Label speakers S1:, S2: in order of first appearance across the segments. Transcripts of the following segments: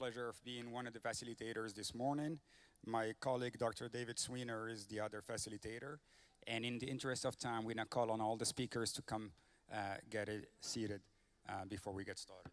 S1: pleasure of being one of the facilitators this morning. My colleague, Dr. David Sweener, is the other facilitator. And in the interest of time, we're going to call on all the speakers to come get seated before we get started.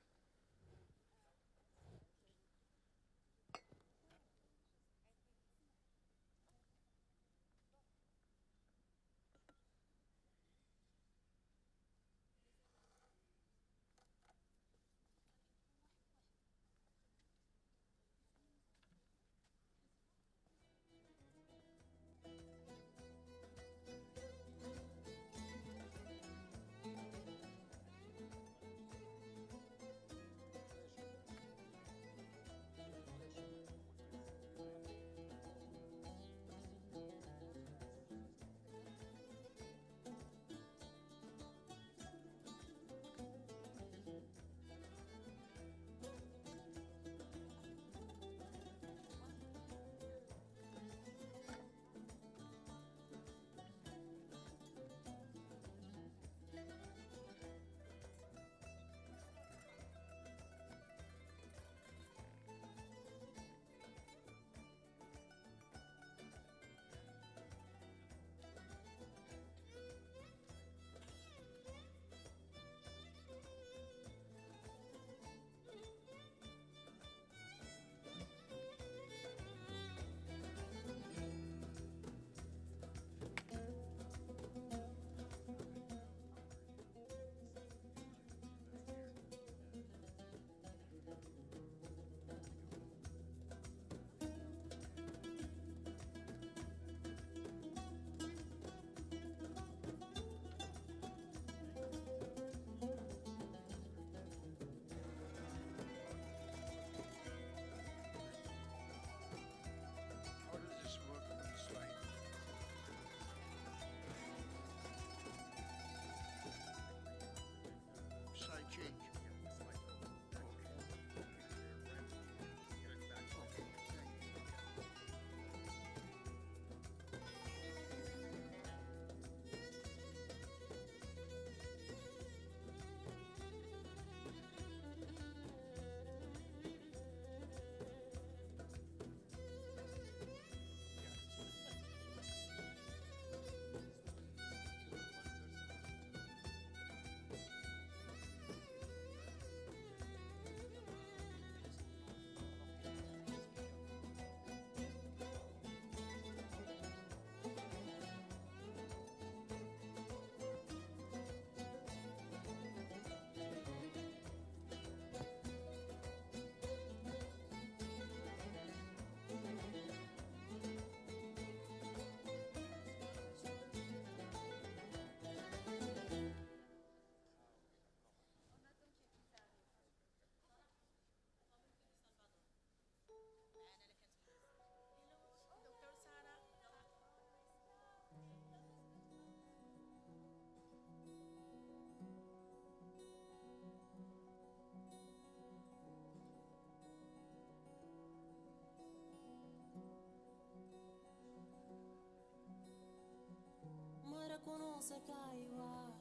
S2: この世界は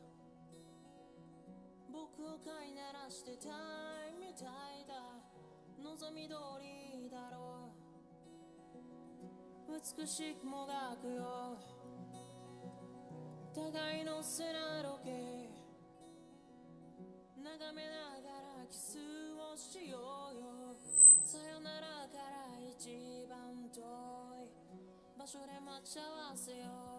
S2: 僕を飼いならしてたいみたいだ望み通りだろう美しくもがくよ互いの砂時計眺めながらキスをしようよさよならから一番遠い場所で待ち合わせよう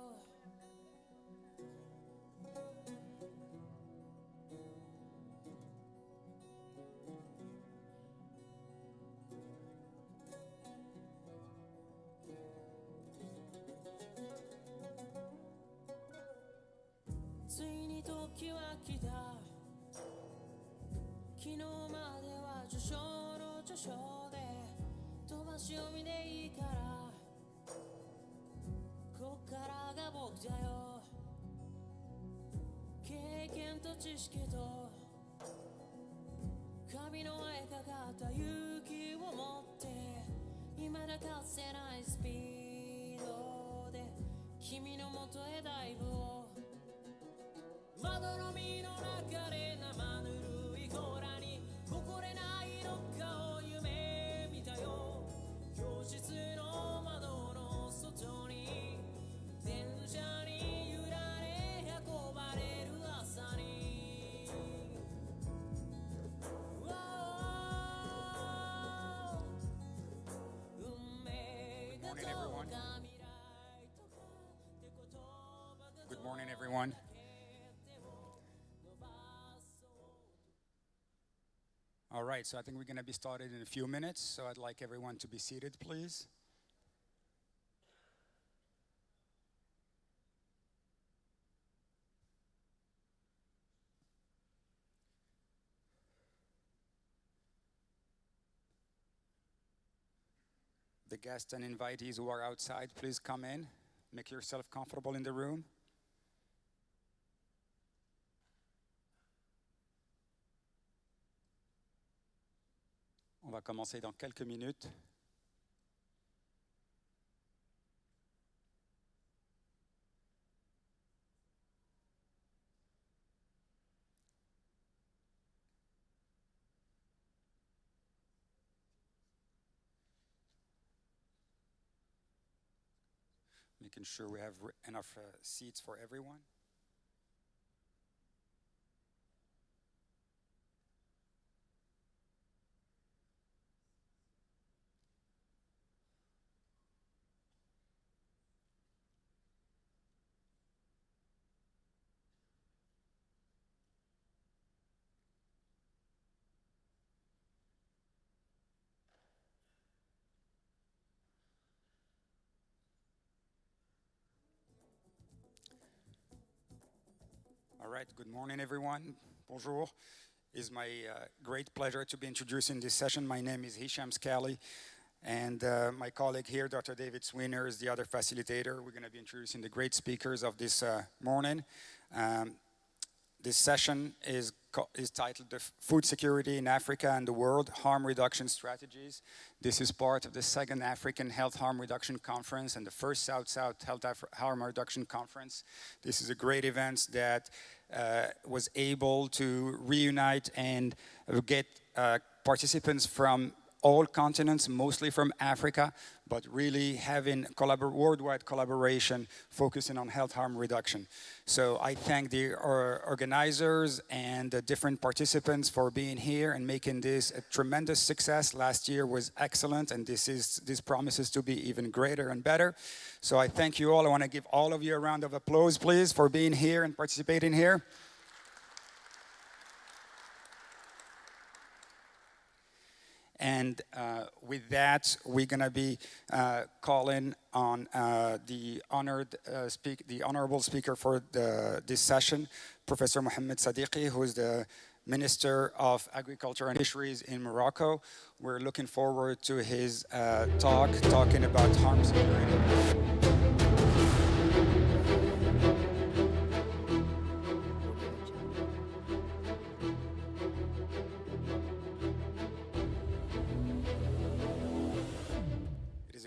S2: ついに時は来た昨日までは序章の序章で飛ばし読みでいいからこっからが僕だよ経験と知識と髪の描かった勇気を持って未だかつてないスピードで君の元へダイブをまどろみの中で生ぬるい甲羅に誇れないのかを夢
S1: everyone. All right, so I think we're going to be started in a few minutes, so I'd like everyone to be seated, please. The guests and invitees who are outside, please come in. Make yourself comfortable in the room. On va commencer dans quelques minutes. Making sure we have enough seats for everyone. All right, good morning, everyone. Bonjour. It's my great pleasure to be introducing this session. My name is Hisham Scali, and my colleague here, Dr. David Sweener, is the other facilitator. We're going to be introducing the great speakers of this morning. This session is titled the Food Security in Africa and the World, Harm Reduction Strategies. This is part of the second African Health Harm Reduction Conference and the first South-South Health Harm Reduction Conference. This is a great event that was able to reunite and get participants from all continents, mostly from Africa, but really having worldwide collaboration focusing on health harm reduction. So I thank the organizers and the different participants for being here and making this a tremendous success. Last year was excellent, and this promises to be even greater and better. So I thank you all. I want to give all of you a round of applause, please, for being here and participating here. And with that, we're going to be calling on the honorable speaker for this session, Professor Mohamed Sadiqi, who is the Minister of Agriculture and Fisheries in Morocco. We're looking forward to his talking about harm security.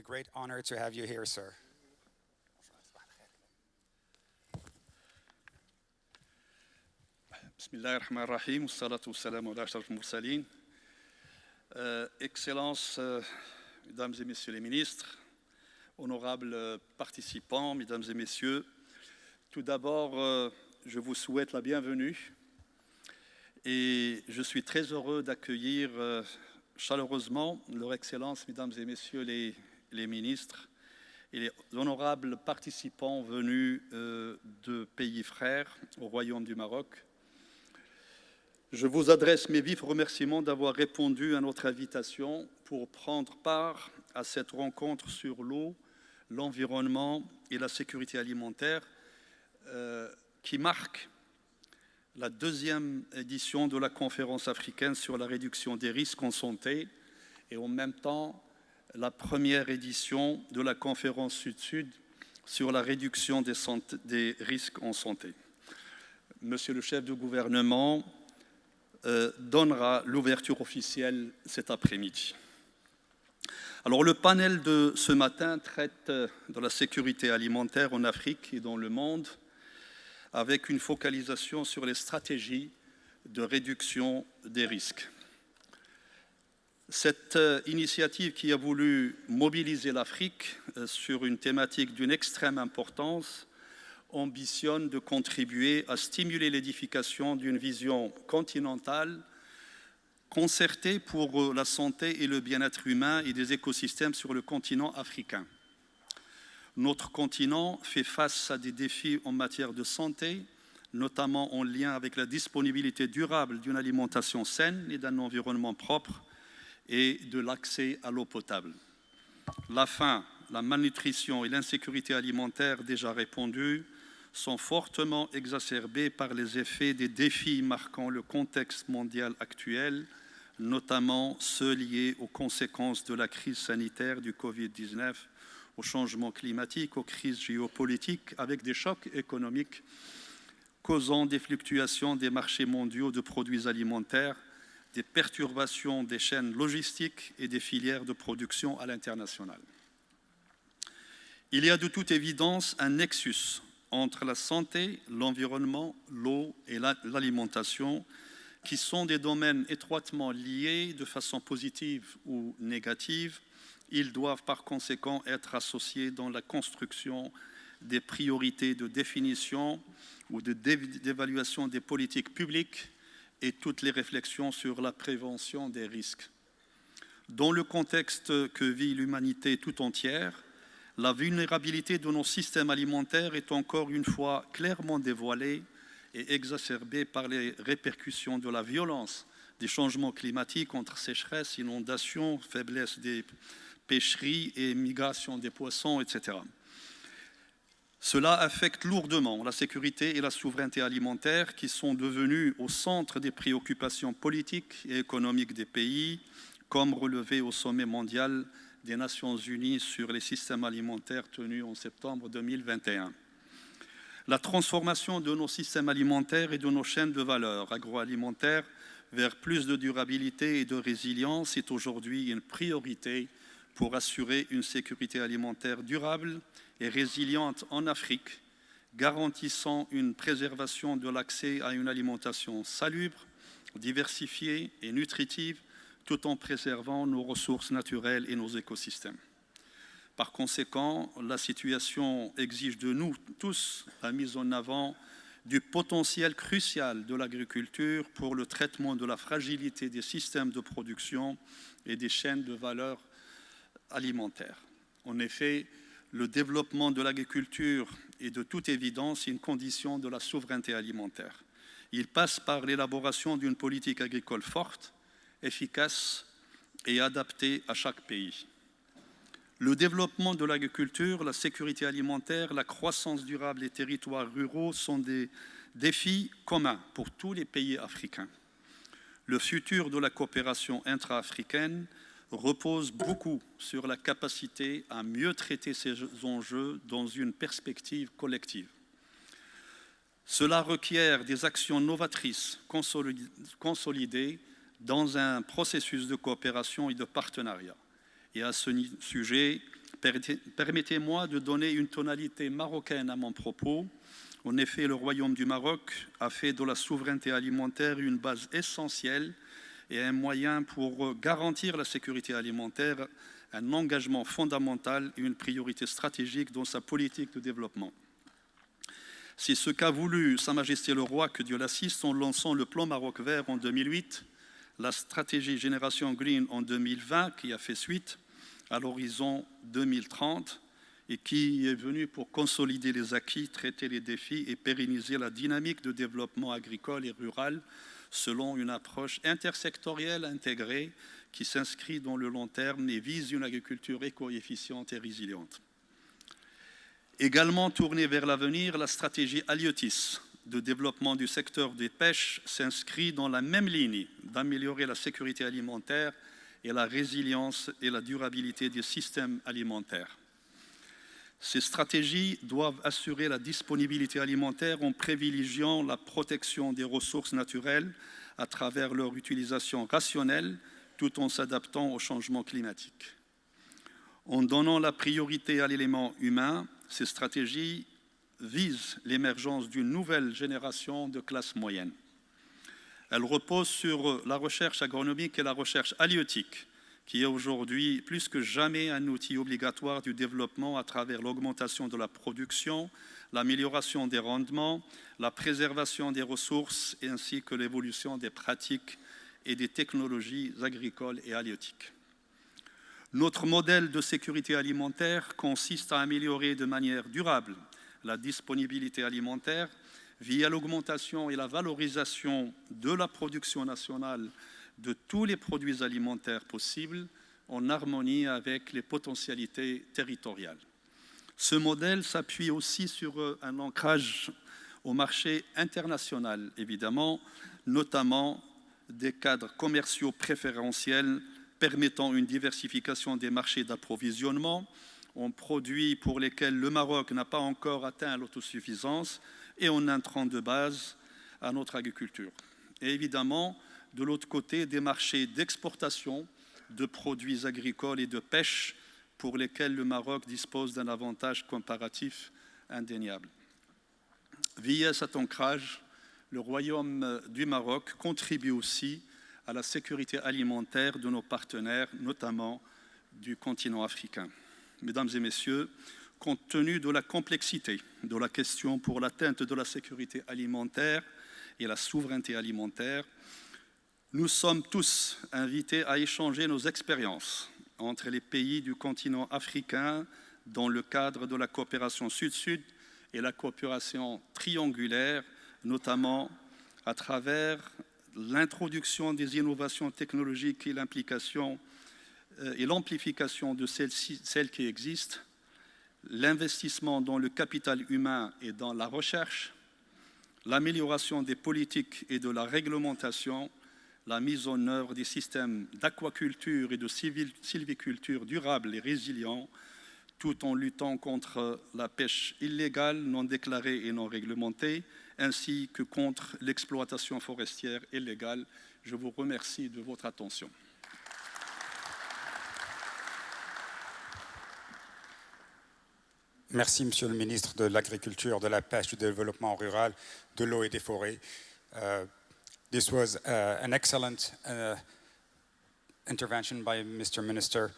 S1: Great honor to have you here, sir.
S3: Bismillahirrahmanirrahim. Wassalatu wassalamu ala ashraf al-mursalin. Excellences, mesdames et messieurs les ministres, honorables participants, mesdames et messieurs, tout d'abord, je vous souhaite la bienvenue et je suis très heureux d'accueillir chaleureusement leur Excellence, mesdames et messieurs les ministres et les honorables participants venus de pays frères au Royaume du Maroc. Je vous adresse mes vifs remerciements d'avoir répondu à notre invitation pour prendre part à cette rencontre sur l'eau, l'environnement et la sécurité alimentaire qui marque la deuxième édition de la conférence africaine sur la réduction des risques en santé et en même temps la première édition de la conférence Sud-Sud sur la réduction des risques en santé. Monsieur le chef du gouvernement donnera l'ouverture officielle cet après-midi. Alors le panel de ce matin traite de la sécurité alimentaire en Afrique et dans le monde avec une focalisation sur les stratégies de réduction des risques. Cette initiative qui a voulu mobiliser l'Afrique sur une thématique d'une extrême importance ambitionne de contribuer à stimuler l'édification d'une vision continentale concertée pour la santé et le bien-être humain et des écosystèmes sur le continent africain. Notre continent fait face à des défis en matière de santé, notamment en lien avec la disponibilité durable d'une alimentation saine et d'un environnement propre et de l'accès à l'eau potable. La faim, la malnutrition et l'insécurité alimentaire déjà répandues sont fortement exacerbées par les effets des défis marquant le contexte mondial actuel, notamment ceux liés aux conséquences de la crise sanitaire du Covid-19, au changement climatique, aux crises géopolitiques, avec des chocs économiques causant des fluctuations des marchés mondiaux de produits alimentaires, des perturbations des chaînes logistiques et des filières de production à l'international. Il y a de toute évidence un nexus entre la santé, l'environnement, l'eau et l'alimentation, qui sont des domaines étroitement liés de façon positive ou négative. Ils doivent par conséquent être associés dans la construction des priorités de définition ou d'évaluation des politiques publiques et toutes les réflexions sur la prévention des risques. Dans le contexte que vit l'humanité tout entière, la vulnérabilité de nos systèmes alimentaires est encore une fois clairement dévoilée et exacerbée par les répercussions de la violence des changements climatiques entre sécheresse, inondations, faiblesse des pêcheries et migration des poissons, etc. Cela affecte lourdement la sécurité et la souveraineté alimentaire qui sont devenues au centre des préoccupations politiques et économiques des pays, comme relevé au sommet mondial des Nations Unies sur les systèmes alimentaires tenu en septembre 2021. La transformation de nos systèmes alimentaires et de nos chaînes de valeur agroalimentaires vers plus de durabilité et de résilience est aujourd'hui une priorité pour assurer une sécurité alimentaire durable et résiliente en Afrique, garantissant une préservation de l'accès à une alimentation salubre, diversifiée et nutritive, tout en préservant nos ressources naturelles et nos écosystèmes. Par conséquent, la situation exige de nous tous la mise en avant du potentiel crucial de l'agriculture pour le traitement de la fragilité des systèmes de production et des chaînes de valeur alimentaire. En effet, le développement de l'agriculture est de toute évidence une condition de la souveraineté alimentaire. Il passe par l'élaboration d'une politique agricole forte, efficace et adaptée à chaque pays. Le développement de l'agriculture, la sécurité alimentaire, la croissance durable des territoires ruraux sont des défis communs pour tous les pays africains. Le futur de la coopération intra-africaine repose beaucoup sur la capacité à mieux traiter ces enjeux dans une perspective collective. Cela requiert des actions novatrices, consolidées dans un processus de coopération et de partenariat. Et à ce sujet, permettez-moi de donner une tonalité marocaine à mon propos. En effet, le Royaume du Maroc a fait de la souveraineté alimentaire une base essentielle et un moyen pour garantir la sécurité alimentaire, un engagement fondamental et une priorité stratégique dans sa politique de développement. C'est ce qu'a voulu Sa Majesté le Roi, que Dieu l'assiste, en lançant le plan Maroc vert en 2008, la stratégie Génération Green en 2020, qui a fait suite à l'horizon 2030 et qui est venu pour consolider les acquis, traiter les défis et pérenniser la dynamique de développement agricole et rural selon une approche intersectorielle intégrée qui s'inscrit dans le long terme et vise une agriculture éco-efficiente et résiliente. Également tournée vers l'avenir, la stratégie Halieutis de développement du secteur des pêches s'inscrit dans la même ligne d'améliorer la sécurité alimentaire et la résilience et la durabilité des systèmes alimentaires. Ces stratégies doivent assurer la disponibilité alimentaire en privilégiant la protection des ressources naturelles à travers leur utilisation rationnelle tout en s'adaptant au changement climatique. En donnant la priorité à l'élément humain, ces stratégies visent l'émergence d'une nouvelle génération de classes moyennes. Elles reposent sur la recherche agronomique et la recherche halieutique, qui est aujourd'hui plus que jamais un outil obligatoire du développement à travers l'augmentation de la production, l'amélioration des rendements, la préservation des ressources ainsi que l'évolution des pratiques et des technologies agricoles et halieutiques. Notre modèle de sécurité alimentaire consiste à améliorer de manière durable la disponibilité alimentaire via l'augmentation et la valorisation de la production nationale de tous les produits alimentaires possibles en harmonie avec les potentialités territoriales. Ce modèle s'appuie aussi sur un ancrage au marché international, évidemment, notamment des cadres commerciaux préférentiels permettant une diversification des marchés d'approvisionnement en produits pour lesquels le Maroc n'a pas encore atteint l'autosuffisance et en intrants de base à notre agriculture. Et évidemment, de l'autre côté, des marchés d'exportation de produits agricoles et de pêche pour lesquels le Maroc dispose d'un avantage comparatif indéniable. Via cet ancrage, le Royaume du Maroc contribue aussi à la sécurité alimentaire de nos partenaires, notamment du continent africain. Mesdames et messieurs, compte tenu de la complexité de la question pour l'atteinte de la sécurité alimentaire et la souveraineté alimentaire, nous sommes tous invités à échanger nos expériences entre les pays du continent africain dans le cadre de la coopération Sud-Sud et la coopération triangulaire, notamment à travers l'introduction des innovations technologiques et l'implication et l'amplification de celles qui existent, l'investissement dans le capital humain et dans la recherche, l'amélioration des politiques et de la réglementation, la mise en œuvre des systèmes d'aquaculture et de sylviculture durables et résilients, tout en luttant contre la pêche illégale, non déclarée et non réglementée, ainsi que contre l'exploitation forestière illégale. Je vous remercie de votre attention.
S1: Merci, Monsieur le ministre de l'Agriculture, de la Pêche, du Développement rural, de l'eau et des forêts. This was an excellent intervention by Mr. Minister,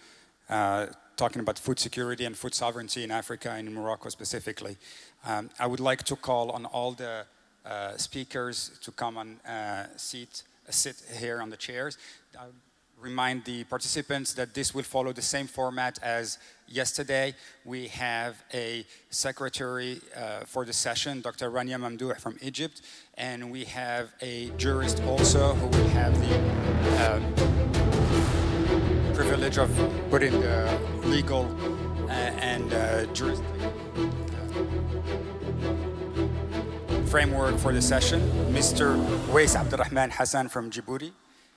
S1: talking about food security and food sovereignty in Africa and in Morocco specifically. I would like to call on all the speakers to come and sit here on the chairs. Remind the participants that this will follow the same format as yesterday. We have a secretary for the session, Dr. Rania Mamdouh from Egypt, and we have a jurist also who will have the privilege of putting the legal and framework for the session, Mr. Wais Abdurrahman Hassan from Djibouti.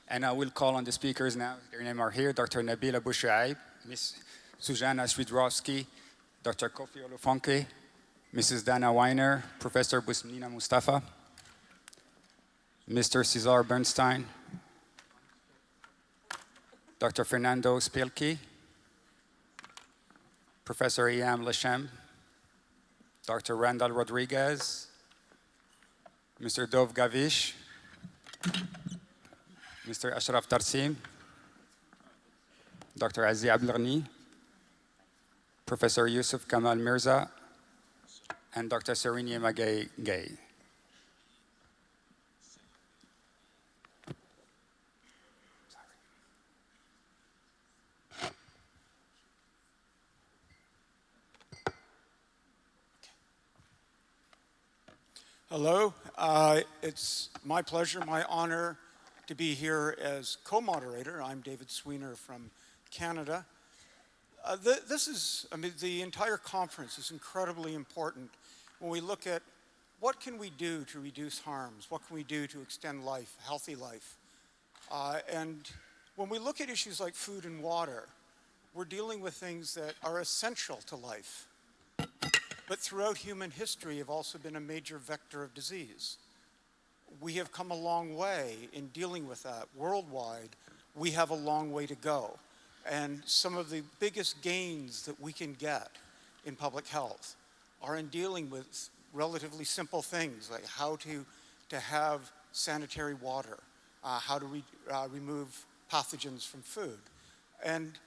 S1: And I will call on the speakers now. Their names are here: Dr. Nabila Bouchaib, Ms. Suzana Swidrowski, Dr. Kofi Olufonke, Mrs. Dana Weiner, Professor Busmnina Mustafa, Mr. Cesar Bernstein, Dr. Fernando Spilki, Professor Iam Lashem, Dr. Randall Rodriguez, Mr. Dov Gavish, Mr. Ashraf Tarsim, Dr. Azi Abdelghani, Professor Yusuf Kamal Mirza, and Dr. Serenia Magay Gay.
S4: Hello, it's my pleasure, my honor to be here as co-moderator. I'm David Sweener from Canada. The entire conference is incredibly important when we look at what can we do to reduce harms, what can we do to extend life, healthy life. And when we look at issues like food and water, we're dealing with things that are essential to life, but throughout human history have also been a major vector of disease. We have come a long way in dealing with that worldwide. We have a long way to go. And some of the biggest gains that we can get in public health are in dealing with relatively simple things like how to have sanitary water, how to remove pathogens from food. And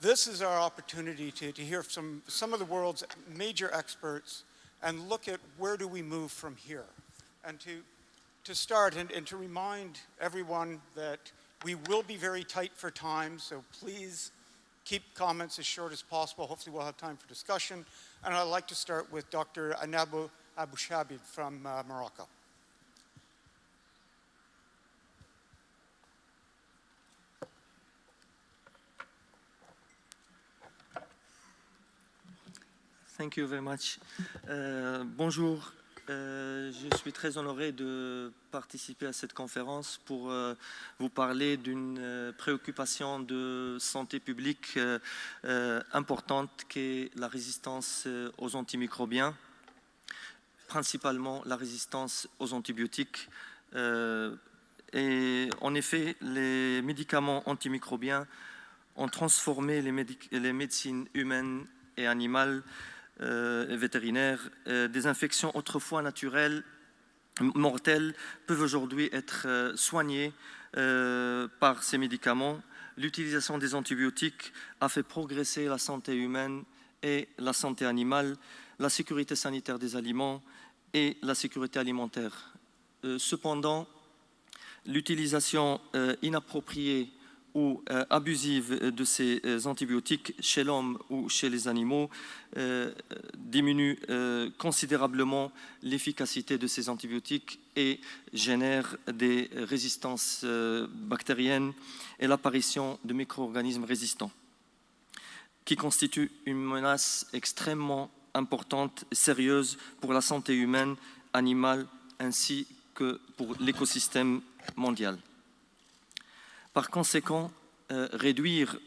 S4: this is our opportunity to hear from some of the world's major experts and look at where do we move from here. And to start and to remind everyone that we will be very tight for time, so please Keep comments as short as possible. Hopefully we'll have time for discussion. And I'd like to start with Dr. Anabu Abushabib from Morocco.
S5: Thank you very much. Bonjour, je suis très honoré de participer à cette conférence pour vous parler d'une préoccupation de santé publique importante qu'est la résistance aux antimicrobiens, principalement la résistance aux antibiotiques. Et en effet, les médicaments antimicrobiens ont transformé les médecines humaines et animales et vétérinaires. Des infections autrefois naturelles, mortelles, peuvent aujourd'hui être soignées par ces médicaments. L'utilisation des antibiotiques a fait progresser la santé humaine et la santé animale, la sécurité sanitaire des aliments et la sécurité alimentaire. Cependant, l'utilisation inappropriée ou abusive de ces antibiotiques chez l'homme ou chez les animaux diminue considérablement l'efficacité de ces antibiotiques et génère des résistances bactériennes et l'apparition de micro-organismes résistants, qui constituent une menace extrêmement importante et sérieuse pour la santé humaine, animale, ainsi que pour l'écosystème mondial. Par conséquent, réduire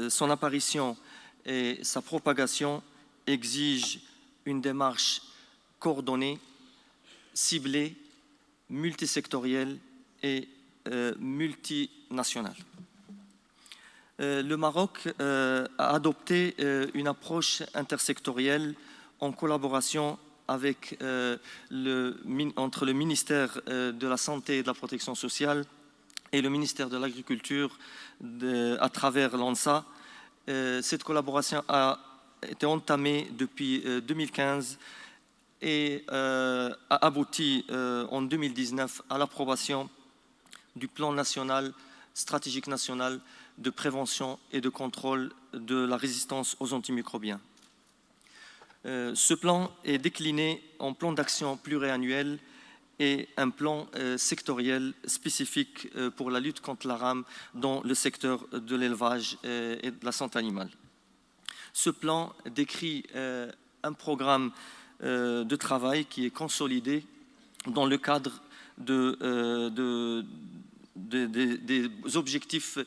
S5: son apparition et sa propagation exige une démarche coordonnée, ciblée, multisectorielle et multinationale. Le Maroc a adopté une approche intersectorielle en collaboration avec entre le ministère de la Santé et de la Protection sociale et le ministère de l'Agriculture à travers l'ANSA. Cette collaboration a été entamée depuis 2015 et a abouti en 2019 à l'approbation du plan national, stratégique national de prévention et de contrôle de la résistance aux antimicrobiens. Ce plan est décliné en plan d'action pluriannuel et un plan sectoriel spécifique pour la lutte contre la rame dans le secteur de l'élevage et de la santé animale. Ce plan décrit un programme de travail qui est consolidé dans le cadre des objectifs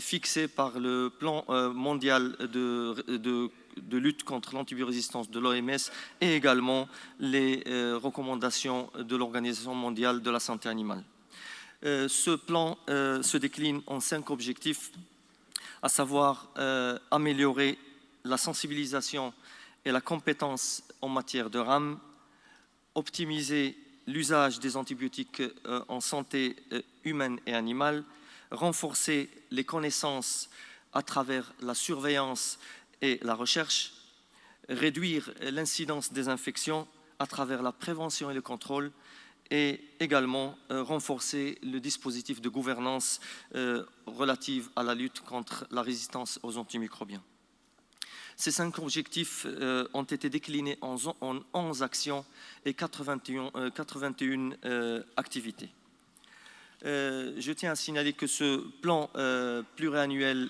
S5: fixés par le plan mondial de lutte contre l'antibiorésistance de l'OMS et également les recommandations de l'Organisation mondiale de la santé animale. Ce plan se décline en 5 objectifs, à savoir améliorer la sensibilisation et la compétence en matière de rame, optimiser l'usage des antibiotiques en santé humaine et animale, renforcer les connaissances à travers la surveillance et la recherche, réduire l'incidence des infections à travers la prévention et le contrôle, et également renforcer le dispositif de gouvernance relative à la lutte contre la résistance aux antimicrobiens. Ces 5 objectifs ont été déclinés en 11 actions et 81 activités. Je tiens à signaler que ce plan pluriannuel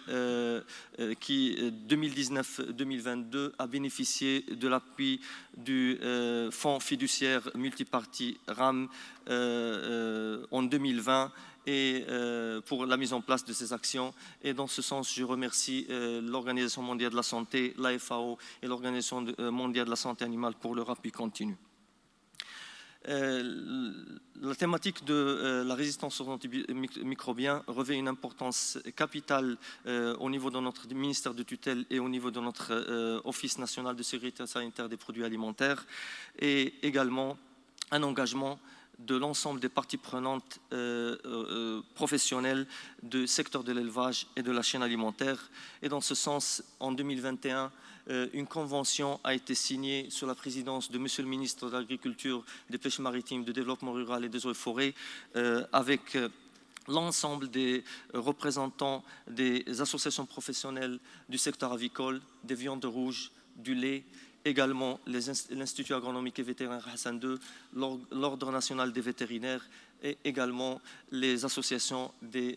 S5: qui 2019-2022 a bénéficié de l'appui du Fonds fiduciaire multipartie RAM en 2020 et pour la mise en place de ces actions. Et dans ce sens, je remercie l'Organisation mondiale de la santé, la FAO et l'Organisation mondiale de la santé animale pour leur appui continu. La thématique de la résistance aux antimicrobiens revêt une importance capitale au niveau de notre ministère de tutelle et au niveau de notre Office national de sécurité sanitaire des produits alimentaires, et également un engagement de l'ensemble des parties prenantes professionnelles du secteur de l'élevage et de la chaîne alimentaire. Et dans ce sens, en 2021, une convention a été signée sous la présidence de Monsieur le ministre de l'Agriculture, des Pêches maritimes, du Développement rural et des Eaux et Forêts avec l'ensemble des représentants des associations professionnelles du secteur avicole, des viandes rouges, du lait, également l'Institut agronomique et vétérinaire Hassan II, l'Ordre national des vétérinaires et également les associations des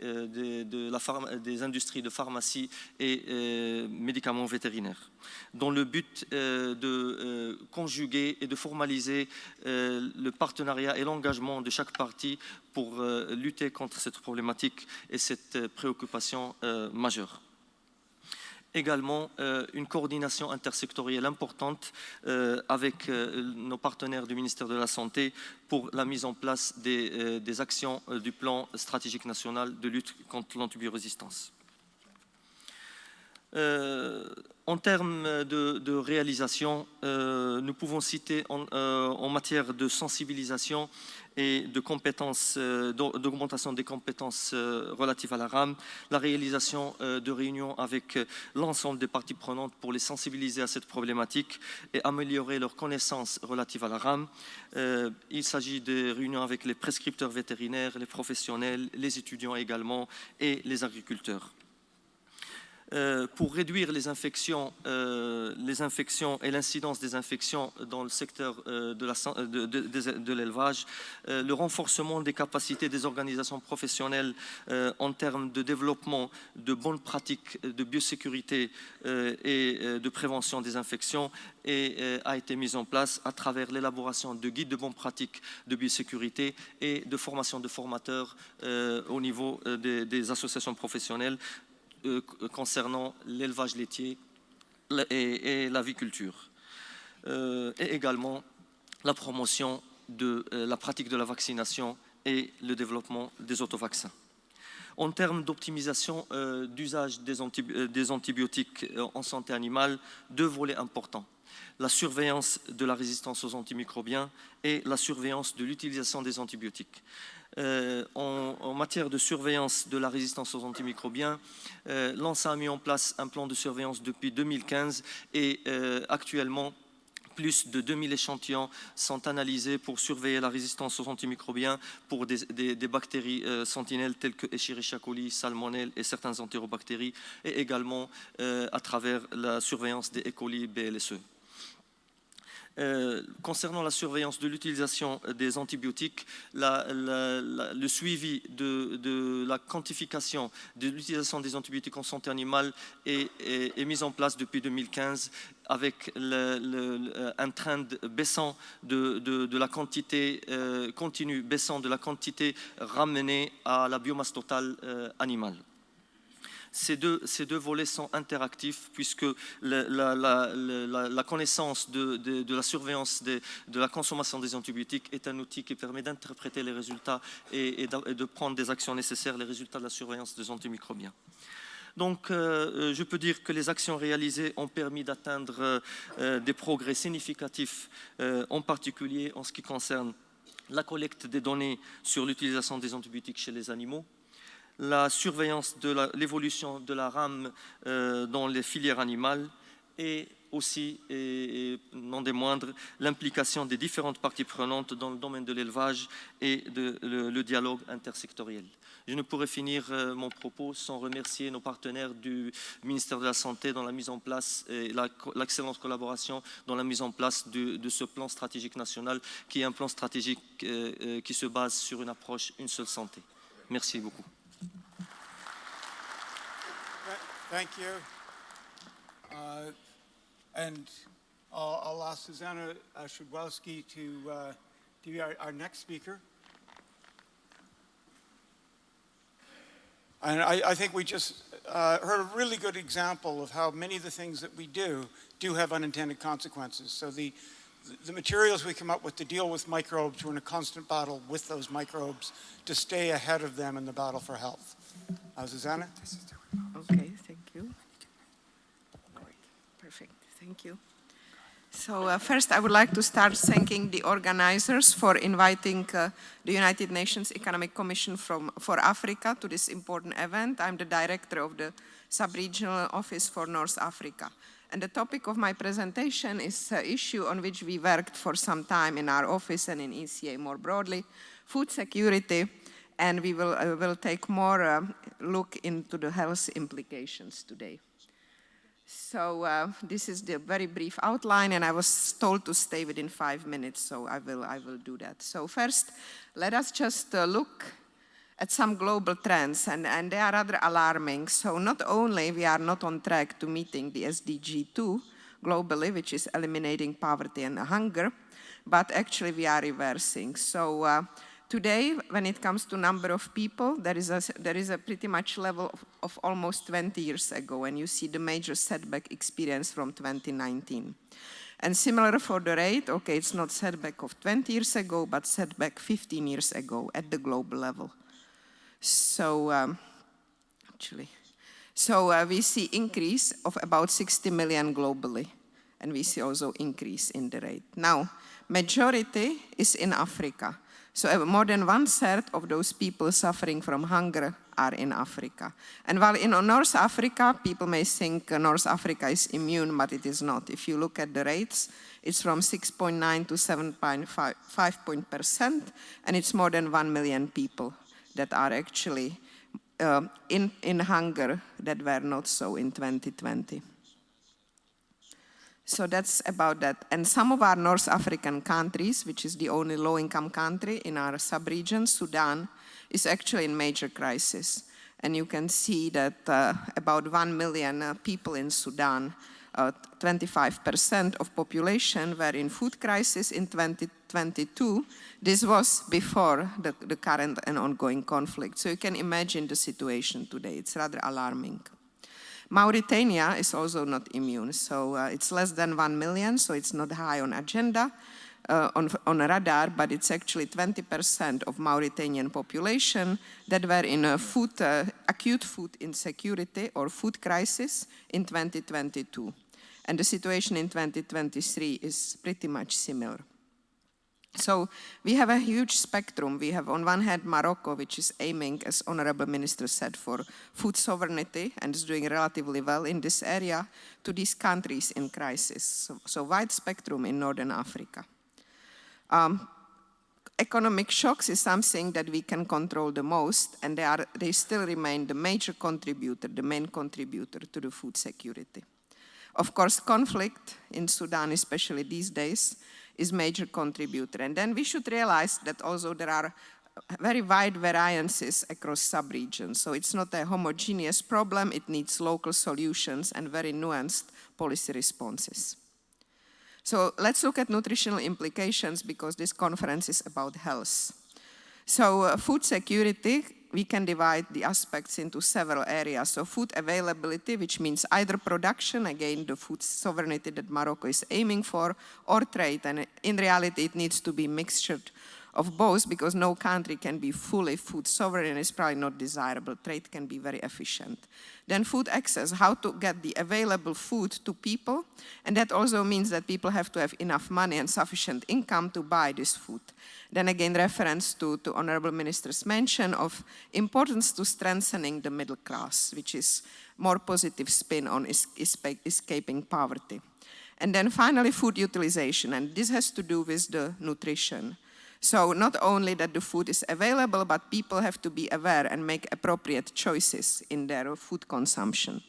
S5: industries de pharmacie et médicaments vétérinaires, dans le but de conjuguer et de formaliser le partenariat et l'engagement de chaque partie pour lutter contre cette problématique et cette préoccupation majeure. Également, une coordination intersectorielle importante avec nos partenaires du ministère de la Santé pour la mise en place des actions du plan stratégique national de lutte contre l'antibiorésistance. En termes de réalisation, nous pouvons citer en matière de sensibilisation et de compétences, d'augmentation des compétences relatives à la RAM, la réalisation de réunions avec l'ensemble des parties prenantes pour les sensibiliser à cette problématique et améliorer leurs connaissances relatives à la RAM. Il s'agit de réunions avec les prescripteurs vétérinaires, les professionnels, les étudiants également et les agriculteurs. Pour réduire les infections et l'incidence des infections dans le secteur de l'élevage, le renforcement des capacités des organisations professionnelles en termes de développement de bonnes pratiques de biosécurité et de prévention des infections a été mis en place à travers l'élaboration de guides de bonnes pratiques de biosécurité et de formation de formateurs au niveau des associations professionnelles concernant l'élevage laitier et l'aviculture. Et également la promotion de la pratique de la vaccination et le développement des autovaccins. En termes d'optimisation d'usage des antibiotiques en santé animale, deux volets importants. La surveillance de la résistance aux antimicrobiens et la surveillance de l'utilisation des antibiotiques. En matière de surveillance de la résistance aux antimicrobiens, l'ANSA a mis en place un plan de surveillance depuis 2015 et actuellement, plus de 2000 échantillons sont analysés pour surveiller la résistance aux antimicrobiens pour des bactéries sentinelles telles que Escherichia coli, Salmonelle et certaines entérobactéries, et également à travers la surveillance des E. coli BLSE. Concernant la surveillance de l'utilisation des antibiotiques, le suivi de la quantification de l'utilisation des antibiotiques en santé animale est mis en place depuis 2015 avec un trend baissant de la quantité continue, baissant de la quantité ramenée à la biomasse totale animale. Ces deux volets sont interactifs puisque la connaissance de la surveillance de la consommation des antibiotiques est un outil qui permet d'interpréter les résultats et de prendre des actions nécessaires, les résultats de la surveillance des antimicrobiens. Donc, je peux dire que les actions réalisées ont permis d'atteindre des progrès significatifs, en particulier en ce qui concerne la collecte des données sur l'utilisation des antibiotiques chez les animaux, la surveillance de l'évolution de la RAM dans les filières animales et aussi, et non des moindres, l'implication des différentes parties prenantes dans le domaine de l'élevage et le dialogue intersectoriel. Je ne pourrais finir mon propos sans remercier nos partenaires du ministère de la Santé dans la mise en place et l'excellente collaboration dans la mise en place de ce plan stratégique national qui est un plan stratégique qui se base sur une approche une seule santé. Merci beaucoup.
S4: Thank you. And I'll ask Susanna Szydłowski to be our next speaker. And I think we just heard a really good example of how many of the things that we do have unintended consequences. So the materials we come up with to deal with microbes, we're in a constant battle with those microbes to stay ahead of them in the battle for health. Susanna?
S6: Okay, thank you. Great, perfect, thank you. So first I would like to start thanking the organizers for inviting the United Nations Economic Commission for Africa to this important event. I'm the director of the Sub-Regional Office for North Africa. And the topic of my presentation is an issue on which we worked for some time in our office and in ECA more broadly, food security and we will take more look into the health implications today. So this is the very brief outline, and I was told to stay within 5 minutes, so I will do that. So first, let us just look at some global trends, and they are rather alarming. So not only we are not on track to meeting the SDG 2 globally, which is eliminating poverty and hunger, but actually we are reversing. So today, when it comes to number of people, there is a pretty much level of almost 20 years ago, and you see the major setback experience from 2019. And similar for the rate, okay, it's not setback of 20 years ago, but setback 15 years ago at the global level. So we see increase of about 60 million globally, and we see also increase in the rate. Now, majority is in Africa. So more than 1/3 of those people suffering from hunger are in Africa. And while in North Africa, people may think North Africa is immune, but it is not. If you look at the rates, it's from 6.9 to 7.5%, and it's more than 1 million people that are actually in hunger that were not so in 2020. So that's about that. And some of our North African countries, which is the only low-income country in our sub-region, Sudan, is actually in major crisis. And you can see that about 1 million people in Sudan, 25% of population were in food crisis in 2022. This was before the current and ongoing conflict. So you can imagine the situation today. It's rather alarming. Mauritania is also not immune. So it's less than 1 million, so it's not high on agenda, on a radar, but it's actually 20% of Mauritanian population that were in a acute food insecurity or food crisis in 2022. And the situation in 2023 is pretty much similar. So we have a huge spectrum. We have on one hand Morocco, which is aiming, as Honorable Minister said, for food sovereignty and is doing relatively well in this area, to these countries in crisis. So wide spectrum in Northern Africa. Economic shocks is something that we can control the most, and they still remain the major contributor, the main contributor to the food security. Of course, conflict in Sudan, especially these days, is major contributor. And then we should realize that also there are very wide variances across sub-regions. So it's not a homogeneous problem, it needs local solutions and very nuanced policy responses. So let's look at nutritional implications, because this conference is about health. So food security, we can divide the aspects into several areas. So food availability, which means either production, again, the food sovereignty that Morocco is aiming for, or trade. And in reality, it needs to be mixtured of both, because no country can be fully food sovereign, and it's probably not desirable. Trade can be very efficient. Then food access, how to get the available food to people. And that also means that people have to have enough money and sufficient income to buy this food. Then again, reference to Honorable Minister's mention of importance to strengthening the middle class, which is more positive spin on escaping poverty. And then finally, food utilization, and this has to do with the nutrition. So not only that the food is available, but people have to be aware and make appropriate choices in their food consumption.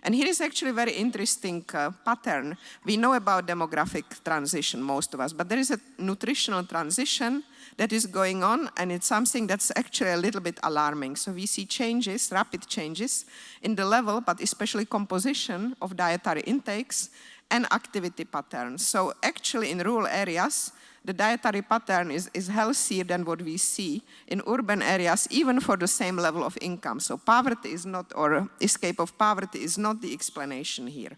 S6: And here is actually a very interesting pattern. We know about demographic transition, most of us, but there is a nutritional transition that is going on, and it's something that's actually a little bit alarming. So we see changes, rapid changes in the level, but especially composition of dietary intakes and activity patterns. So actually in rural areas, the dietary pattern is healthier than what we see in urban areas, even for the same level of income. So poverty is not, or escape of poverty is not the explanation here.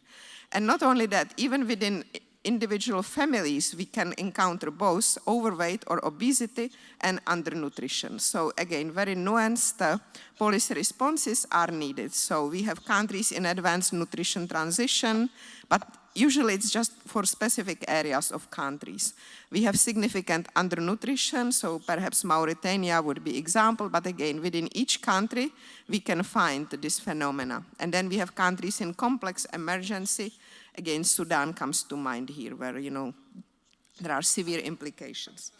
S6: And not only that, even within individual families, we can encounter both overweight or obesity and undernutrition. So again, very nuanced policy responses are needed. So we have countries in advanced nutrition transition, but usually it's just for specific areas of countries. We have significant undernutrition, so perhaps Mauritania would be example, but again, within each country, we can find this phenomena. And then we have countries in complex emergency. Again, Sudan comes to mind here, where, there are severe implications.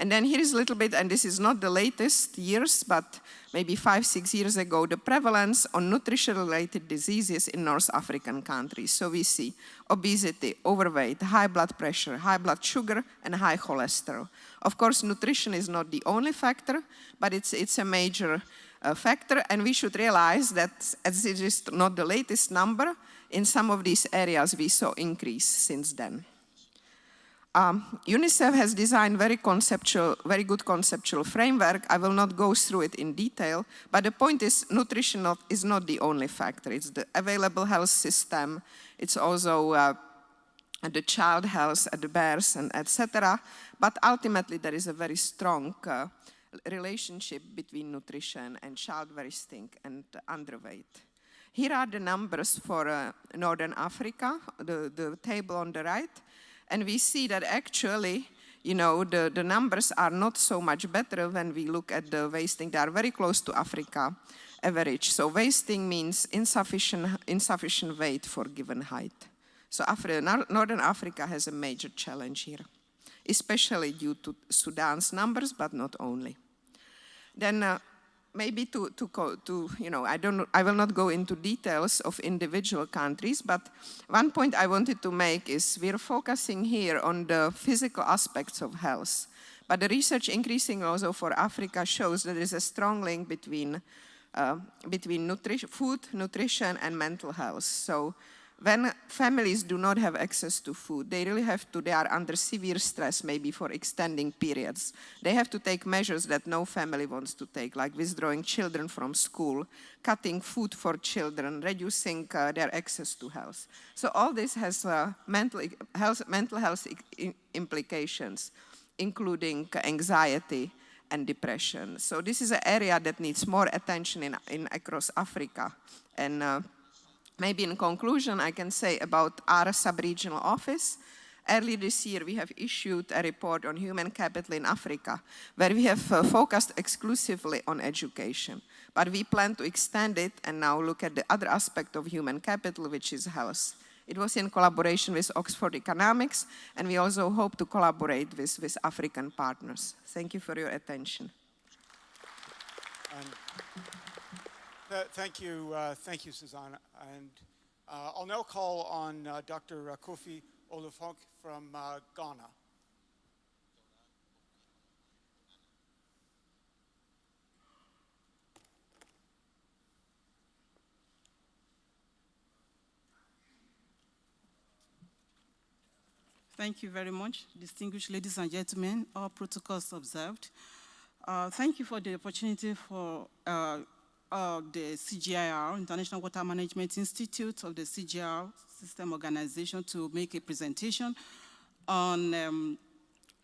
S6: And then here is a little bit, and this is not the latest years, but maybe 5-6 years ago, the prevalence on nutrition-related diseases in North African countries. So we see obesity, overweight, high blood pressure, high blood sugar, and high cholesterol. Of course, nutrition is not the only factor, but it's a major factor, and we should realize that as it is not the latest number, in some of these areas we saw increase since then. UNICEF has designed very good conceptual framework. I will not go through it in detail, but the point is nutrition is not the only factor. It's the available health system. It's also the child health at the birth and etc. But ultimately there is a very strong relationship between nutrition and child wasting and underweight. Here are the numbers for Northern Africa, the table on the right. And we see that actually, you know, the numbers are not so much better when we look at the wasting. They are very close to Africa average. So wasting means insufficient weight for given height. So Northern Africa has a major challenge here, especially due to Sudan's numbers, but not only. Then maybe you know, I will not go into details of individual countries, but one point I wanted to make is we're focusing here on the physical aspects of health. But the research increasing also for Africa shows that there is a strong link between food, nutrition, and mental health. So when families do not have access to food, they are under severe stress, maybe for extending periods. They have to take measures that no family wants to take, like withdrawing children from school, cutting food for children, reducing their access to health. So all this has mental health implications, including anxiety and depression. So this is an area that needs more attention across Africa. And maybe in conclusion, I can say about our sub-regional office. Early this year, we have issued a report on human capital in Africa, where we have focused exclusively on education. But we plan to extend it and now look at the other aspect of human capital, which is health. It was in collaboration with Oxford Economics, and we also hope to collaborate with African partners. Thank you for your attention.
S4: Thank you, Susanna. And I'll now call on Dr. Kofi Olufok from Ghana.
S7: Thank you very much, distinguished ladies and gentlemen, all protocols observed. Thank you for the opportunity for the CGIAR, International Water Management Institute of the CGIAR System Organization, to make a presentation on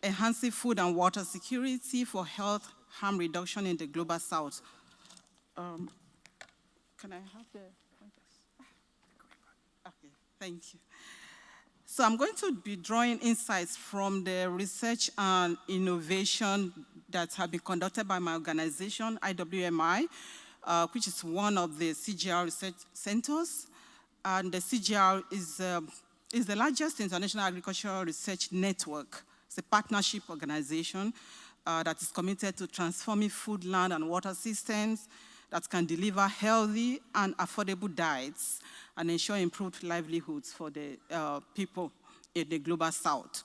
S7: enhancing food and water security for health harm reduction in the Global South. Can I have the pointers? Okay, thank you. So I'm going to be drawing insights from the research and innovation that have been conducted by my organization, IWMI, which is one of the CGR research centers. And the CGR is the largest international agricultural research network. It's a partnership organization that is committed to transforming food, land, and water systems that can deliver healthy and affordable diets and ensure improved livelihoods for the people in the Global South.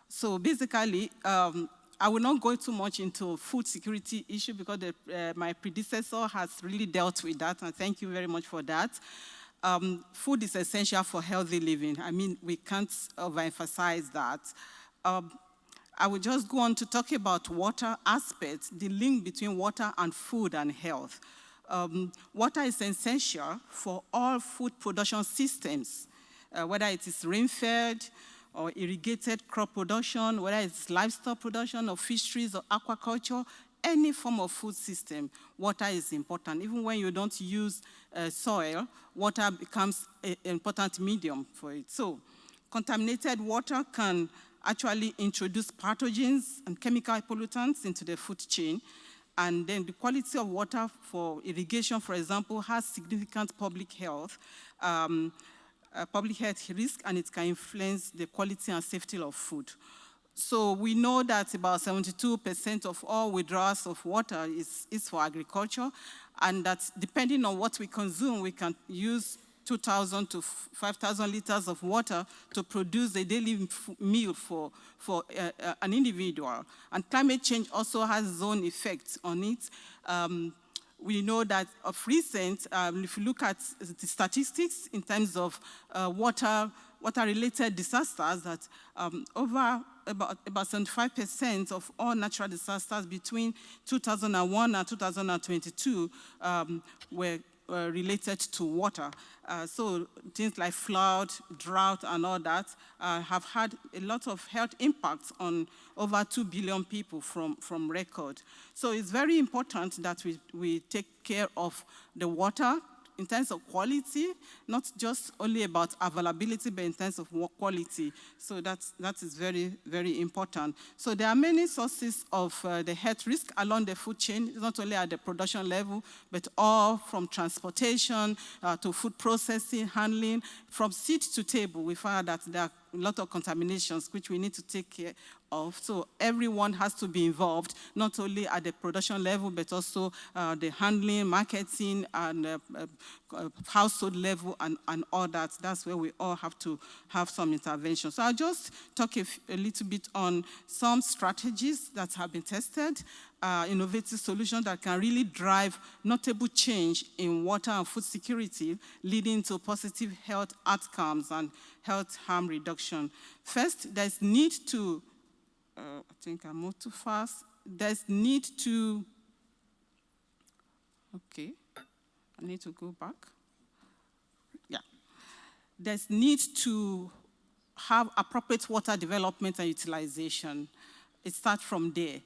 S7: So basically, I will not go too much into food security issue because my predecessor has really dealt with that, and thank you very much for that. Food is essential for healthy living. I mean, we can't overemphasize that. I will just go on to talk about water aspects, the link between water and food and health. Water is essential for all food production systems, whether it is rain-fed or irrigated crop production, whether it's livestock production or fisheries or aquaculture, any form of food system, water is important. Even when you don't use soil, water becomes an important medium for it. So contaminated water can actually introduce pathogens and chemical pollutants into the food chain. And then the quality of water for irrigation, for example, has significant public health risk, and it can influence the quality and safety of food. So we know that about 72% of all withdrawals of water is for agriculture, and that depending on what we consume, we can use 2,000 to 5,000 liters of water to produce a daily meal for an individual. And climate change also has its own effects on it. We know that of recent, if you look at the statistics in terms of water-related disasters, that over about 75% of all natural disasters between 2001 and 2022 were related to water. So things like flood, drought, and all that have had a lot of health impacts on over 2 billion people from record. So it's very important that we take care of the water in terms of quality, not just only about availability, but in terms of quality. So that is very, very important. So there are many sources of the health risk along the food chain, not only at the production level, but all from transportation to food processing, handling, from seed to table. We find that there are a lot of contaminations which we need to take care of. So everyone has to be involved, not only at the production level, but also the handling, marketing, and household level, and all that. That's where we all have to have some intervention. So I'll just talk a little bit on some strategies that have been tested, innovative solutions that can really drive notable change in water and food security, leading to positive health outcomes and health harm reduction. First, there's need to, I think I moved too fast. There's need to, okay, I need to go back. Yeah. There's need to have appropriate water development and utilization. It starts from there.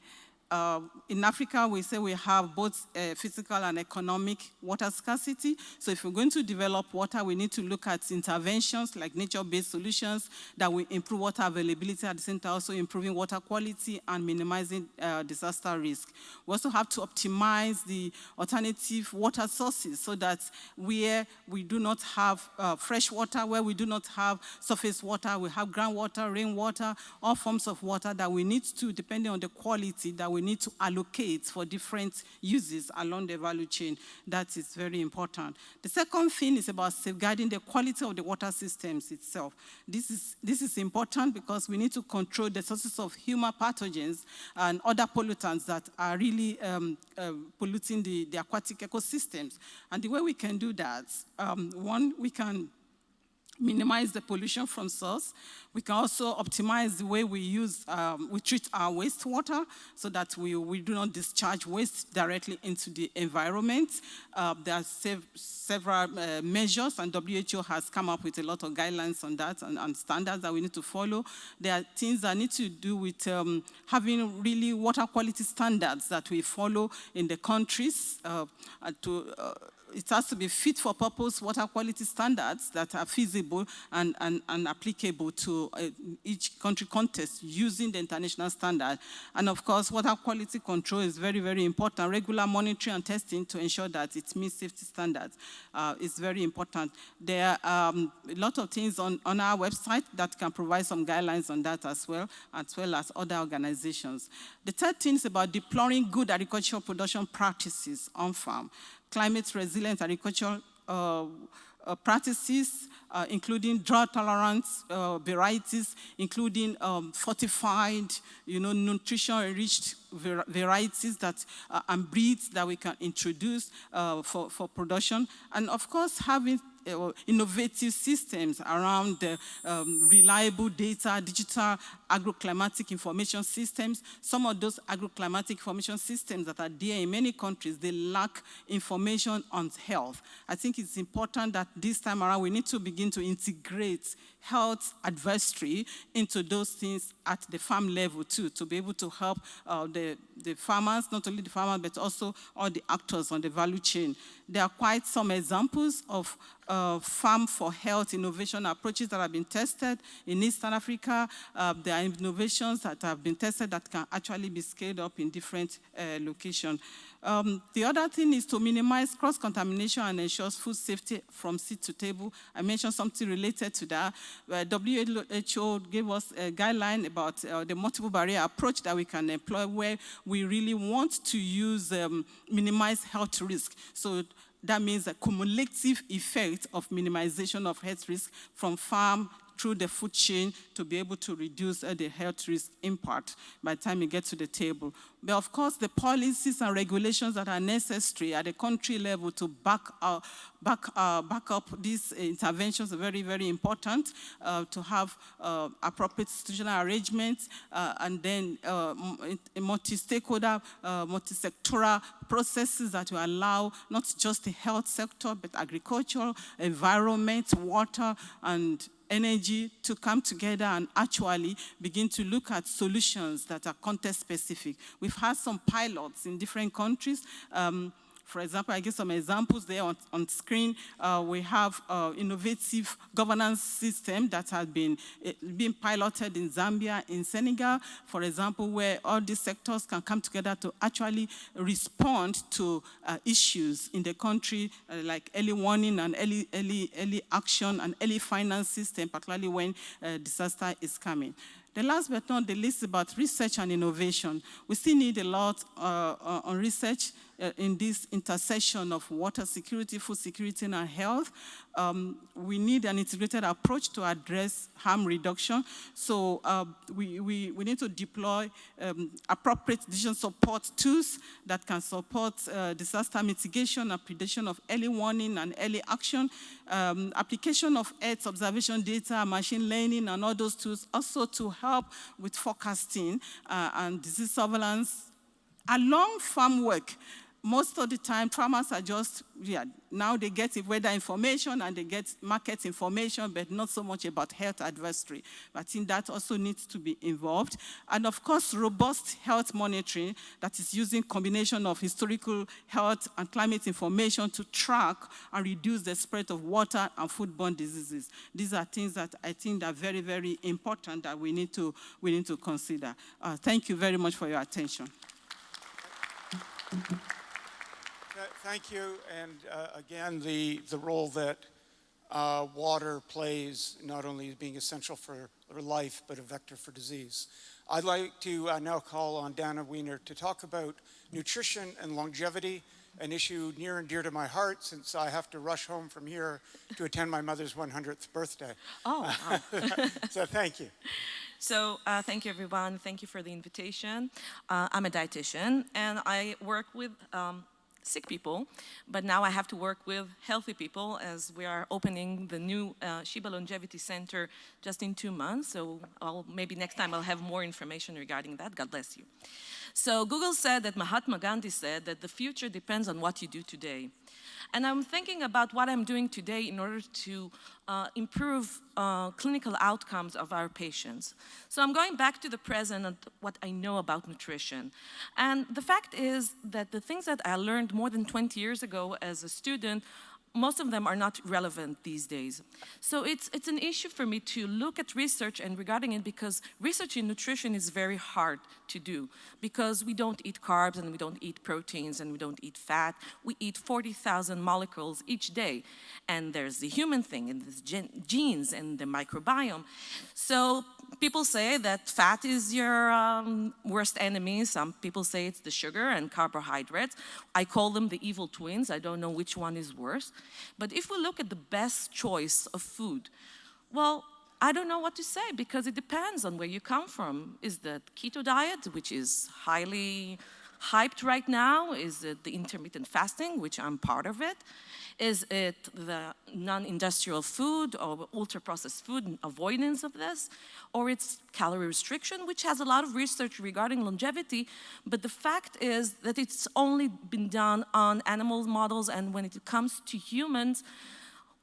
S7: In Africa, we say we have both physical and economic water scarcity. So if we're going to develop water, we need to look at interventions like nature-based solutions that will improve water availability, at the same time also improving water quality and minimizing disaster risk. We also have to optimize the alternative water sources so that where we do not have fresh water, where we do not have surface water, we have groundwater, rainwater, all forms of water that we need to, depending on the quality, that we need to allocate for different uses along the value chain. That is very important. The second thing is about safeguarding the quality of the water systems itself. This is important because we need to control the sources of human pathogens and other pollutants that are really polluting the aquatic ecosystems. And the way we can do that, one, we can minimize the pollution from source. We can also optimize the way we treat our wastewater so that we do not discharge waste directly into the environment. There are several measures, and WHO has come up with a lot of guidelines on that and standards that we need to follow. There are things that need to do with having really water quality standards that we follow in the countries it has to be fit for purpose water quality standards that are feasible and applicable to each country context using the international standard. And of course, water quality control is very, very important. Regular monitoring and testing to ensure that it meets safety standards is very important. There are a lot of things on our website that can provide some guidelines on that as well as other organizations. The third thing is about deploying good agricultural production practices on farm. Climate resilient agricultural practices, including drought-tolerant varieties, including fortified, nutrition-enriched varieties and breeds that we can introduce for production. And of course, having innovative systems around the reliable data, digital agroclimatic information systems. Some of those agroclimatic information systems that are there in many countries, they lack information on health. I think it's important that this time around we need to begin to integrate health advisory into those things at the farm level too, to be able to help the farmers, not only the farmers, but also all the actors on the value chain. There are quite some examples of farm for health innovation approaches that have been tested in Eastern Africa. There are innovations that have been tested that can actually be scaled up in different locations. The other thing is to minimize cross-contamination and ensure food safety from seed to table. I mentioned something related to that. WHO gave us a guideline about the multiple barrier approach that we can employ, where we really want to use minimize health risk. So that means a cumulative effect of minimization of health risk from farm through the food chain to be able to reduce the health risk impact by the time you get to the table. But of course, the policies and regulations that are necessary at the country level to back up these interventions are very, very important, to have appropriate institutional arrangements and then multi-stakeholder, multi-sectoral processes that will allow not just the health sector, but agriculture, environment, water, and energy to come together and actually begin to look at solutions that are context-specific. We've had some pilots in different countries. For example, I give some examples there on screen. We have innovative governance system that has been piloted in Zambia, in Senegal, for example, where all these sectors can come together to actually respond to issues in the country, like early warning and early action and early finance system, particularly when disaster is coming. The last but not the least about research and innovation. We still need a lot on research in this intersection of water security, food security, and health. We need an integrated approach to address harm reduction. So we need to deploy appropriate decision support tools that can support disaster mitigation and prediction of early warning and early action, application of Earth observation data, machine learning, and all those tools also to help with forecasting and disease surveillance. Along farm work, most of the time, farmers are just, now they get weather information and they get market information, but not so much about health advisory. But I think that also needs to be involved. And of course, robust health monitoring that is using combination of historical health and climate information to track and reduce the spread of water and foodborne diseases. These are things that I think are very, very important that we need to consider. Thank you very much for your attention.
S4: Thank you, and again, the role that water plays, not only as being essential for life, but a vector for disease. I'd like to now call on Dana Wiener to talk about nutrition and longevity, an issue near and dear to my heart since I have to rush home from here to attend my mother's 100th birthday.
S8: Oh, wow.
S4: So thank you.
S8: So thank you, everyone. Thank you for the invitation. I'm a dietitian, and I work with sick people, but now I have to work with healthy people as we are opening the new Shiba Longevity Center just in 2 months. So maybe next time I'll have more information regarding that. God bless you. So Google said that Mahatma Gandhi said that the future depends on what you do today. And I'm thinking about what I'm doing today in order to improve clinical outcomes of our patients. So I'm going back to the present and what I know about nutrition. And the fact is that the things that I learned more than 20 years ago as a student, most of them are not relevant these days. So it's an issue for me to look at research and regarding it, because research in nutrition is very hard to do because we don't eat carbs and we don't eat proteins and we don't eat fat. We eat 40,000 molecules each day. And there's the human thing and there's genes and the microbiome. So people say that fat is your worst enemy. Some people say it's the sugar and carbohydrates. I call them the evil twins. I don't know which one is worse. But if we look at the best choice of food, well, I don't know what to say because it depends on where you come from. Is that keto diet, which is highly hyped right now? Is it the intermittent fasting, which I'm part of it? Is it the non-industrial food or ultra-processed food and avoidance of this? Or it's calorie restriction, which has a lot of research regarding longevity, but the fact is that it's only been done on animal models, and when it comes to humans,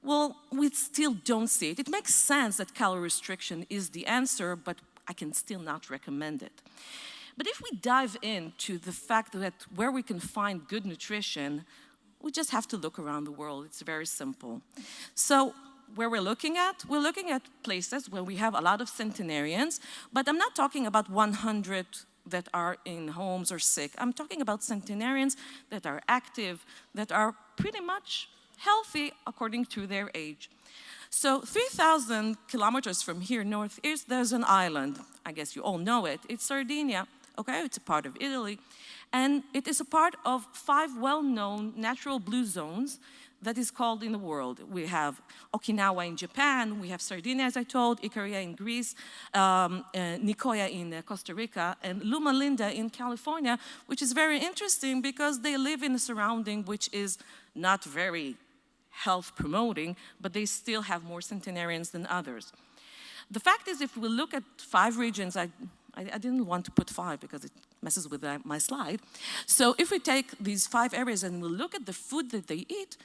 S8: well, we still don't see it. It makes sense that calorie restriction is the answer, but I can still not recommend it. But if we dive into the fact that where we can find good nutrition, We just have to look around the world. It's very simple. So where we're looking at places where we have a lot of centenarians, but I'm not talking about 100 that are in homes or sick. I'm talking about centenarians that are active, that are pretty much healthy according to their age. So 3,000 kilometers from here northeast, there's an island. I guess you all know it. It's Sardinia. Okay, it's a part of Italy. And it is a part of 5 well-known natural blue zones that is called in the world. We have Okinawa in Japan, we have Sardinia, as I told, Ikaria in Greece, Nicoya in Costa Rica, and Loma Linda in California, which is very interesting because they live in a surrounding which is not very health promoting, but they still have more centenarians than others. The fact is, if we look at 5 regions, I didn't want to put 5 because it messes with my slide. So if we take these 5 areas and we look at the food that they eat,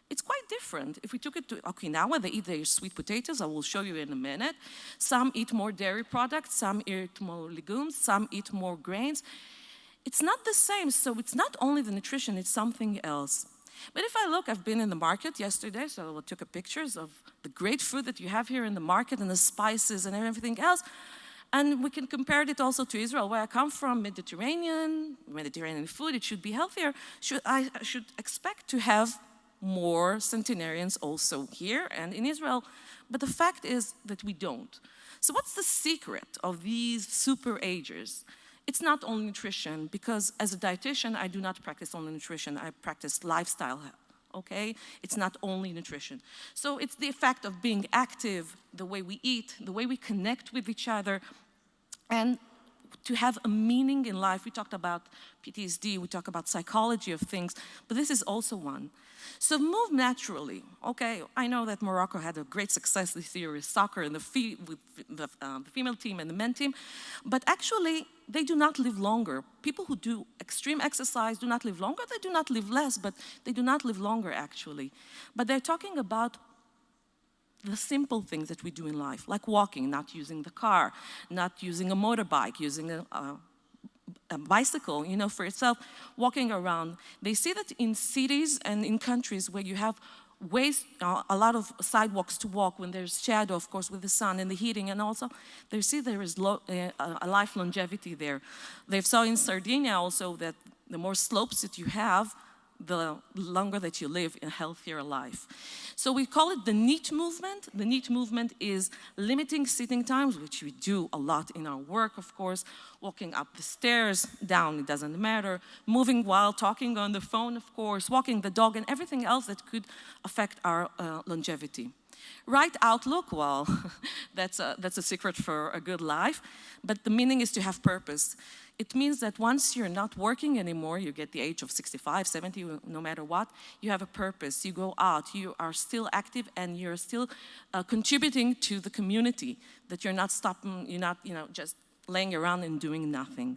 S8: it's quite different. If we took it to Okinawa, they eat their sweet potatoes. I will show you in a minute. Some eat more dairy products, some eat more legumes, some eat more grains. It's not the same, so it's not only the nutrition, it's something else. But if I look, I've been in the market yesterday, so I took pictures of the great food that you have here in the market and the spices and everything else. And we can compare it also to Israel, where I come from, Mediterranean food, it should be healthier. I should expect to have more centenarians also here and in Israel, but the fact is that we don't. So what's the secret of these super agers? It's not only nutrition, because as a dietitian, I do not practice only nutrition, I practice lifestyle, okay? It's not only nutrition. So it's the effect of being active, the way we eat, the way we connect with each other, and to have a meaning in life. We talked about PTSD, we talk about psychology of things, but this is also one. So move naturally. Okay, I know that Morocco had a great success this year with soccer and with the female team and the men team, but actually they do not live longer. People who do extreme exercise do not live longer. They do not live less, but they do not live longer actually. But they're talking about the simple things that we do in life, like walking, not using the car, not using a motorbike, using a bicycle, you know, for itself, walking around. They see that in cities and in countries where you have ways, a lot of sidewalks to walk, when there's shadow, of course, with the sun and the heating, and also they see there is a life longevity there. They saw in Sardinia also that the more slopes that you have, the longer that you live in a healthier life. So we call it the NEAT movement. The NEAT movement is limiting sitting times, which we do a lot in our work, of course, walking up the stairs, down, it doesn't matter, moving while talking on the phone, of course, walking the dog, and everything else that could affect our longevity. Right outlook, well, that's a secret for a good life, but the meaning is to have purpose. It means that once you're not working anymore, you get the age of 65, 70, no matter what, you have a purpose. You go out, you are still active, and you're still contributing to the community, that you're not stopping, you're not, just laying around and doing nothing.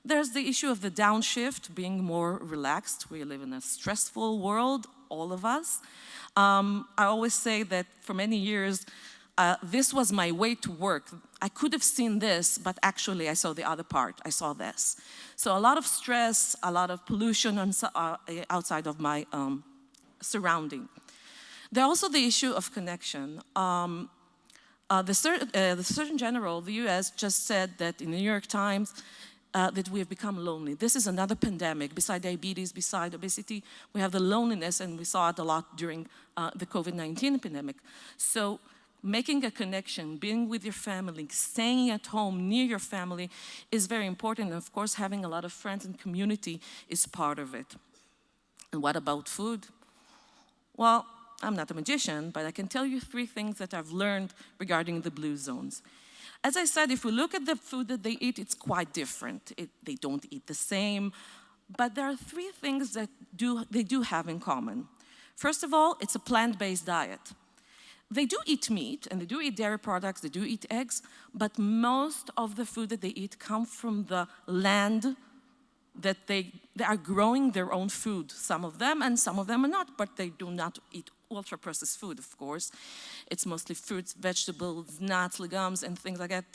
S8: There's the issue of the downshift, being more relaxed. We live in a stressful world, all of us. I always say that for many years, this was my way to work. I could have seen this, but actually I saw the other part. I saw this. So a lot of stress, a lot of pollution outside of my surrounding. There's also the issue of connection. The Surgeon General of the US just said that in the New York Times that we have become lonely. This is another pandemic. Beside diabetes, beside obesity, we have the loneliness, and we saw it a lot during the COVID-19 pandemic. So making a connection, being with your family, staying at home near your family is very important. And of course, having a lot of friends and community is part of it. And what about food? Well, I'm not a magician, but I can tell you 3 things that I've learned regarding the blue zones. As I said, if we look at the food that they eat, it's quite different. They don't eat the same, but there are 3 things that they do have in common. First of all, it's a plant-based diet. They do eat meat, and they do eat dairy products, they do eat eggs, but most of the food that they eat come from the land that they are growing their own food. Some of them, and some of them are not, but they do not eat ultra-processed food, of course. It's mostly fruits, vegetables, nuts, legumes, and things like that,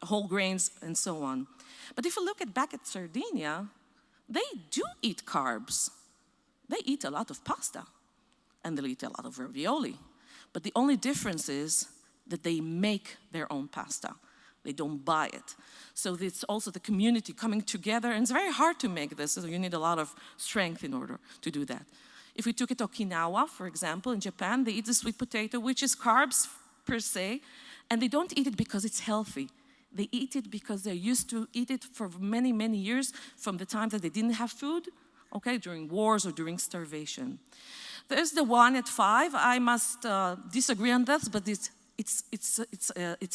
S8: whole grains, and so on. But if you look back at Sardinia, they do eat carbs. they eat a lot of pasta and they'll eat a lot of ravioli. But the only difference is that they make their own pasta. They don't buy it. So it's also the community coming together, and it's very hard to make this, so you need a lot of strength in order to do that. If we took it to Okinawa, for example, in Japan, they eat the sweet potato, which is carbs per se, and they don't eat it because it's healthy. They eat it because they're used to eat it for many, many years from the time that they didn't have food, okay, during wars or during starvation. There's the wine at 5. I must disagree on that, but it's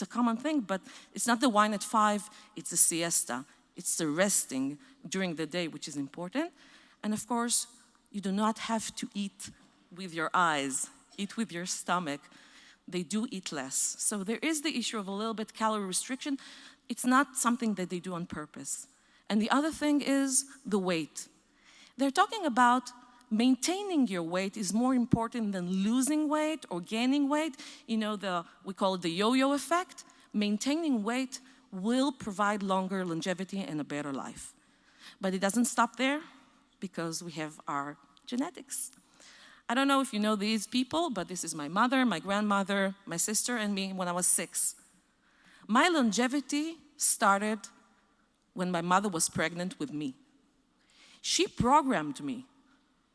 S8: a common thing, but it's not the wine at 5, it's the siesta. It's the resting during the day, which is important. And of course, you do not have to eat with your eyes, eat with your stomach. They do eat less. So there is the issue of a little bit calorie restriction. It's not something that they do on purpose. And the other thing is the weight. They're talking about maintaining your weight is more important than losing weight or gaining weight. You know, we call it the yo-yo effect. Maintaining weight will provide longer longevity and a better life. But it doesn't stop there because we have our genetics. I don't know if you know these people, but this is my mother, my grandmother, my sister, and me when I was 6. My longevity started when my mother was pregnant with me. She programmed me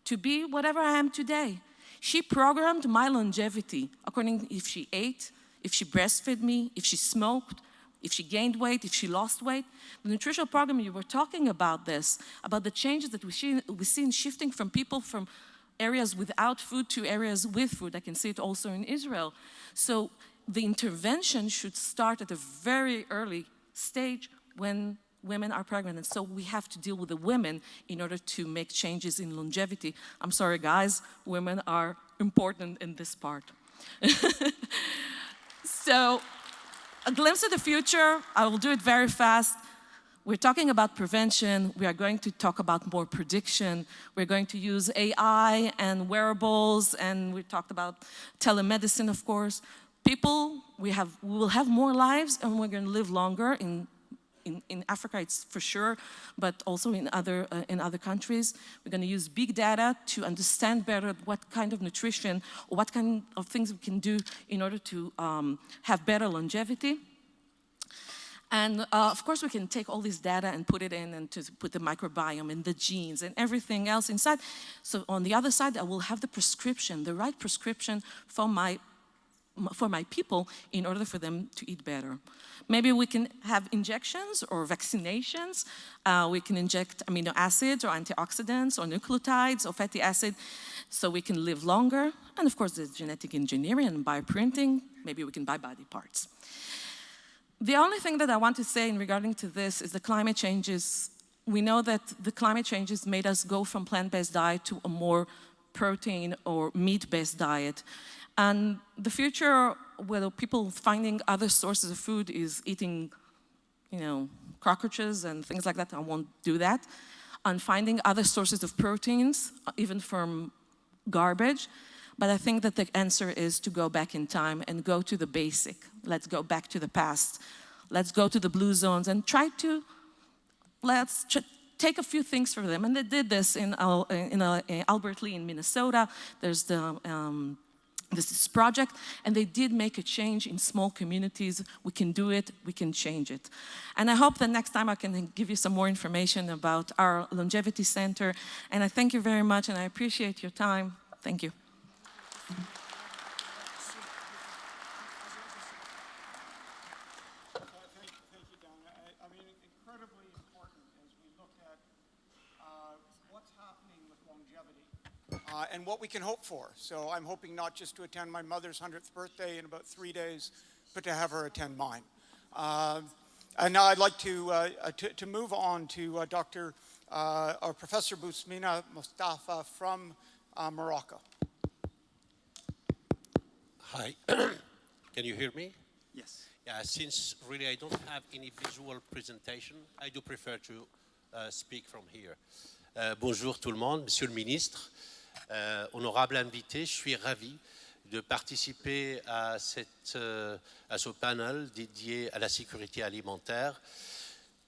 S8: to be whatever I am today. She programmed my longevity according if she ate, if she breastfed me, if she smoked, if she gained weight, if she lost weight. The nutritional program, you were talking about this, about the changes that we see in shifting from people from areas without food to areas with food. I can see it also in Israel. So the intervention should start at a very early stage when women are pregnant. And so we have to deal with the women in order to make changes in longevity. I'm sorry, guys, women are important in this part. So a glimpse of the future, I will do it very fast. We're talking about prevention. We are going to talk about more prediction. We're going to use AI and wearables, and we talked about telemedicine, of course. People, we will have more lives, and we're going to live longer. In Africa, it's for sure, but also in other countries. We're going to use big data to understand better what kind of nutrition, or what kind of things we can do in order to have better longevity. And of course, we can take all this data and put it in and to put the microbiome and the genes and everything else inside. So on the other side, I will have the prescription, the right prescription for my people in order for them to eat better. Maybe we can have injections or vaccinations. We can inject amino acids or antioxidants or nucleotides or fatty acid so we can live longer. And of course, there's genetic engineering and bioprinting. Maybe we can buy body parts. The only thing that I want to say in regarding to this is the climate changes. We know that the climate changes made us go from plant-based diet to a more protein or meat-based diet. And the future, where people finding other sources of food is eating, cockroaches and things like that. I won't do that. And finding other sources of proteins, even from garbage. But I think that the answer is to go back in time and go to the basic. Let's go back to the past. Let's go to the blue zones and take a few things from them. And they did this in Albert Lea in Minnesota. There's this project, and they did make a change in small communities. We can do it, we can change it. And I hope that next time I can give you some more information about our longevity center. And I thank you very much, and I appreciate your time. Thank you.
S4: Thank you, Donna. I mean, incredibly important as we look at what's happening with longevity and what we can hope for. So I'm hoping not just to attend my mother's 100th birthday in about 3 days, but to have her attend mine. And now I'd like to move on to Professor Bousmina Mustafa from Morocco.
S9: Hi, can you hear me?
S1: Yes.
S9: Yeah, since really I don't have any visual presentation, I do prefer to speak from here. Bonjour tout le monde, Monsieur le Ministre, honorable invité, je suis ravi de participer à ce panel dédié à la sécurité alimentaire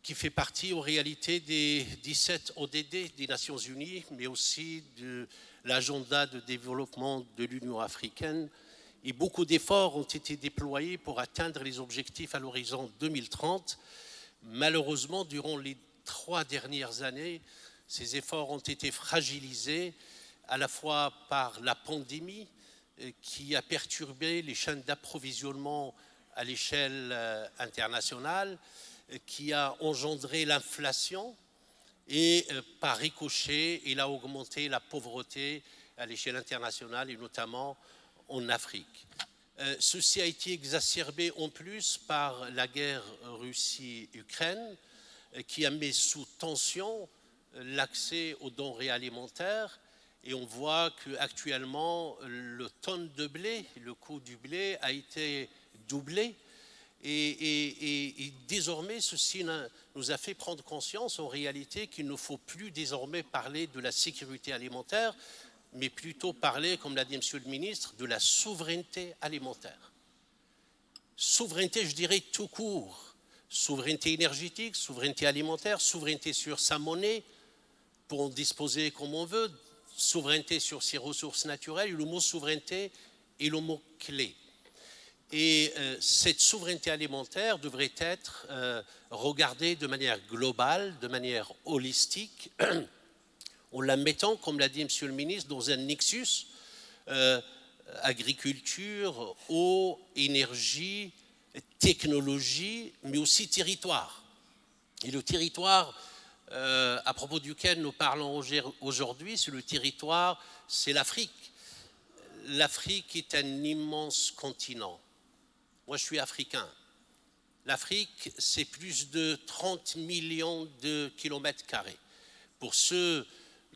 S9: qui fait partie en réalité des 17 ODD des Nations Unies, mais aussi de l'agenda de développement de l'Union africaine. Et beaucoup d'efforts ont été déployés pour atteindre les objectifs à l'horizon 2030. Malheureusement, durant les 3 dernières années, ces efforts ont été fragilisés à la fois par la pandémie qui a perturbé les chaînes d'approvisionnement à l'échelle internationale, qui a engendré l'inflation et par ricochet, il a augmenté la pauvreté à l'échelle internationale et notamment en Afrique. Ceci a été exacerbé en plus par la guerre Russie-Ukraine qui a mis sous tension l'accès aux denrées alimentaires et on voit qu'actuellement le tonne de blé, le coût du blé a été doublé. Et désormais, ceci nous a fait prendre conscience en réalité qu'il ne faut plus désormais parler de la sécurité alimentaire, mais plutôt parler, comme l'a dit Monsieur le ministre, de la souveraineté alimentaire. Souveraineté, je dirais, tout court. Souveraineté énergétique, souveraineté alimentaire, souveraineté sur sa monnaie, pour en disposer comme on veut, souveraineté sur ses ressources naturelles. Le mot souveraineté est le mot clé. Et cette souveraineté alimentaire devrait être regardée de manière globale, de manière holistique, en la mettant, comme l'a dit Monsieur le ministre, dans un nexus agriculture, eau, énergie, technologie, mais aussi territoire. Et le territoire à propos duquel nous parlons aujourd'hui, c'est le territoire, c'est l'Afrique. L'Afrique est un immense continent. Moi, je suis africain. L'Afrique, c'est plus de 30 millions de kilomètres carrés. Pour ceux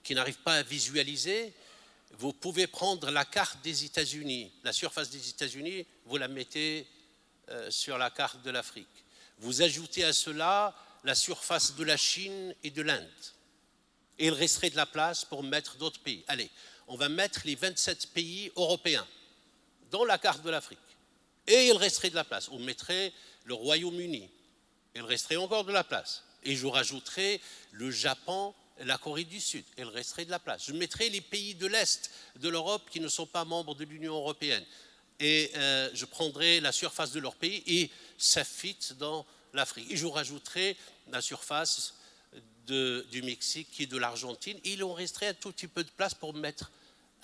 S9: qui n'arrivent pas à visualiser, vous pouvez prendre la carte des États-Unis. La surface des États-Unis, vous la mettez sur la carte de l'Afrique. Vous ajoutez à cela la surface de la Chine et de l'Inde. Et il resterait de la place pour mettre d'autres pays. Allez, on va mettre les 27 pays européens dans la carte de l'Afrique. Et il resterait de la place. On mettrait le Royaume-Uni. Il resterait encore de la place. Et je rajouterais le Japon et la Corée du Sud. Il resterait de la place. Je mettrais les pays de l'Est de l'Europe qui ne sont pas membres de l'Union européenne. Et je prendrais la surface de leur pays et ça fit dans l'Afrique. Et je rajouterais la surface du Mexique et de l'Argentine. Et il en resterait un tout petit peu de place pour mettre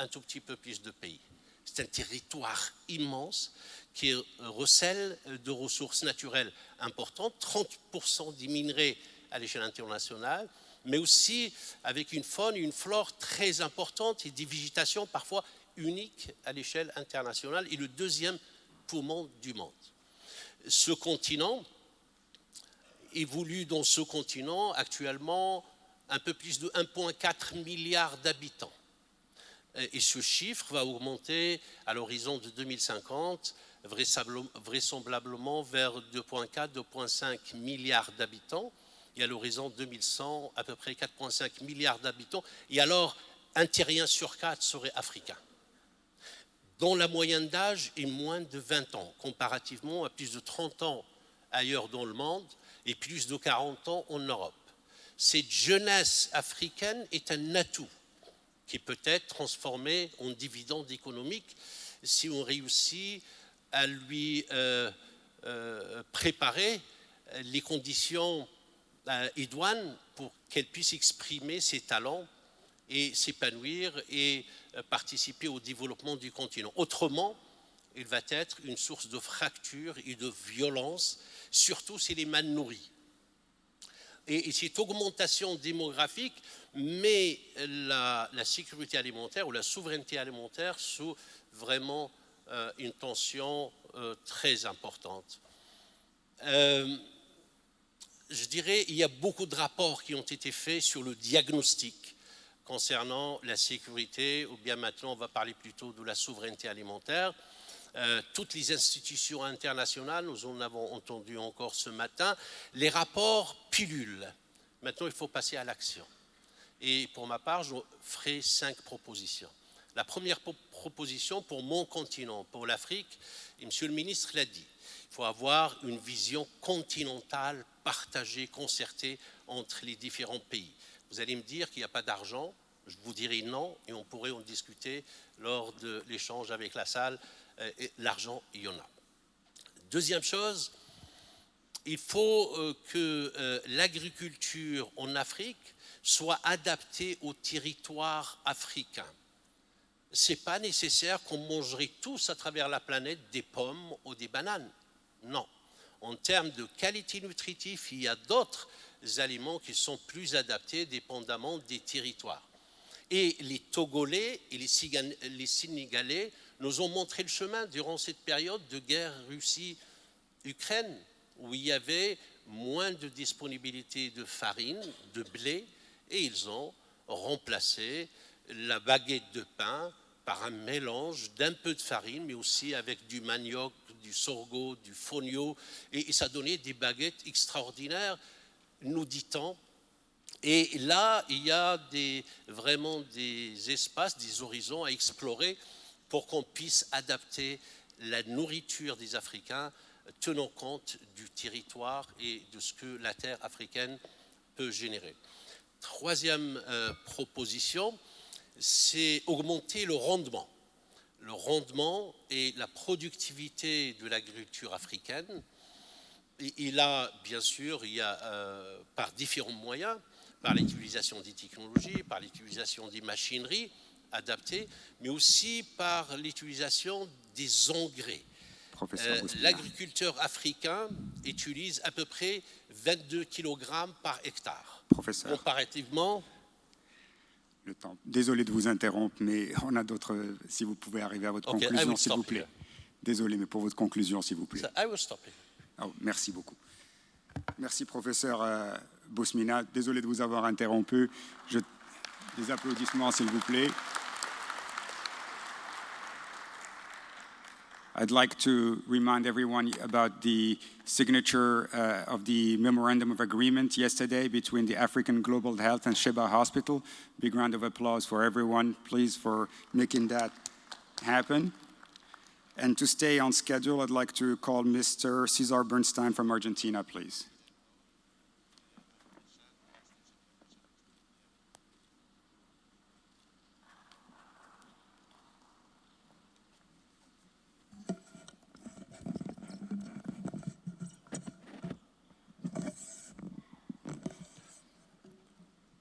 S9: un tout petit peu plus de pays. C'est un territoire immense qui recèle de ressources naturelles importantes, 30% des minerais à l'échelle internationale, mais aussi avec une faune et une flore très importantes et des végétations parfois uniques à l'échelle internationale et le deuxième poumon du monde. Ce continent évolue dans ce continent actuellement un peu plus de 1,4 milliard d'habitants. Et ce chiffre va augmenter à l'horizon de 2050, vraisemblablement vers 2,4, 2,5 milliards d'habitants. Et à l'horizon 2100, à peu près 4,5 milliards d'habitants. Et alors, un terrien sur 4 serait africain, dont la moyenne d'âge est moins de 20 ans, comparativement à plus de 30 ans ailleurs dans le monde et plus de 40 ans en Europe. Cette jeunesse africaine est un atout qui peut être transformé en dividende économique si on réussit à lui préparer les conditions idoines pour qu'elle puisse exprimer ses talents et s'épanouir et participer au développement du continent. Autrement, il va être une source de fractures et de violence, surtout s'il est mal nourri. Et cette augmentation démographique met la sécurité alimentaire ou la souveraineté alimentaire sous vraiment une tension très importante. Je dirais qu'il y a beaucoup de rapports qui ont été faits sur le diagnostic concernant la sécurité, ou bien maintenant on va parler plutôt de la souveraineté alimentaire. Toutes les institutions internationales, nous en avons entendu encore ce matin, les rapports pilulent. Maintenant, il faut passer à l'action. Et pour ma part, je ferai 5 propositions. La première proposition pour mon continent, pour l'Afrique, et Monsieur le ministre l'a dit, il faut avoir une vision continentale partagée, concertée entre les différents pays. Vous allez me dire qu'il n'y a pas d'argent, je vous dirai non, et on pourrait en discuter lors de l'échange avec la salle. L'argent, il y en a. Deuxième chose, il faut que l'agriculture en Afrique soit adaptée au territoire africain. Ce n'est pas nécessaire qu'on mangerait tous à travers la planète des pommes ou des bananes. Non. En termes de qualité nutritive, il y a d'autres aliments qui sont plus adaptés dépendamment des territoires. Et les Togolais et les Sénégalais nous ont montré le chemin durant cette période de guerre Russie-Ukraine, où il y avait moins de disponibilité de farine, de blé, et ils ont remplacé la baguette de pain par un mélange d'un peu de farine, mais aussi avec du manioc, du sorgho, du fonio, et ça donnait des baguettes extraordinaires, nous dit-on. Et là, il y a vraiment des espaces, des horizons à explorer pour qu'on puisse adapter la nourriture des Africains tenant compte du territoire et de ce que la terre africaine peut générer. Troisième proposition, c'est augmenter le rendement. Le rendement et la productivité de l'agriculture africaine. Et là, bien sûr, il y a par différents moyens, par l'utilisation des technologies, par l'utilisation des machineries adaptées, mais aussi par l'utilisation des engrais. L'agriculteur africain utilise à peu près 22 kg par hectare.
S1: Professeur.
S9: Comparativement...
S1: Le temps. Désolé de vous interrompre, mais on a d'autres... Si vous pouvez arriver à votre conclusion, s'il vous plaît. Here. Désolé, mais pour votre conclusion, s'il vous plaît.
S9: So I will stop here.
S1: Oh, merci beaucoup. Merci, professeur Bousmina. Désolé de vous avoir interrompu. Des applaudissements, s'il vous plaît. I'd like to remind everyone about the signature of the Memorandum of Agreement yesterday between the African Global Health and Sheba Hospital. Big round of applause for everyone, please, for making that happen. And to stay on schedule, I'd like to call Mr. Cesar Bernstein from Argentina, please.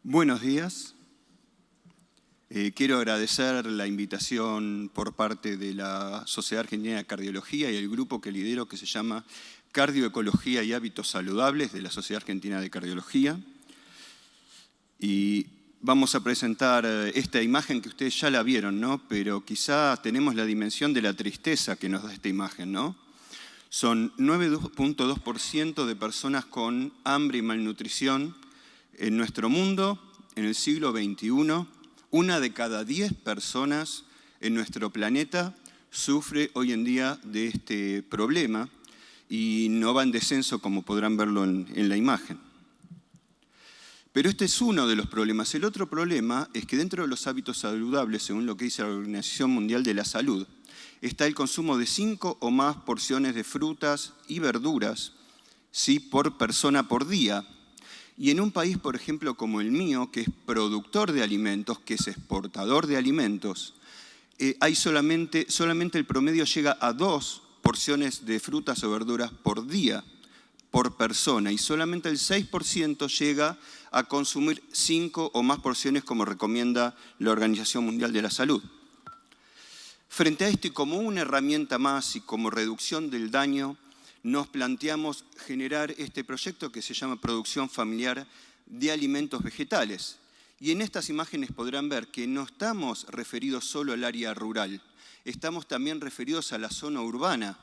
S10: Buenos días. Quiero agradecer la invitación por parte de la Sociedad Argentina de Cardiología y el grupo que lidero que se llama Cardioecología y Hábitos Saludables de la Sociedad Argentina de Cardiología. Y vamos a presentar esta imagen que ustedes ya la vieron, ¿no? Pero quizá tenemos la dimensión de la tristeza que nos da esta imagen, ¿no? Son 9.2% de personas con hambre y malnutrición en nuestro mundo en el siglo XXI. 1 de cada 10 personas en nuestro planeta sufre hoy en día de este problema y no va en descenso, como podrán verlo en la imagen. Pero este es uno de los problemas. El otro problema es que dentro de los hábitos saludables, según lo que dice la Organización Mundial de la Salud, está el consumo de 5 o más porciones de frutas y verduras, ¿sí?, por persona por día. Y en un país, por ejemplo, como el mío, que es productor de alimentos, que es exportador de alimentos, hay solamente el promedio llega a 2 porciones de frutas o verduras por día, por persona, y solamente el 6% llega a consumir 5 o más porciones como recomienda la Organización Mundial de la Salud. Frente a esto y como una herramienta más y como reducción del daño, nos planteamos generar este proyecto que se llama Producción Familiar de Alimentos Vegetales. Y en estas imágenes podrán ver que no estamos referidos solo al área rural, estamos también referidos a la zona urbana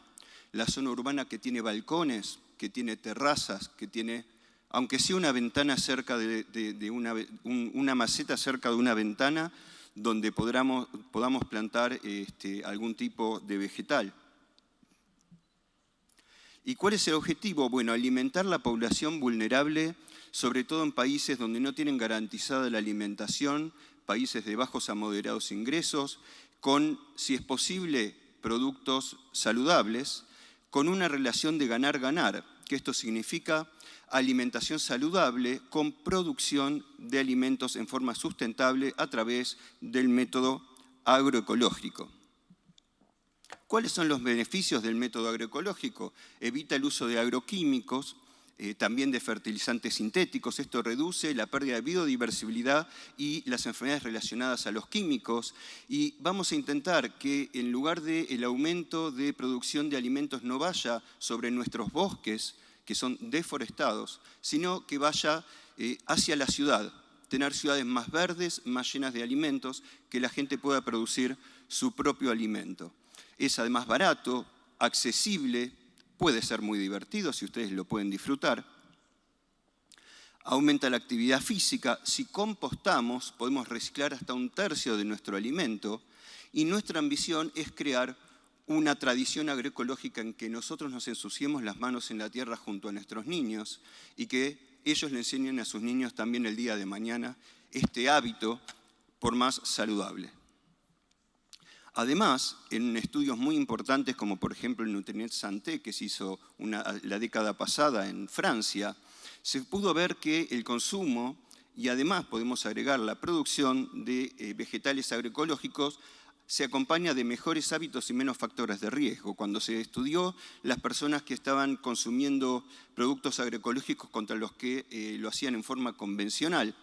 S10: que tiene balcones, que tiene terrazas, que tiene, aunque sea una ventana cerca una maceta cerca de una ventana donde podamos plantar algún tipo de vegetal. ¿Y cuál es el objetivo? Bueno, alimentar la población vulnerable, sobre todo en países donde no tienen garantizada la alimentación, países de bajos a moderados ingresos, con, si es posible, productos saludables, con una relación de ganar-ganar. que esto significa alimentación saludable con producción de alimentos en forma sustentable a través del método agroecológico. ¿Cuáles son los beneficios del método agroecológico? Evita el uso de agroquímicos, también de fertilizantes sintéticos. Esto reduce la pérdida de biodiversidad y las enfermedades relacionadas a los químicos. Y vamos a intentar que en lugar del aumento de producción de alimentos no vaya sobre nuestros bosques, que son deforestados, sino que vaya hacia la ciudad. Tener ciudades más verdes, más llenas de alimentos, que la gente pueda producir su propio alimento. Es además barato, accesible, puede ser muy divertido si ustedes lo pueden disfrutar. Aumenta la actividad física. Si compostamos, podemos reciclar hasta 1/3 de nuestro alimento. Y nuestra ambición es crear una tradición agroecológica en que nosotros nos ensuciemos las manos en la tierra junto a nuestros niños y que ellos le enseñen a sus niños también el día de mañana este hábito por más saludable. Además, en estudios muy importantes, como por ejemplo el Nutrient Santé, que se hizo la década pasada en Francia, se pudo ver que el consumo, y además podemos agregar la producción de vegetales agroecológicos, se acompaña de mejores hábitos y menos factores de riesgo. Cuando se estudió las personas que estaban consumiendo productos agroecológicos contra los que lo hacían en forma convencional,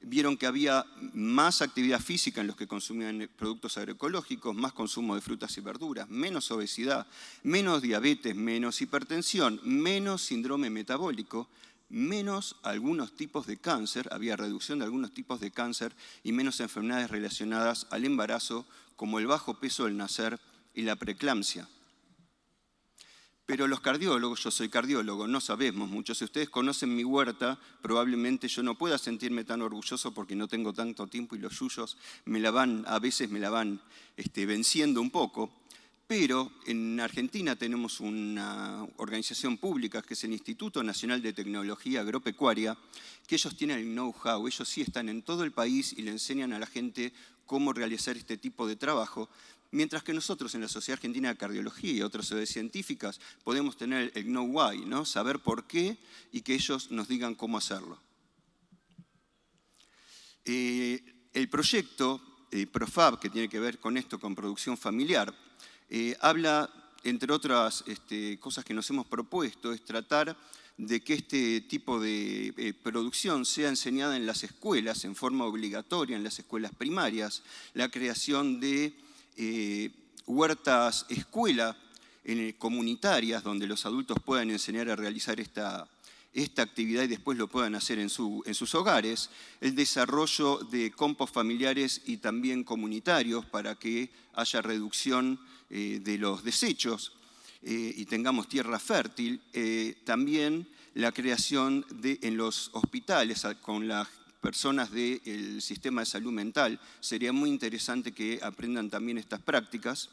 S10: vieron que había más actividad física en los que consumían productos agroecológicos, más consumo de frutas y verduras, menos obesidad, menos diabetes, menos hipertensión, menos síndrome metabólico, menos algunos tipos de cáncer, había reducción de algunos tipos de cáncer y menos enfermedades relacionadas al embarazo, como el bajo peso al nacer y la preeclampsia. Pero los cardiólogos, yo soy cardiólogo, no sabemos mucho. Si ustedes conocen mi huerta, probablemente yo no pueda sentirme tan orgulloso porque no tengo tanto tiempo y los yuyos a veces me la van venciendo un poco. Pero en Argentina tenemos una organización pública que es el Instituto Nacional de Tecnología Agropecuaria, que ellos tienen el know-how, ellos sí están en todo el país y le enseñan a la gente cómo realizar este tipo de trabajo. Mientras que nosotros en la Sociedad Argentina de Cardiología y otras sociedades científicas podemos tener el know why, ¿no? Saber por qué y que ellos nos digan cómo hacerlo. El proyecto ProFab, que tiene que ver con esto, con producción familiar, habla, entre otras cosas que nos hemos propuesto, es tratar de que este tipo de producción sea enseñada en las escuelas, en forma obligatoria, en las escuelas primarias, la creación de huertas escuela comunitarias donde los adultos puedan enseñar a realizar esta actividad y después lo puedan hacer en sus hogares, el desarrollo de compost familiares y también comunitarios para que haya reducción de los desechos y tengamos tierra fértil, también la creación en los hospitales con las personas del sistema de salud mental. Sería muy interesante que aprendan también estas prácticas.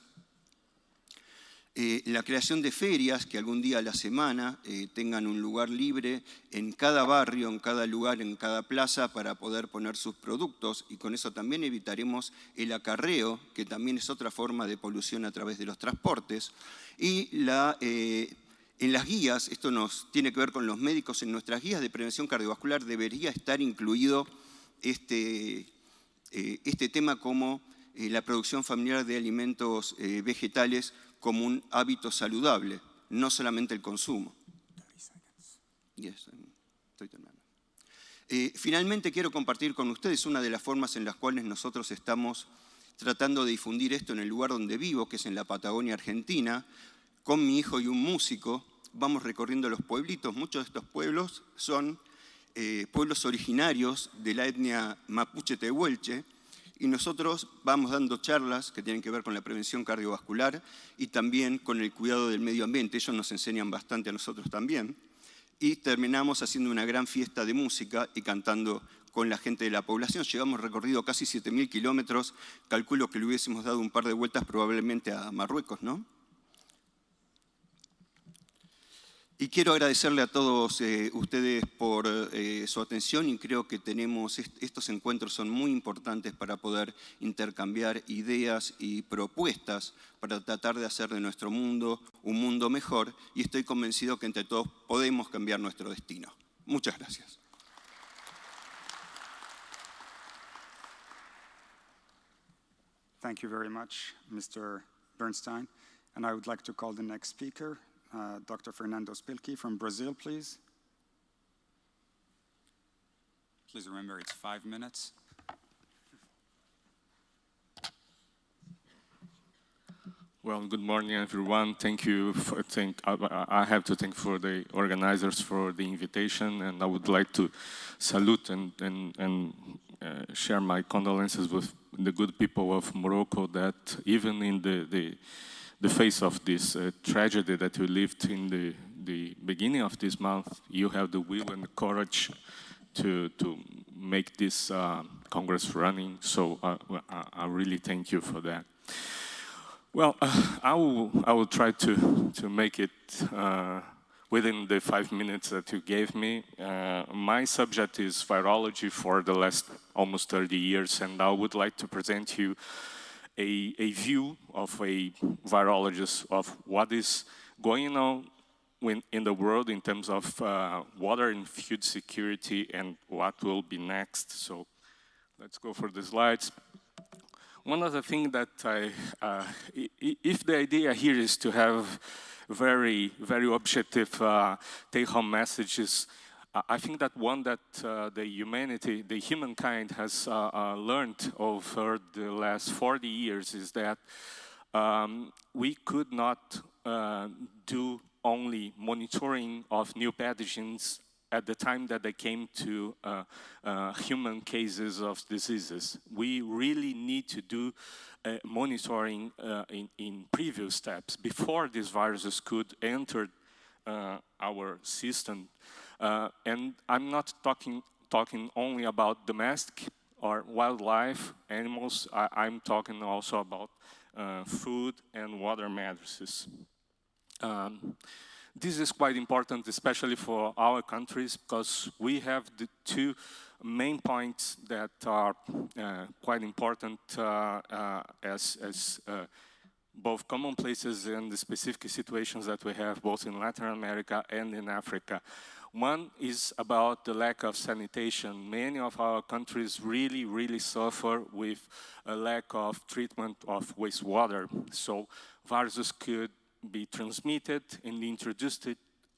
S10: La creación de ferias que algún día a la semana tengan un lugar libre en cada barrio, en cada lugar, en cada plaza para poder poner sus productos y con eso también evitaremos el acarreo, que también es otra forma de polución a través de los transportes. Y en las guías, esto nos tiene que ver con los médicos, en nuestras guías de prevención cardiovascular debería estar incluido este tema como la producción familiar de alimentos vegetales como un hábito saludable, no solamente el consumo. Estoy terminando. Finalmente quiero compartir con ustedes una de las formas en las cuales nosotros estamos tratando de difundir esto en el lugar donde vivo, que es en la Patagonia Argentina. Con mi hijo y un músico vamos recorriendo los pueblitos. Muchos de estos pueblos son pueblos originarios de la etnia mapuche tehuelche y nosotros vamos dando charlas que tienen que ver con la prevención cardiovascular y también con el cuidado del medio ambiente. Ellos nos enseñan bastante a nosotros también. Y terminamos haciendo una gran fiesta de música y cantando con la gente de la población. Llevamos recorrido casi 7.000 kilómetros. Calculo que le hubiésemos dado un par de vueltas probablemente a Marruecos, ¿no? Y quiero agradecerle a todos ustedes por su atención y creo que estos encuentros son muy importantes para poder intercambiar ideas y propuestas para tratar de hacer de nuestro mundo un mundo mejor y estoy convencido que entre todos podemos cambiar nuestro destino. Muchas gracias.
S1: Thank you very much, Mr. Bernstein. And I would like to call the next speaker, Dr. Fernando Spilkey from Brazil, please. Please remember, it's 5 minutes.
S11: Well, good morning, everyone. Thank you. I have to thank for the organizers for the invitation, and I would like to salute and share my condolences with the good people of Morocco that even in the face of this tragedy that we lived in the beginning of this month, you have the will and the courage to make this Congress running. So I really thank you for that. Well, I will try to make it within the 5 minutes that you gave me. My subject is virology for the last almost 30 years, and I would like to present you a view of a virologist of what is going on in the world in terms of water and food security and what will be next. So let's go for the slides. One of the things that if the idea here is to have very, very objective take-home messages, I think that one that the humankind has learned over the last 40 years is that we could not do only monitoring of new pathogens at the time that they came to human cases of diseases. We really need to do monitoring in previous steps before these viruses could enter our system. And I'm not talking only about domestic or wildlife animals. I'm talking also about food and water matters. This is quite important, especially for our countries, because we have the two main points that are quite important as both commonplaces and the specific situations that we have both in Latin America and in Africa. One is about the lack of sanitation. Many of our countries really, really suffer with a lack of treatment of wastewater. So viruses could be transmitted and introduced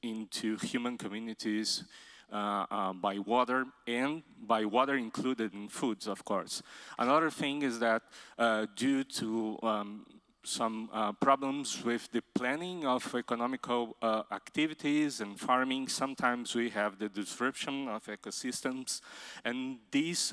S11: into human communities by water, and by water included in foods, of course. Another thing is that due to some problems with the planning of economical activities and farming, sometimes we have the disruption of ecosystems, and these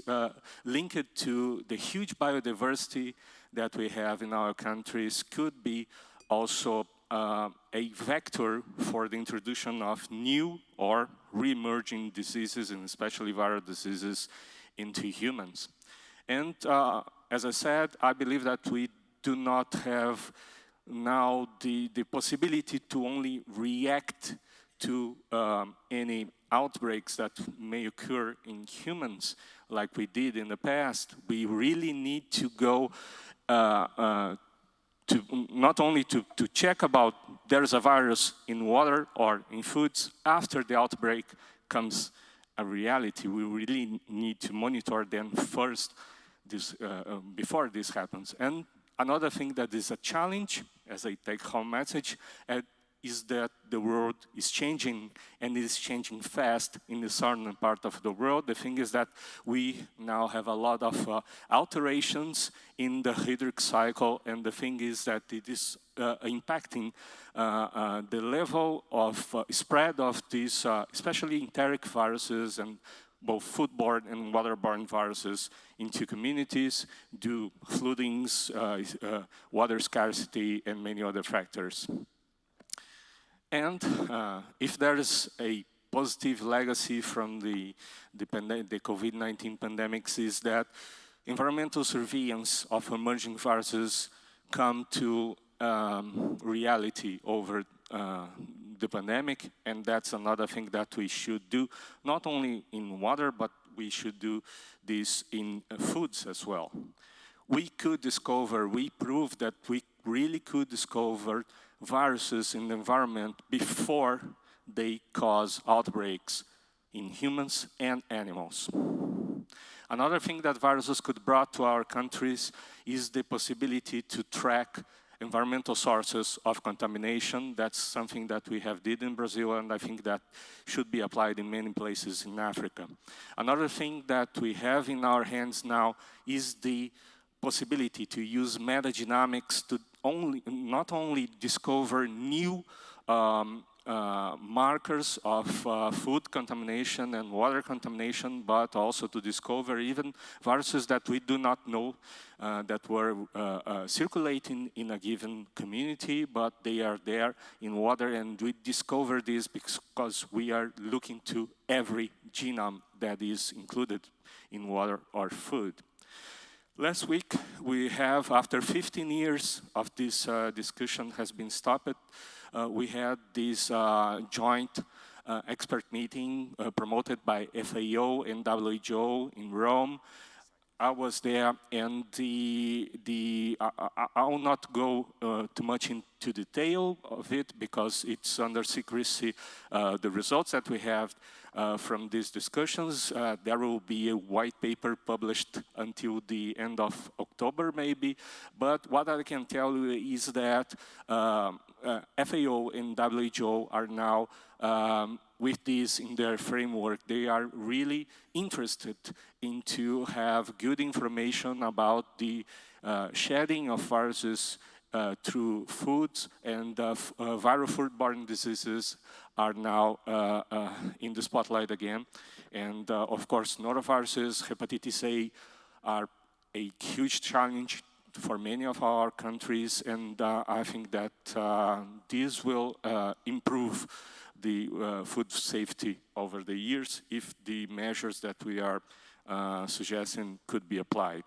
S11: linked to the huge biodiversity that we have in our countries could be also a vector for the introduction of new or re-emerging diseases, and especially viral diseases, into humans. And as I said, I believe that we do not have now the possibility to only react to any outbreaks that may occur in humans like we did in the past. We really need to go to not only to check about there's a virus in water or in foods. After the outbreak comes a reality. We really need to monitor them first before this happens. And another thing that is a challenge, as a take-home message, is that the world is changing, and it is changing fast in the southern part of the world. The thing is that we now have a lot of alterations in the hydric cycle, and the thing is that it is impacting the level of spread of these, especially enteric viruses and both foodborne and waterborne viruses into communities due to floodings, water scarcity, and many other factors. And if there is a positive legacy from the COVID-19 pandemics, is that environmental surveillance of emerging viruses come to reality over the pandemic, and that's another thing that we should do, not only in water, but we should do this in foods as well. We proved that we really could discover viruses in the environment before they cause outbreaks in humans and animals. Another thing that viruses could bring to our countries is the possibility to track environmental sources of contamination. That's something that we have did in Brazil, and I think that should be applied in many places in Africa. Another thing that we have in our hands now is the possibility to use metadynamics to not only discover new markers of food contamination and water contamination, but also to discover even viruses that we do not know that were circulating in a given community, but they are there in water, and we discover this because we are looking to every genome that is included in water or food. Last week, we have, after 15 years of this discussion has been stopped, we had this joint expert meeting promoted by FAO and WHO in Rome. I was there, and I will not go too much into detail of it because it's under secrecy. The results that we have from these discussions, there will be a white paper published until the end of October maybe, but what I can tell you is that FAO and WHO are now with this in their framework. They are really interested in to have good information about the shedding of viruses through foods, and viral foodborne diseases are now in the spotlight again. And of course, noroviruses, hepatitis A are a huge challenge for many of our countries, and I think that this will improve the food safety over the years if the measures that we are suggesting could be applied.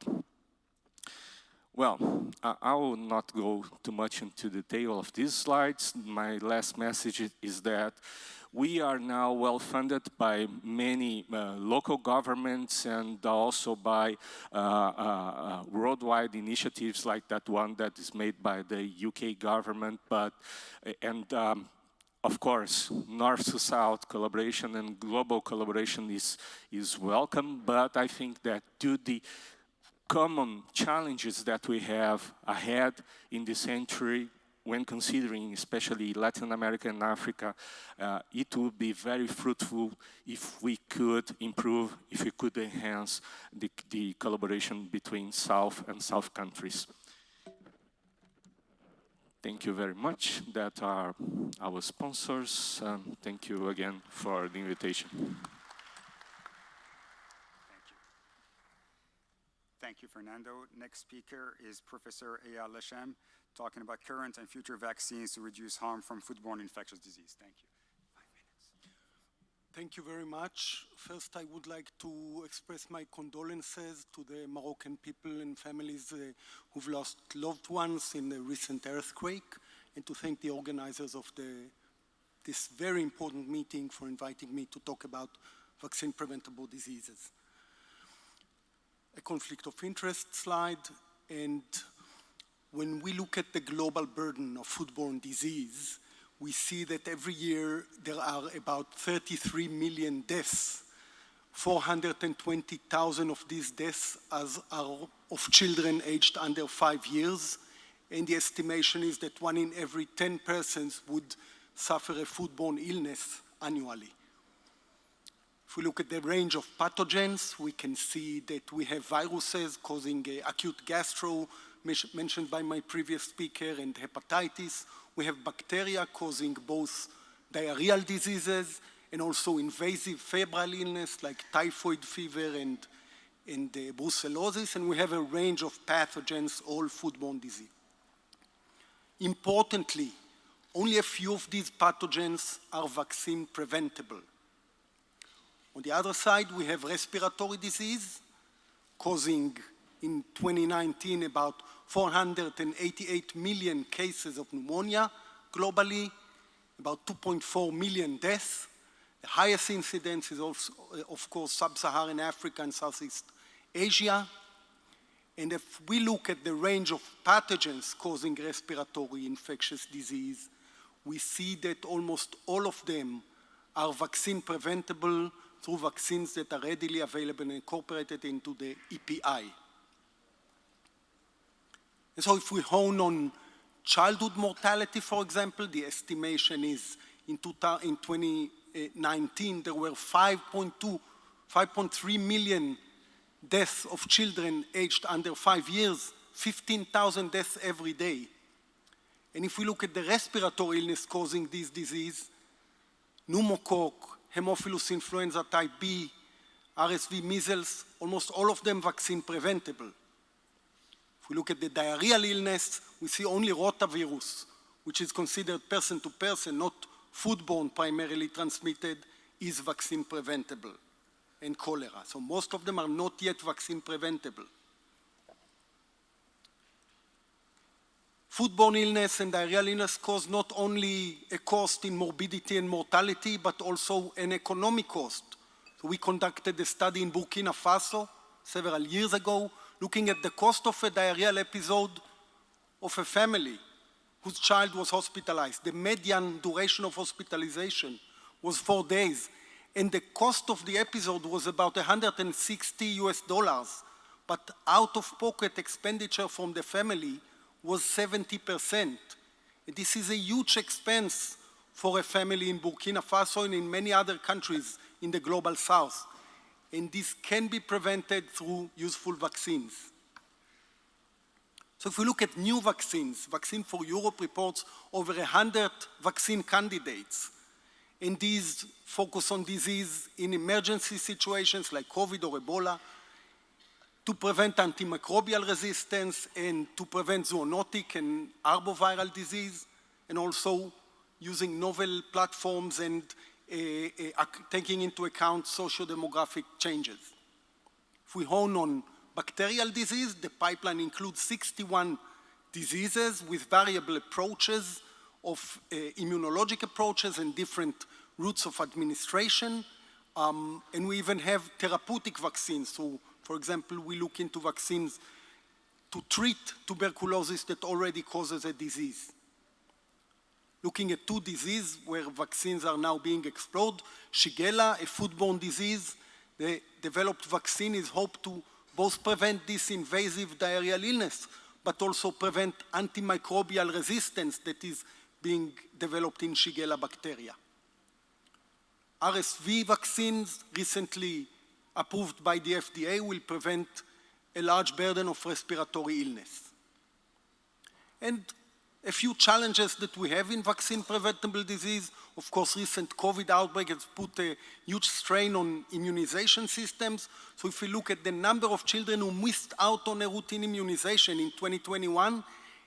S11: Well, I will not go too much into detail of these slides. My last message is that we are now well funded by many local governments and also by worldwide initiatives like that one that is made by the UK government, of course, north to south collaboration and global collaboration is welcome, but I think that due to the common challenges that we have ahead in this century, when considering especially Latin America and Africa, it would be very fruitful if we could improve, if we could enhance the collaboration between South and South countries. Thank you very much. That are our sponsors. Thank you again for the invitation.
S1: Thank you, Fernando. Next speaker is Professor Eyal Lashem, talking about current and future vaccines to reduce harm from foodborne infectious disease. Thank you. 5 minutes.
S12: Thank you very much. First, I would like to express my condolences to the Moroccan people and families who've lost loved ones in the recent earthquake, and to thank the organizers of this very important meeting for inviting me to talk about vaccine-preventable diseases. A conflict of interest slide, and when we look at the global burden of foodborne disease, we see that every year there are about 33 million deaths. 420,000 of these deaths are of children aged under 5 years, and the estimation is that 1 in every 10 persons would suffer a foodborne illness annually. If we look at the range of pathogens, we can see that we have viruses causing acute gastro, mentioned by my previous speaker, and hepatitis. We have bacteria causing both diarrheal diseases and also invasive febrile illness like typhoid fever and brucellosis, and we have a range of pathogens, all foodborne disease. Importantly, only a few of these pathogens are vaccine preventable. On the other side, we have respiratory disease causing, in 2019, about 488 million cases of pneumonia globally, about 2.4 million deaths. The highest incidence is also, of course, Sub-Saharan Africa and Southeast Asia. And if we look at the range of pathogens causing respiratory infectious disease, we see that almost all of them are vaccine preventable through vaccines that are readily available and incorporated into the EPI. And so if we hone on childhood mortality, for example, the estimation is in 2019 there were 5.3 million deaths of children aged under 5 years, 15,000 deaths every day. And if we look at the respiratory illness causing this disease, pneumococcus, Haemophilus influenza type B, RSV, measles, almost all of them vaccine preventable. If we look at the diarrheal illness, we see only rotavirus, which is considered person to person, not foodborne, primarily transmitted, is vaccine preventable, and cholera. So most of them are not yet vaccine preventable. Foodborne illness and diarrheal illness cause not only a cost in morbidity and mortality, but also an economic cost. So we conducted a study in Burkina Faso several years ago, looking at the cost of a diarrheal episode of a family whose child was hospitalized. The median duration of hospitalization was 4 days, and the cost of the episode was about $160, but out-of-pocket expenditure from the family was 70%. This is a huge expense for a family in Burkina Faso and in many other countries in the global south. And this can be prevented through useful vaccines. So if we look at new vaccines, Vaccine for Europe reports over 100 vaccine candidates. And these focus on disease in emergency situations like COVID or Ebola, to prevent antimicrobial resistance and to prevent zoonotic and arboviral disease, and also using novel platforms and taking into account socio-demographic changes. If we hone on bacterial disease, the pipeline includes 61 diseases with variable approaches of immunologic approaches and different routes of administration. And we even have therapeutic vaccines. So, for example, we look into vaccines to treat tuberculosis that already causes a disease. Looking at 2 diseases where vaccines are now being explored, Shigella, a foodborne disease, the developed vaccine is hoped to both prevent this invasive diarrheal illness, but also prevent antimicrobial resistance that is being developed in Shigella bacteria. RSV vaccines recently approved by the FDA will prevent a large burden of respiratory illness. And a few challenges that we have in vaccine preventable disease. Of course, recent COVID outbreak has put a huge strain on immunization systems. So if we look at the number of children who missed out on a routine immunization in 2021,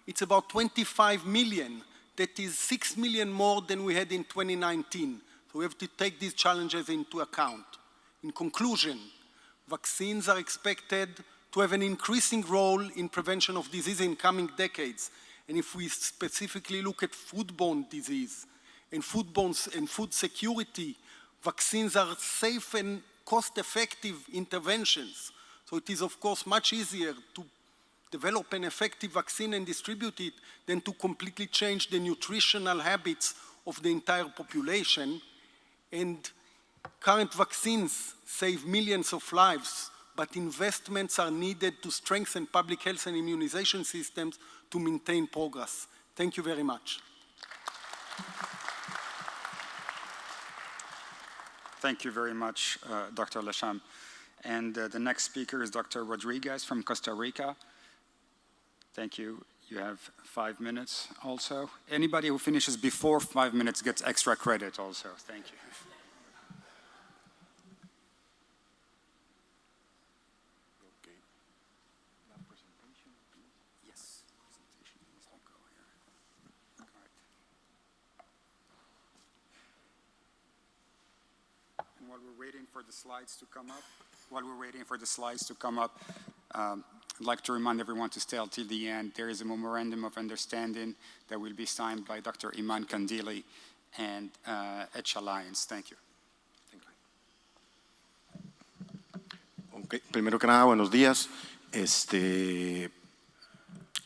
S12: it's about 25 million. That is 6 million more than we had in 2019. So we have to take these challenges into account. In conclusion, vaccines are expected to have an increasing role in prevention of disease in coming decades. And if we specifically look at foodborne disease and food security, vaccines are safe and cost-effective interventions. So it is, of course, much easier to develop an effective vaccine and distribute it than to completely change the nutritional habits of the entire population. And current vaccines save millions of lives, but investments are needed to strengthen public health and immunization systems to maintain progress. Thank you very much.
S1: Thank you very much, Dr. Lesham. And the next speaker is Dr. Rodriguez from Costa Rica. Thank you. You have 5 minutes also. Anybody who finishes before 5 minutes gets extra credit also. Thank you. While we're waiting for the slides to come up, I'd like to remind everyone to stay until the end. There is a memorandum of understanding that will be signed by Dr. Iman Kandili and EDGE Alliance. Thank you.
S13: Okay. Primero que nada, buenos días.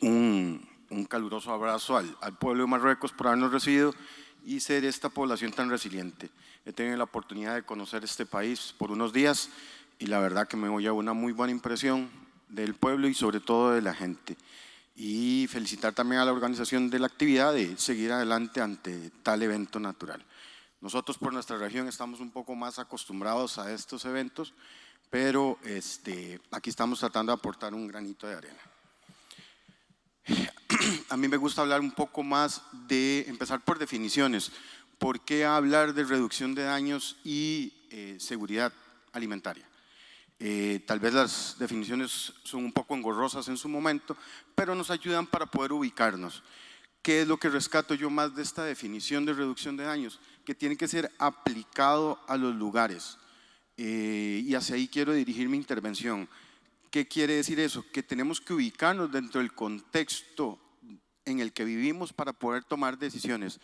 S13: Un caluroso abrazo al pueblo de Marruecos por habernos recibido y ser esta población tan resiliente. He tenido la oportunidad de conocer este país por unos días y la verdad que me voy a una muy buena impresión del pueblo y sobre todo de la gente. Y felicitar también a la organización de la actividad de seguir adelante ante tal evento natural. Nosotros por nuestra región estamos un poco más acostumbrados a estos eventos, pero aquí estamos tratando de aportar un granito de arena. A mí me gusta hablar un poco más de, empezar por definiciones. ¿Por qué hablar de reducción de daños y seguridad alimentaria? Tal vez las definiciones son un poco engorrosas en su momento, pero nos ayudan para poder ubicarnos. ¿Qué es lo que rescato yo más de esta definición de reducción de daños? Que tiene que ser aplicado a los lugares. Y hacia ahí quiero dirigir mi intervención. ¿Qué quiere decir eso? Que tenemos que ubicarnos dentro del contexto en el que vivimos para poder tomar decisiones.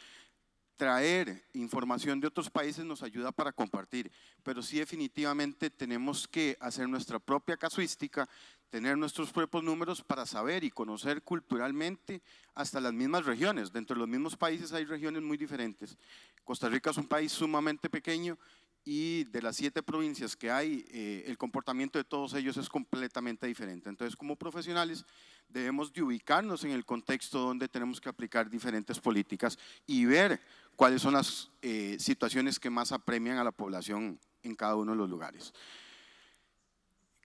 S13: Traer información de otros países nos ayuda para compartir, pero sí definitivamente tenemos que hacer nuestra propia casuística, tener nuestros propios números para saber y conocer culturalmente hasta las mismas regiones. Dentro de los mismos países hay regiones muy diferentes. Costa Rica es un país sumamente pequeño y de las 7 provincias que hay, el comportamiento de todos ellos es completamente diferente. Entonces, como profesionales, debemos de ubicarnos en el contexto donde tenemos que aplicar diferentes políticas y ver cuáles son las situaciones que más apremian a la población en cada uno de los lugares.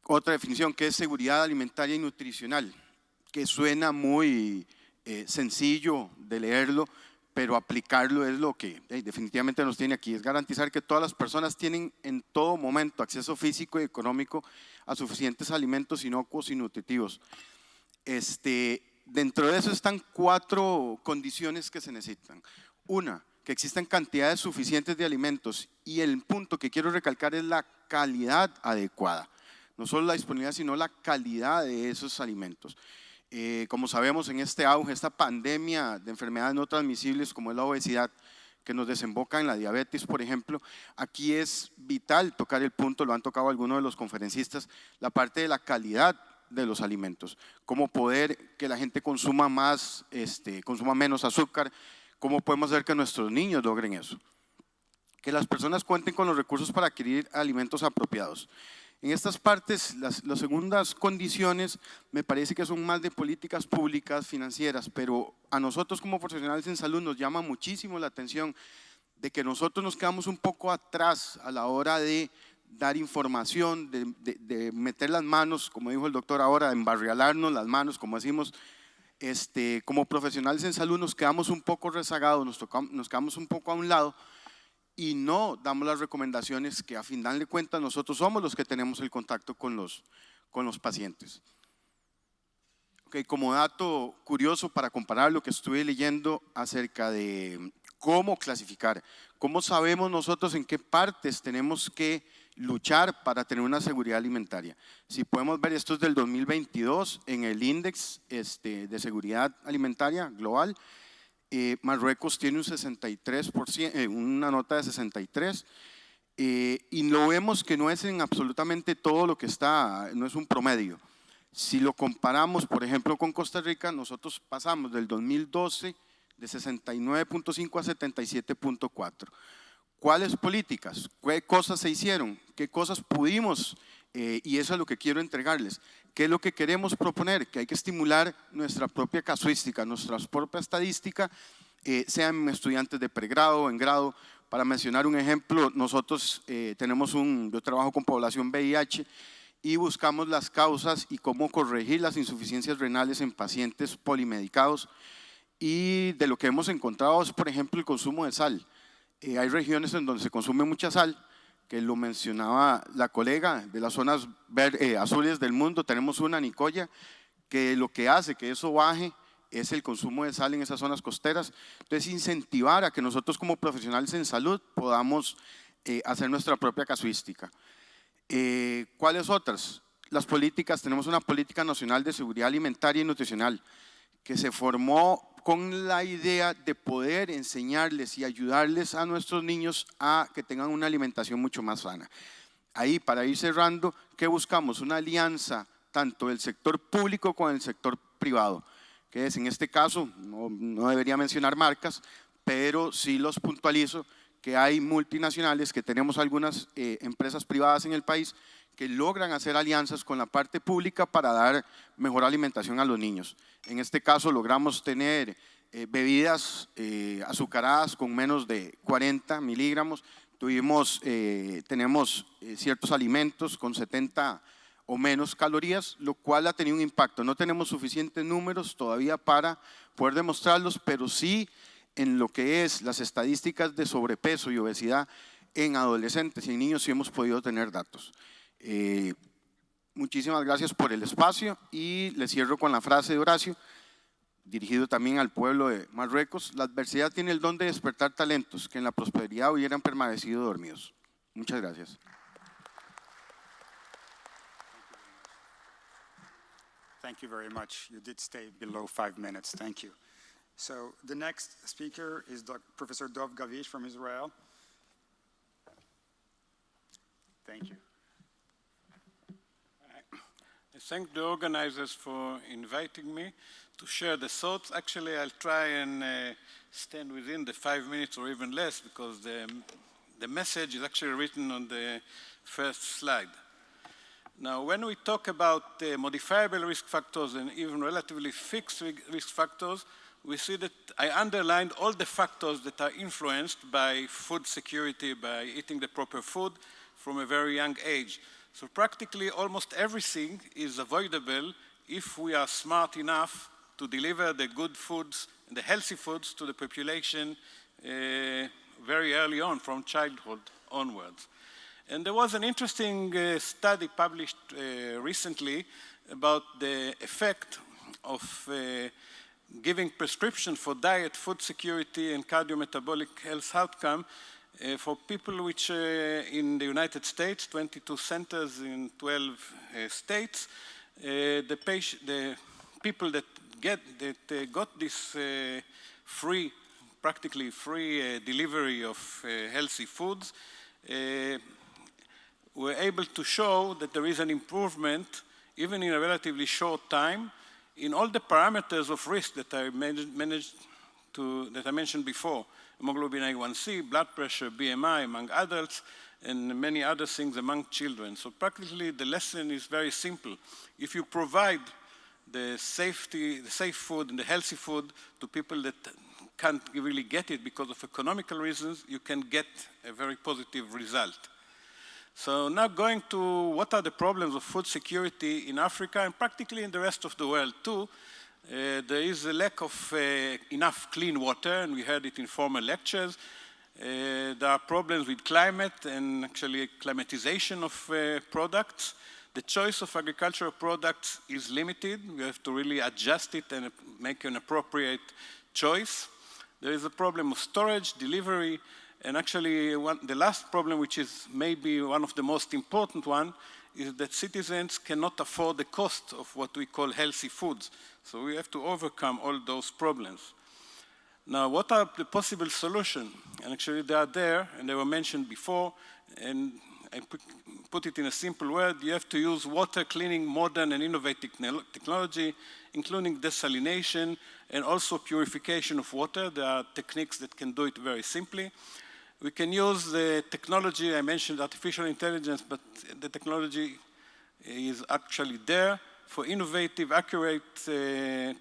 S13: Otra definición que es seguridad alimentaria y nutricional, que suena muy sencillo de leerlo, pero aplicarlo es lo que definitivamente nos tiene aquí, es garantizar que todas las personas tienen en todo momento acceso físico y económico a suficientes alimentos inocuos y nutritivos. Dentro de eso están 4 condiciones que se necesitan. Una, que existan cantidades suficientes de alimentos y el punto que quiero recalcar es la calidad adecuada. No solo la disponibilidad, sino la calidad de esos alimentos. Como sabemos, en este auge, esta pandemia de enfermedades no transmisibles como es la obesidad, que nos desemboca en la diabetes, por ejemplo, aquí es vital tocar el punto, lo han tocado algunos de los conferencistas, la parte de la calidad de los alimentos, cómo poder que la gente consuma menos azúcar, cómo podemos hacer que nuestros niños logren eso, que las personas cuenten con los recursos para adquirir alimentos apropiados. En estas partes, las segundas condiciones me parece que son más de políticas públicas, financieras, pero a nosotros como profesionales en salud nos llama muchísimo la atención de que nosotros nos quedamos un poco atrás a la hora de dar información, de meter las manos, como dijo el doctor ahora, de embarrialarnos las manos, como decimos, como profesionales en salud nos quedamos un poco rezagados, nos quedamos un poco a un lado y no damos las recomendaciones que a final de cuentas nosotros somos los que tenemos el contacto con los pacientes. Okay, como dato curioso para comparar lo que estuve leyendo acerca de cómo clasificar, cómo sabemos nosotros en qué partes tenemos que luchar para tener una seguridad alimentaria. Si podemos ver, esto es del 2022 en el índice de seguridad alimentaria global. Marruecos tiene un 63%, una nota de 63, y lo vemos que no es en absolutamente todo lo que está, no es un promedio. Si lo comparamos, por ejemplo, con Costa Rica, nosotros pasamos del 2012 de 69.5 a 77.4. ¿Cuáles políticas? ¿Qué cosas se hicieron? ¿Qué cosas pudimos? Y eso es lo que quiero entregarles. ¿Qué es lo que queremos proponer? Que hay que estimular nuestra propia casuística, nuestra propia estadística, sean estudiantes de pregrado o en grado. Para mencionar un ejemplo, nosotros yo trabajo con población VIH y buscamos las causas y cómo corregir las insuficiencias renales en pacientes polimedicados. Y de lo que hemos encontrado es, por ejemplo, el consumo de sal. Hay regiones en donde se consume mucha sal, que lo mencionaba la colega, de las zonas azules del mundo, tenemos una Nicoya, que lo que hace que eso baje es el consumo de sal en esas zonas costeras. Entonces, incentivar a que nosotros como profesionales en salud podamos hacer nuestra propia casuística. ¿Cuáles otras? Las políticas, tenemos una política nacional de seguridad alimentaria y nutricional, que se formó con la idea de poder enseñarles y ayudarles a nuestros niños a que tengan una alimentación mucho más sana. Ahí, para ir cerrando, ¿qué buscamos? Una alianza tanto del sector público con el sector privado, que es en este caso, no debería mencionar marcas, pero sí los puntualizo, que hay multinacionales, que tenemos algunas empresas privadas en el país que logran hacer alianzas con la parte pública para dar mejor alimentación a los niños. En este caso logramos tener bebidas azucaradas con menos de 40 miligramos, tenemos ciertos alimentos con 70 o menos calorías, lo cual ha tenido un impacto. No tenemos suficientes números todavía para poder demostrarlos, pero sí en lo que es las estadísticas de sobrepeso y obesidad en adolescentes y en niños sí hemos podido tener datos. Muchísimas gracias por el espacio y les cierro con la frase de Horacio, dirigido también al pueblo de Marruecos: la adversidad tiene el don de despertar talentos que en la prosperidad hubieran permanecido dormidos. Muchas gracias.
S1: Thank you very much. You did stay below 5 minutes. Thank you. So the next speaker is Professor Dov Gavish from Israel. Thank you.
S14: I thank the organizers for inviting me to share the thoughts. Actually, I'll try and stand within the 5 minutes or even less, because the message is actually written on the first slide. Now, when we talk about modifiable risk factors and even relatively fixed risk factors, we see that I underlined all the factors that are influenced by food security, by eating the proper food from a very young age. So practically almost everything is avoidable if we are smart enough to deliver the good foods and the healthy foods to the population very early on, from childhood onwards. And there was an interesting study published recently about the effect of giving prescription for diet, food security, and cardiometabolic health outcome for people which in the United States, 22 centers in 12 states, the people that got this practically free delivery of healthy foods were able to show that there is an improvement, even in a relatively short time, in all the parameters of risk that I mentioned before: hemoglobin A1C, blood pressure, BMI among adults, and many other things among children. So practically the lesson is very simple. If you provide the safe food and the healthy food to people that can't really get it because of economical reasons, you can get a very positive result. So now going to what are the problems of food security in Africa and practically in the rest of the world too. There is a lack of enough clean water, and we heard it in former lectures. There are problems with climate and actually climatization of products. The choice of agricultural products is limited. We have to really adjust it and make an appropriate choice. There is a problem of storage, delivery, and actually the last problem, which is maybe one of the most important one, is that citizens cannot afford the cost of what we call healthy foods. So we have to overcome all those problems. Now, what are the possible solutions? And actually they are there, and they were mentioned before, and I put it in a simple word: you have to use water cleaning, modern and innovative technology, including desalination and also purification of water. There are techniques that can do it very simply. We can use the technology, I mentioned artificial intelligence, but the technology is actually there for innovative, accurate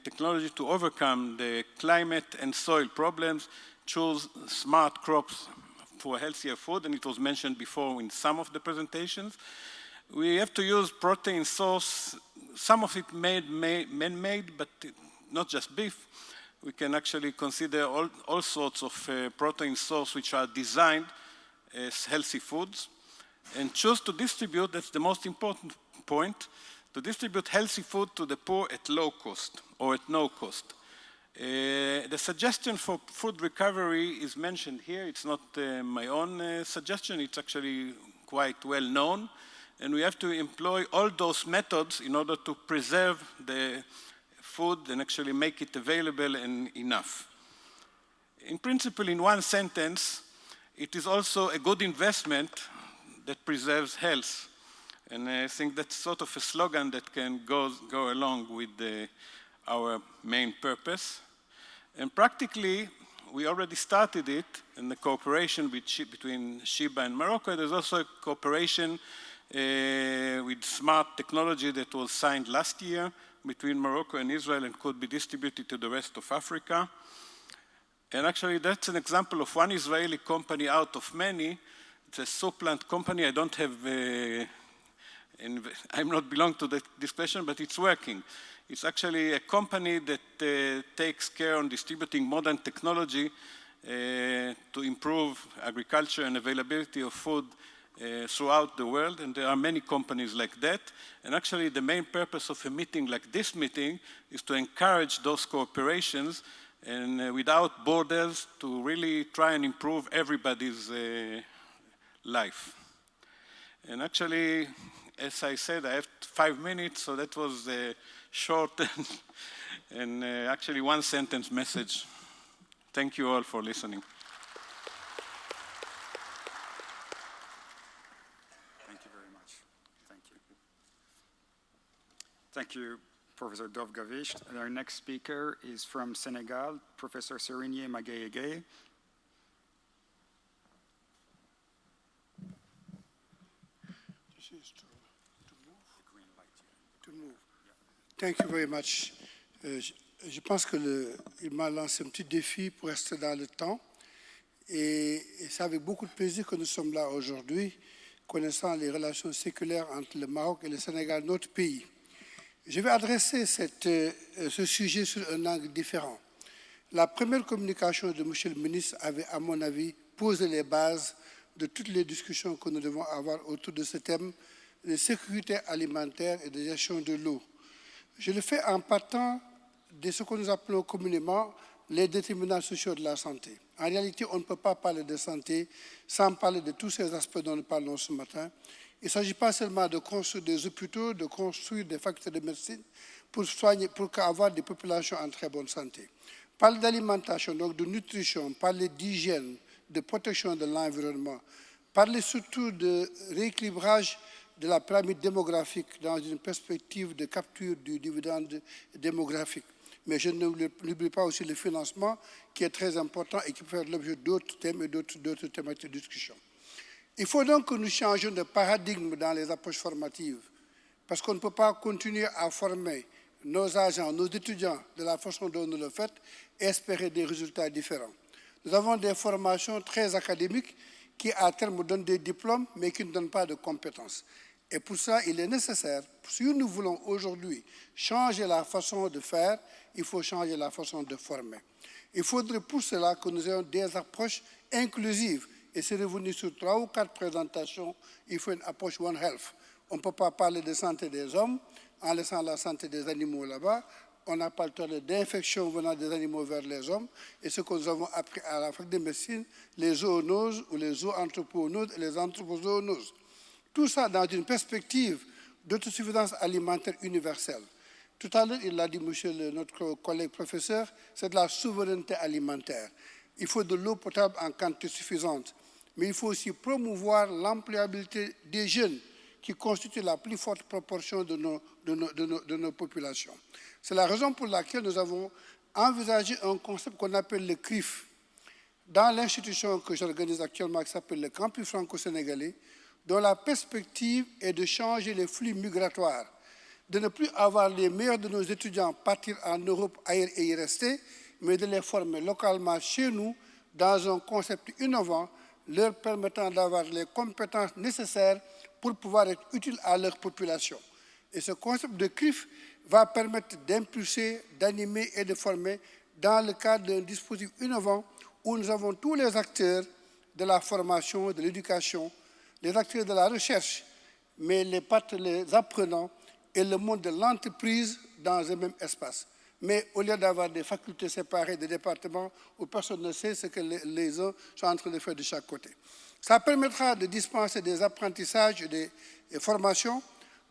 S14: technology to overcome the climate and soil problems, choose smart crops for healthier food, and it was mentioned before in some of the presentations. We have to use protein source, some of it man-made, but not just beef. We can actually consider all sorts of protein sources which are designed as healthy foods, and choose to distribute, that's the most important point, to distribute healthy food to the poor at low cost or at no cost. The suggestion for food recovery is mentioned here. It's not my own suggestion, it's actually quite well known, and we have to employ all those methods in order to preserve the food and actually make it available and enough. In principle, in one sentence, it is also a good investment that preserves health. And I think that's sort of a slogan that can go along with our main purpose. And practically, we already started it in the cooperation between Sheba and Morocco. There's also a cooperation with smart technology that was signed last year between Morocco and Israel and could be distributed to the rest of Africa. And actually, that's an example of one Israeli company out of many. It's a soup plant company. I don't have, I'm not belong to this question, but it's working. It's actually a company that takes care on distributing modern technology to improve agriculture and availability of food throughout the world, and there are many companies like that. And actually, the main purpose of a meeting like this meeting is to encourage those cooperations and without borders to really try and improve everybody's life. And actually, as I said, I have 5 minutes, so that was short and actually one sentence message. Thank you all for listening.
S1: Thank you very much. Thank you. Thank you, Professor Dov Gavish. Our next speaker is from Senegal, Professor Serigne Magueye.
S15: Thank you very much. Je pense qu'il m'a lancé un petit défi pour rester dans le temps. Et c'est avec beaucoup de plaisir que nous sommes là aujourd'hui, connaissant les relations séculaires entre le Maroc et le Sénégal, notre pays. Je vais adresser ce sujet sur un angle différent. La première communication de M. le ministre avait, à mon avis, posé les bases de toutes les discussions que nous devons avoir autour de ce thème de sécurité alimentaire et de gestion de l'eau. Je le fais en partant de ce que nous appelons communément les déterminants sociaux de la santé. En réalité, on ne peut pas parler de santé sans parler de tous ces aspects dont nous parlons ce matin. Il ne s'agit pas seulement de construire des hôpitaux, de construire des facultés de médecine pour avoir des populations en très bonne santé. Parler d'alimentation, donc de nutrition, parler d'hygiène, de protection de l'environnement, parler surtout de rééquilibrage de la pyramide démographique dans une perspective de capture du dividende démographique. Mais je n'oublie pas aussi le financement qui est très important et qui peut faire l'objet d'autres thèmes et d'autres thématiques de discussion. Il faut donc que nous changions de paradigme dans les approches formatives parce qu'on ne peut pas continuer à former nos agents, nos étudiants de la façon dont nous le faisons et espérer des résultats différents. Nous avons des formations très académiques qui à terme donnent des diplômes mais qui ne donnent pas de compétences. Et pour ça, il est nécessaire, si nous voulons aujourd'hui changer la façon de faire, il faut changer la façon de former. Il faudrait pour cela que nous ayons des approches inclusives. Et c'est revenu sur 3 ou 4 présentations, il faut une approche One Health. On ne peut pas parler de santé des hommes en laissant la santé des animaux là-bas. On n'a pas le temps d'infection venant des animaux vers les hommes. Et ce que nous avons appris à la fac de médecine, les zoonoses ou les zoanthropoonoses et les anthropozoonoses. Tout ça dans une perspective d'autosuffisance alimentaire universelle. Tout à l'heure, il l'a dit, notre collègue professeur, c'est de la souveraineté alimentaire. Il faut de l'eau potable en quantité suffisante, mais il faut aussi promouvoir l'employabilité des jeunes qui constituent la plus forte proportion de nos populations. C'est la raison pour laquelle nous avons envisagé un concept qu'on appelle le CRIF. Dans l'institution que j'organise actuellement, qui s'appelle le Campus franco-sénégalais, dont la perspective est de changer les flux migratoires, de ne plus avoir les meilleurs de nos étudiants partir en Europe, ailleurs et y rester, mais de les former localement chez nous dans un concept innovant, leur permettant d'avoir les compétences nécessaires pour pouvoir être utiles à leur population. Et ce concept de CRIF va permettre d'impulser, d'animer et de former dans le cadre d'un dispositif innovant où nous avons tous les acteurs de la formation, de l'éducation, les acteurs de la recherche, mais les apprenants et le monde de l'entreprise dans un même espace. Mais au lieu d'avoir des facultés séparées, des départements où personne ne sait ce que les uns sont en train de faire de chaque côté. Ça permettra de dispenser des apprentissages et des formations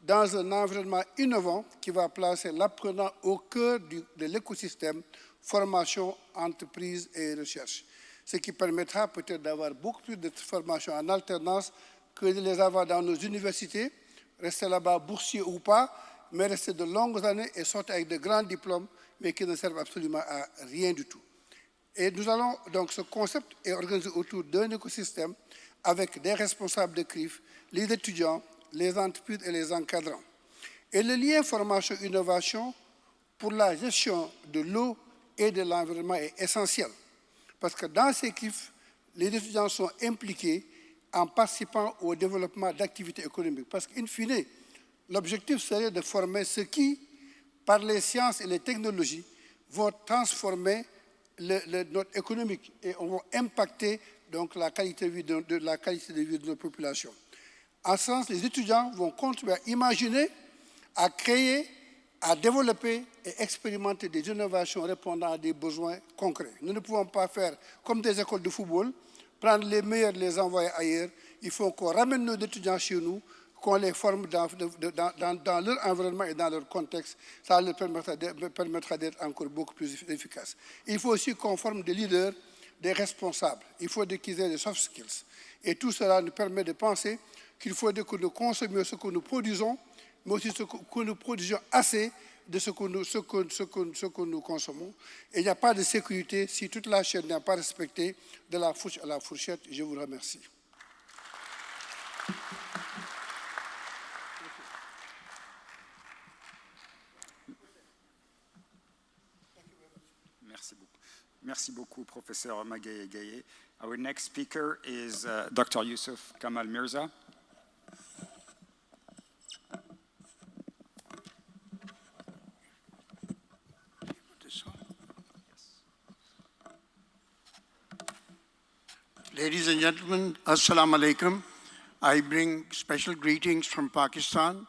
S15: dans un environnement innovant qui va placer l'apprenant au cœur de l'écosystème formation, entreprise et recherche. Ce qui permettra peut-être d'avoir beaucoup plus de formations en alternance que de les avoir dans nos universités, rester là-bas boursier ou pas, mais rester de longues années et sortir avec de grands diplômes, mais qui ne servent absolument à rien du tout. Et nous allons, donc ce concept est organisé autour d'un écosystème avec des responsables de CRIF, les étudiants, les entreprises et les encadrants. Et le lien formation-innovation pour la gestion de l'eau et de l'environnement est essentiel. Parce que dans ces CRIF, les étudiants sont impliqués en participant au développement d'activités économiques. Parce qu'in fine, l'objectif serait de former ceux qui, par les sciences et les technologies, vont transformer notre économique et vont impacter donc la qualité de vie de nos populations. En ce sens, les étudiants vont contribuer à imaginer, à créer, à développer et expérimenter des innovations répondant à des besoins concrets. Nous ne pouvons pas faire comme des écoles de football, prendre les meilleurs, les envoyer ailleurs. Il faut qu'on ramène nos étudiants chez nous, qu'on les forme dans leur environnement et dans leur contexte. Ça leur permettra d'être encore beaucoup plus efficaces. Il faut aussi qu'on forme des leaders, des responsables. Il faut qu'ils aient des soft skills. Et tout cela nous permet de penser qu'il faut que nous consommions ce que nous produisons, mais aussi que nous produisions assez de ce que nous consommons. Et il n'y a pas de sécurité si toute la chaîne n'est pas respectée de la fourche à la fourchette. Je vous remercie.
S1: Merci beaucoup, Professeur Magaye. Our next speaker is Dr. Yusuf Kamal Mirza.
S16: Ladies and gentlemen, Assalamu alaikum. I bring special greetings from Pakistan.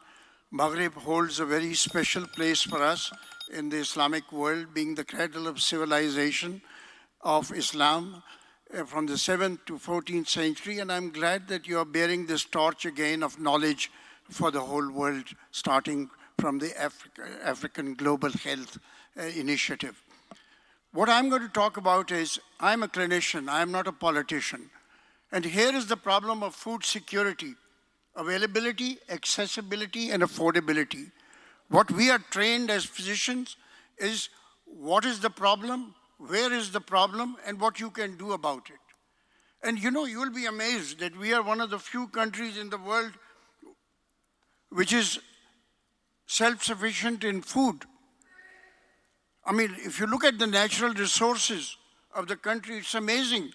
S16: Maghreb holds a very special place for us in the Islamic world, being the cradle of civilization of Islam from the 7th to 14th century. And I'm glad that you are bearing this torch again of knowledge for the whole world, starting from the African Global Health Initiative. What I'm going to talk about is, I'm a clinician, I'm not a politician. And here is the problem of food security, availability, accessibility, and affordability. What we are trained as physicians is what is the problem, where is the problem, and what you can do about it. And you know, you will be amazed that we are one of the few countries in the world which is self-sufficient in food. I mean, if you look at the natural resources of the country, it's amazing.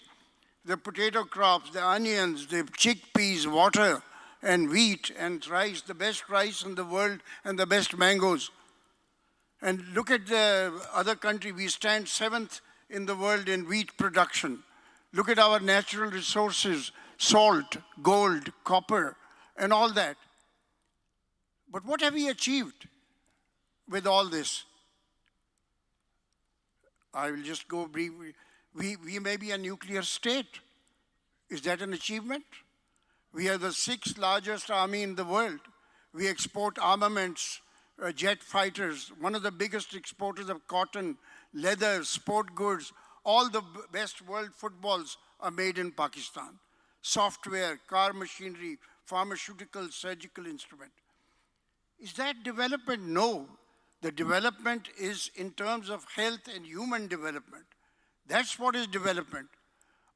S16: The potato crops, the onions, the chickpeas, water, and wheat and rice, the best rice in the world and the best mangoes. And look at the other country, we stand 7th in the world in wheat production. Look at our natural resources, salt, gold, copper, and all that. But what have we achieved with all this? I will just go briefly. We may be a nuclear state. Is that an achievement? We are the 6th largest army in the world. We export armaments, jet fighters, one of the biggest exporters of cotton, leather, sport goods. All the best world footballs are made in Pakistan. Software, car machinery, pharmaceutical, surgical instrument. Is that development? No. The development is in terms of health and human development. That's what is development.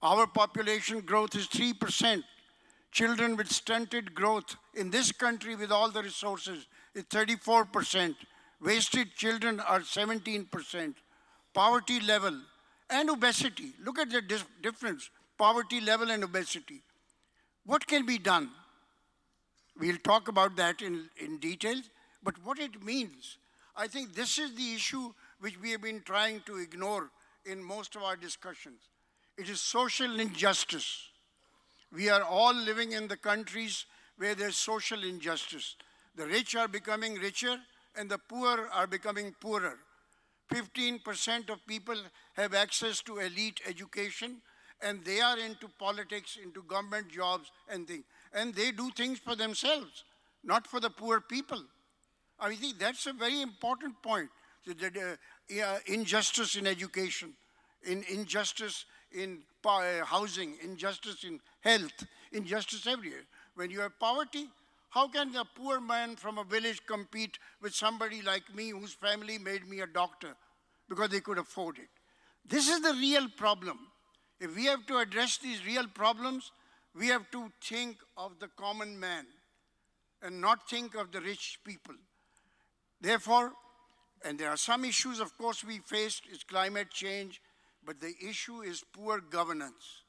S16: Our population growth is 3%. Children with stunted growth in this country with all the resources is 34%. Wasted children are 17%. Poverty level and obesity. Look at the difference, poverty level and obesity. What can be done? We'll talk about that in detail, but what it means, I think this is the issue which we have been trying to ignore in most of our discussions. It is social injustice. We are all living in the countries where there's social injustice. The rich are becoming richer and the poor are becoming poorer. 15% of people have access to elite education and they are into politics, into government jobs and things. And they do things for themselves. not for the poor people. I think that's a very important point. So that, injustice in education, injustice in housing, injustice in health, injustice everywhere. When you have poverty, how can a poor man from a village compete with somebody like me whose family made me a doctor because they could afford it? This is the real problem. If we have to address these real problems, we have to think of the common man and not think of the rich people. Therefore, and there are some issues, of course, we faced, is climate change, but the issue is poor governance.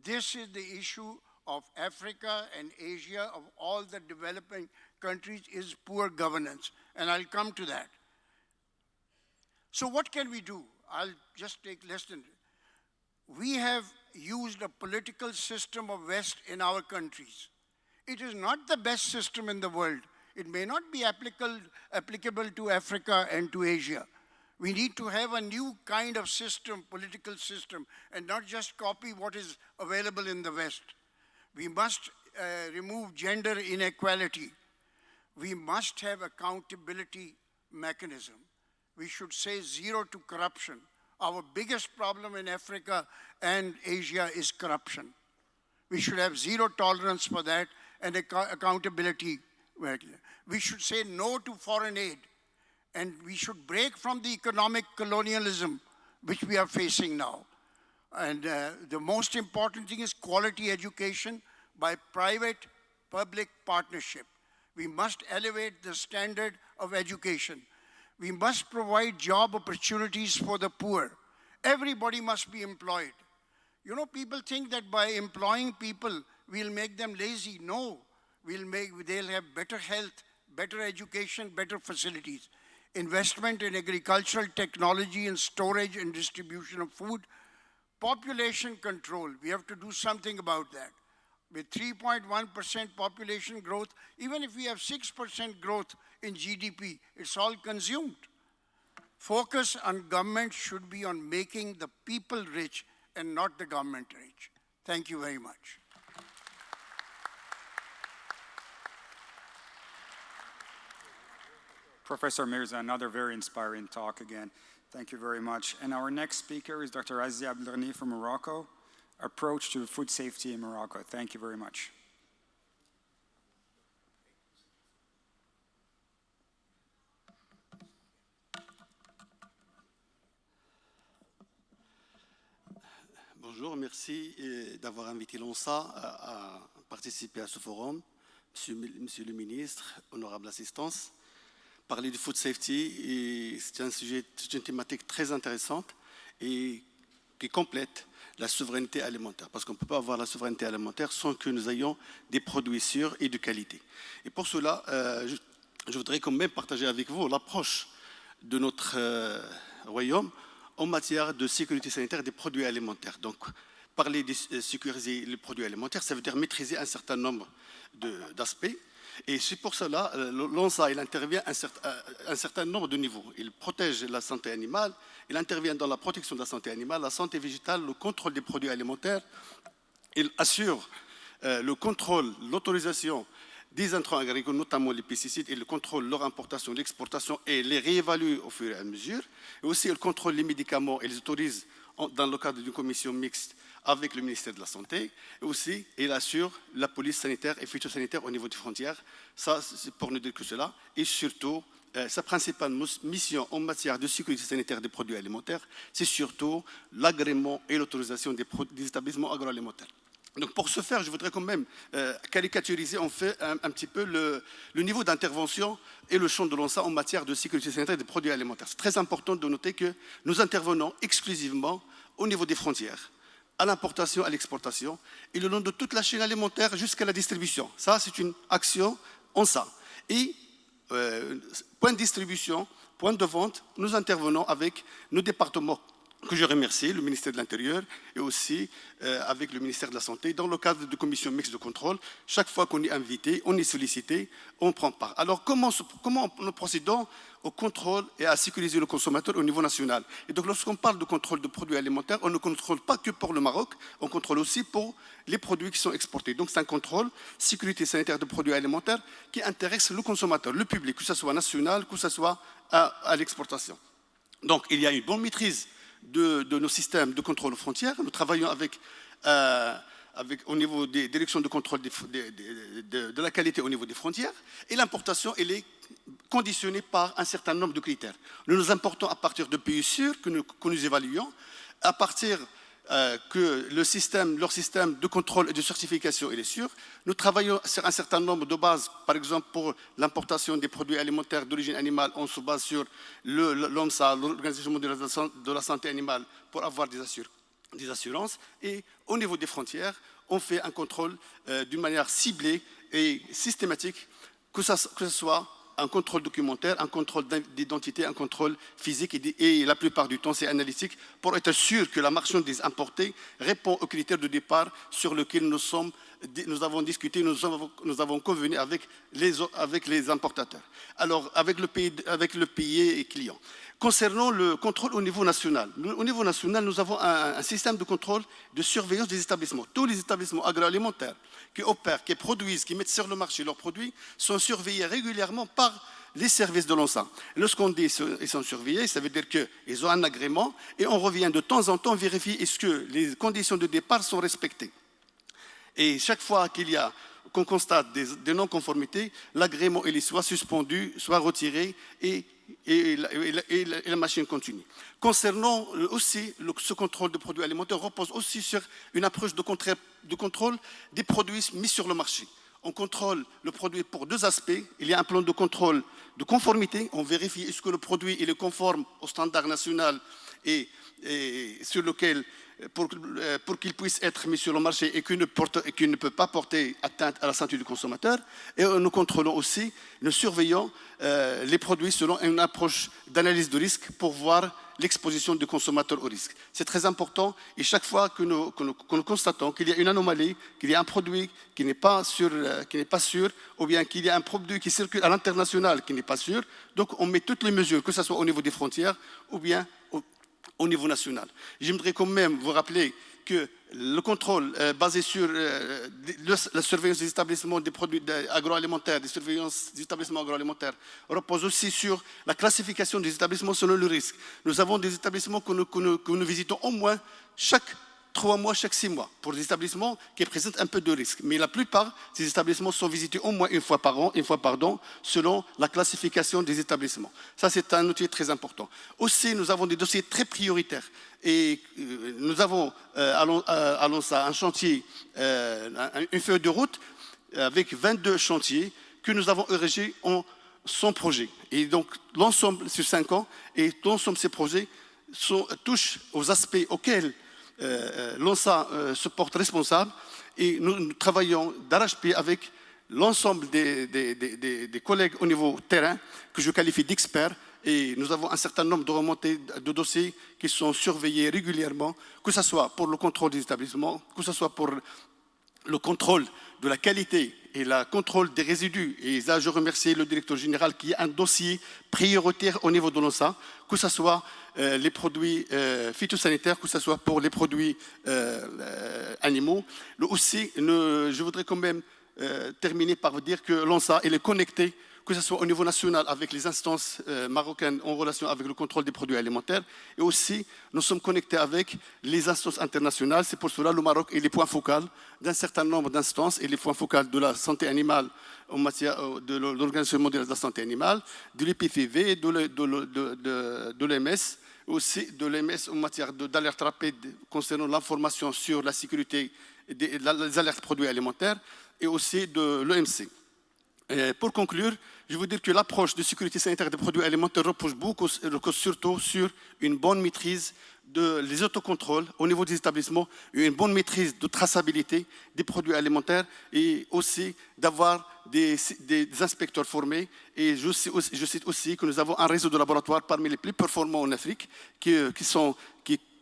S16: This is the issue of Africa and Asia, of all the developing countries, is poor governance. And I'll come to that. So what can we do? I'll just take less than. We have used a political system of West in our countries. It is not the best system in the world. It may not be applicable to Africa and to Asia. We need to have a new kind of system, political system, and not just copy what is available in the West. We must remove gender inequality. We must have accountability mechanism. We should say zero to corruption. Our biggest problem in Africa and Asia is corruption. We should have zero tolerance for that and accountability. We should say no to foreign aid. And we should break from the economic colonialism which we are facing now. And the most important thing is quality education by private-public partnership. We must elevate the standard of education. We must provide job opportunities for the poor. Everybody must be employed. You know, people think that by employing people, we'll make them lazy. No, they'll have better health, better education, better facilities. Investment in agricultural technology and storage and distribution of food. Population control, we have to do something about that. With 3.1% population growth, even if we have 6% growth in GDP, it's all consumed. Focus on government should be on making the people rich and not the government rich. Thank you very much.
S1: Professor Mirza, another very inspiring talk again. Thank you very much. And our next speaker is Dr. Azzi Abdelghani from Morocco. Approach to food safety in Morocco. Thank you very much.
S17: Bonjour, merci d'avoir invité l'ONSA à participer à ce forum. Monsieur le ministre, honorable assistance, parler du food safety, c'est un sujet, c'est une thématique très intéressante et qui complète la souveraineté alimentaire, parce qu'on ne peut pas avoir la souveraineté alimentaire sans que nous ayons des produits sûrs et de qualité. Et pour cela, je voudrais quand même partager avec vous l'approche de notre royaume en matière de sécurité sanitaire des produits alimentaires. Donc, parler de sécuriser les produits alimentaires, ça veut dire maîtriser un certain nombre d'aspects. Et c'est pour cela, l'ONSA, il intervient à un certain nombre de niveaux. Il protège la santé animale, il intervient dans la protection de la santé animale, la santé végétale, le contrôle des produits alimentaires. Il assure le contrôle, l'autorisation des intrants agricoles, notamment les pesticides, et le contrôle leur importation, l'exportation, et les réévalue au fur et à mesure. Et aussi, il contrôle les médicaments et les autorise dans le cadre d'une commission mixte avec le ministère de la Santé. Et aussi, il assure la police sanitaire et phytosanitaire au niveau des frontières. Ça, c'est pour ne dire que cela. Et surtout, sa principale mission en matière de sécurité sanitaire des produits alimentaires, c'est surtout l'agrément et l'autorisation des établissements agroalimentaires. Donc pour ce faire, je voudrais quand même caricaturiser en fait un petit peu le niveau d'intervention et le champ de l'ONSA en matière de sécurité sanitaire des produits alimentaires. C'est très important de noter que nous intervenons exclusivement au niveau des frontières, à l'importation, à l'exportation, et le long de toute la chaîne alimentaire jusqu'à la distribution. Ça, c'est une action ONSA. Et point de distribution, point de vente, nous intervenons avec nos départements que je remercie, le ministère de l'Intérieur et aussi avec le ministère de la Santé, dans le cadre de commission mixte de contrôle. Chaque fois qu'on est invité, on est sollicité, on prend part. Alors, comment nous procédons au contrôle et à sécuriser le consommateur au niveau national? Et donc, lorsqu'on parle de contrôle de produits alimentaires, on ne contrôle pas que pour le Maroc, on contrôle aussi pour les produits qui sont exportés. Donc, c'est un contrôle sécurité sanitaire de produits alimentaires qui intéresse le consommateur, le public, que ce soit national, que ce soit à l'exportation. Donc, il y a une bonne maîtrise de nos systèmes de contrôle aux frontières. Nous travaillons au niveau des directions de contrôle de la qualité au niveau des frontières. Et l'importation, elle est conditionnée par un certain nombre de critères. Nous nous importons à partir de pays sûrs que nous évaluons, à partir que leur système de contrôle et de certification est sûr. Nous travaillons sur un certain nombre de bases. Par exemple, pour l'importation des produits alimentaires d'origine animale, on se base sur l'OMSA, l'Organisation mondiale de la santé animale, pour avoir des assurances. Et au niveau des frontières, on fait un contrôle d'une manière ciblée et systématique, que ce soit un contrôle documentaire, un contrôle d'identité, un contrôle physique et la plupart du temps c'est analytique pour être sûr que la marchandise importée répond aux critères de départ sur lesquels nous avons discuté, nous avons convenu avec les importateurs. Alors avec le pays client. Concernant le contrôle au niveau national, nous avons un système de contrôle de surveillance des établissements. Tous les établissements agroalimentaires qui opèrent, qui produisent, qui mettent sur le marché leurs produits sont surveillés régulièrement par les services de l'ONSA. Lorsqu'on dit qu'ils sont surveillés, ça veut dire qu'ils ont un agrément et on revient de temps en temps vérifier est-ce que les conditions de départ sont respectées. Et chaque fois qu'on constate des non-conformités, l'agrément est soit suspendu, soit retiré et la machine continue. Concernant aussi ce contrôle de produits alimentaires repose aussi sur une approche de contrôle des produits mis sur le marché. On contrôle le produit pour deux aspects. Il y a un plan de contrôle de conformité. On vérifie est-ce que le produit est conforme au standard national et sur lequel pour qu'il puisse être mis sur le marché et qu'il ne peut pas porter atteinte à la santé du consommateur. Et nous contrôlons aussi, nous surveillons les produits selon une approche d'analyse de risque pour voir l'exposition du consommateur au risque. C'est très important et chaque fois que nous constatons qu'il y a une anomalie, qu'il y a un produit qui n'est pas sûr, ou bien qu'il y a un produit qui circule à l'international qui n'est pas sûr, donc on met toutes les mesures, que ce soit au niveau des frontières ou bien au niveau national. J'aimerais quand même vous rappeler que le contrôle basé sur la surveillance des établissements des produits agroalimentaires, des surveillances des établissements agroalimentaires, repose aussi sur la classification des établissements selon le risque. Nous avons des établissements que nous visitons au moins chaque 3 mois, chaque 6 mois, pour des établissements qui présentent un peu de risque. Mais la plupart des établissements sont visités au moins une fois par an, selon la classification des établissements. Ça, c'est un outil très important. Aussi, nous avons des dossiers très prioritaires. Et nous avons à l'ONSA un chantier, une feuille de route avec 22 chantiers que nous avons érigés en 100 projets. Et donc, l'ensemble sur 5 ans, et l'ensemble de ces projets touchent aux aspects auxquels l'ONSA se porte responsable et nous travaillons d'arrache-pied avec l'ensemble des collègues au niveau terrain que je qualifie d'experts et nous avons un certain nombre de remontées de dossiers qui sont surveillés régulièrement, que ce soit pour le contrôle des établissements, que ce soit pour le contrôle de la qualité et le contrôle des résidus. Et là, je remercie le directeur général qui a un dossier prioritaire au niveau de l'ONSA, que ce soit les produits phytosanitaires, que ce soit pour les produits animaux. Aussi, je voudrais quand même terminer par vous dire que l'ONSA est connectée, que ce soit au niveau national avec les instances marocaines en relation avec le contrôle des produits alimentaires, et aussi nous sommes connectés avec les instances internationales. C'est pour cela que le Maroc est les points focaux d'un certain nombre d'instances et les points focaux de la santé animale en matière de l'Organisation mondiale de la santé animale, de l'IPFV, de l'OMS, aussi de l'OMS en matière d'alerte rapide concernant l'information sur la sécurité des alertes produits alimentaires, et aussi de l'OMC. Pour conclure, je veux dire que l'approche de sécurité sanitaire des produits alimentaires repose surtout sur une bonne maîtrise des autocontrôles au niveau des établissements, une bonne maîtrise de traçabilité des produits alimentaires et aussi d'avoir des inspecteurs formés. Et je cite aussi que nous avons un réseau de laboratoires parmi les plus performants en Afrique qui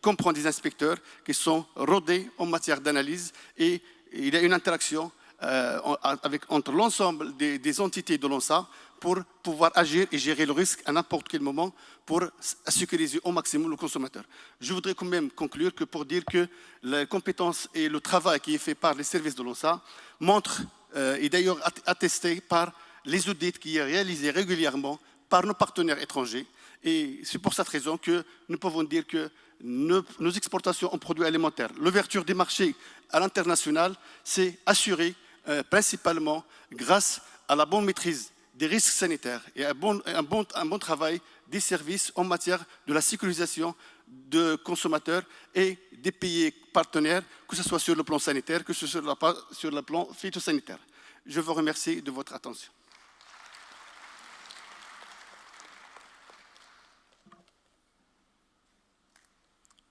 S17: comprend des inspecteurs qui sont rodés en matière d'analyse et il y a une interaction entre l'ensemble des entités de l'ONSA pour pouvoir agir et gérer le risque à n'importe quel moment pour sécuriser au maximum le consommateur. Je voudrais quand même conclure pour dire que la compétence et le travail qui est fait par les services de l'ONSA montrent, et d'ailleurs attesté par les audits qui sont réalisés régulièrement par nos partenaires étrangers. Et c'est pour cette raison que nous pouvons dire que nos exportations en produits alimentaires, l'ouverture des marchés à l'international, c'est assuré principalement grâce à la bonne maîtrise des risques sanitaires et un bon travail des services en matière de la sécurisation de consommateurs et des pays partenaires, que ce soit sur le plan sanitaire, que ce soit sur le plan phytosanitaire. Je vous remercie de votre attention.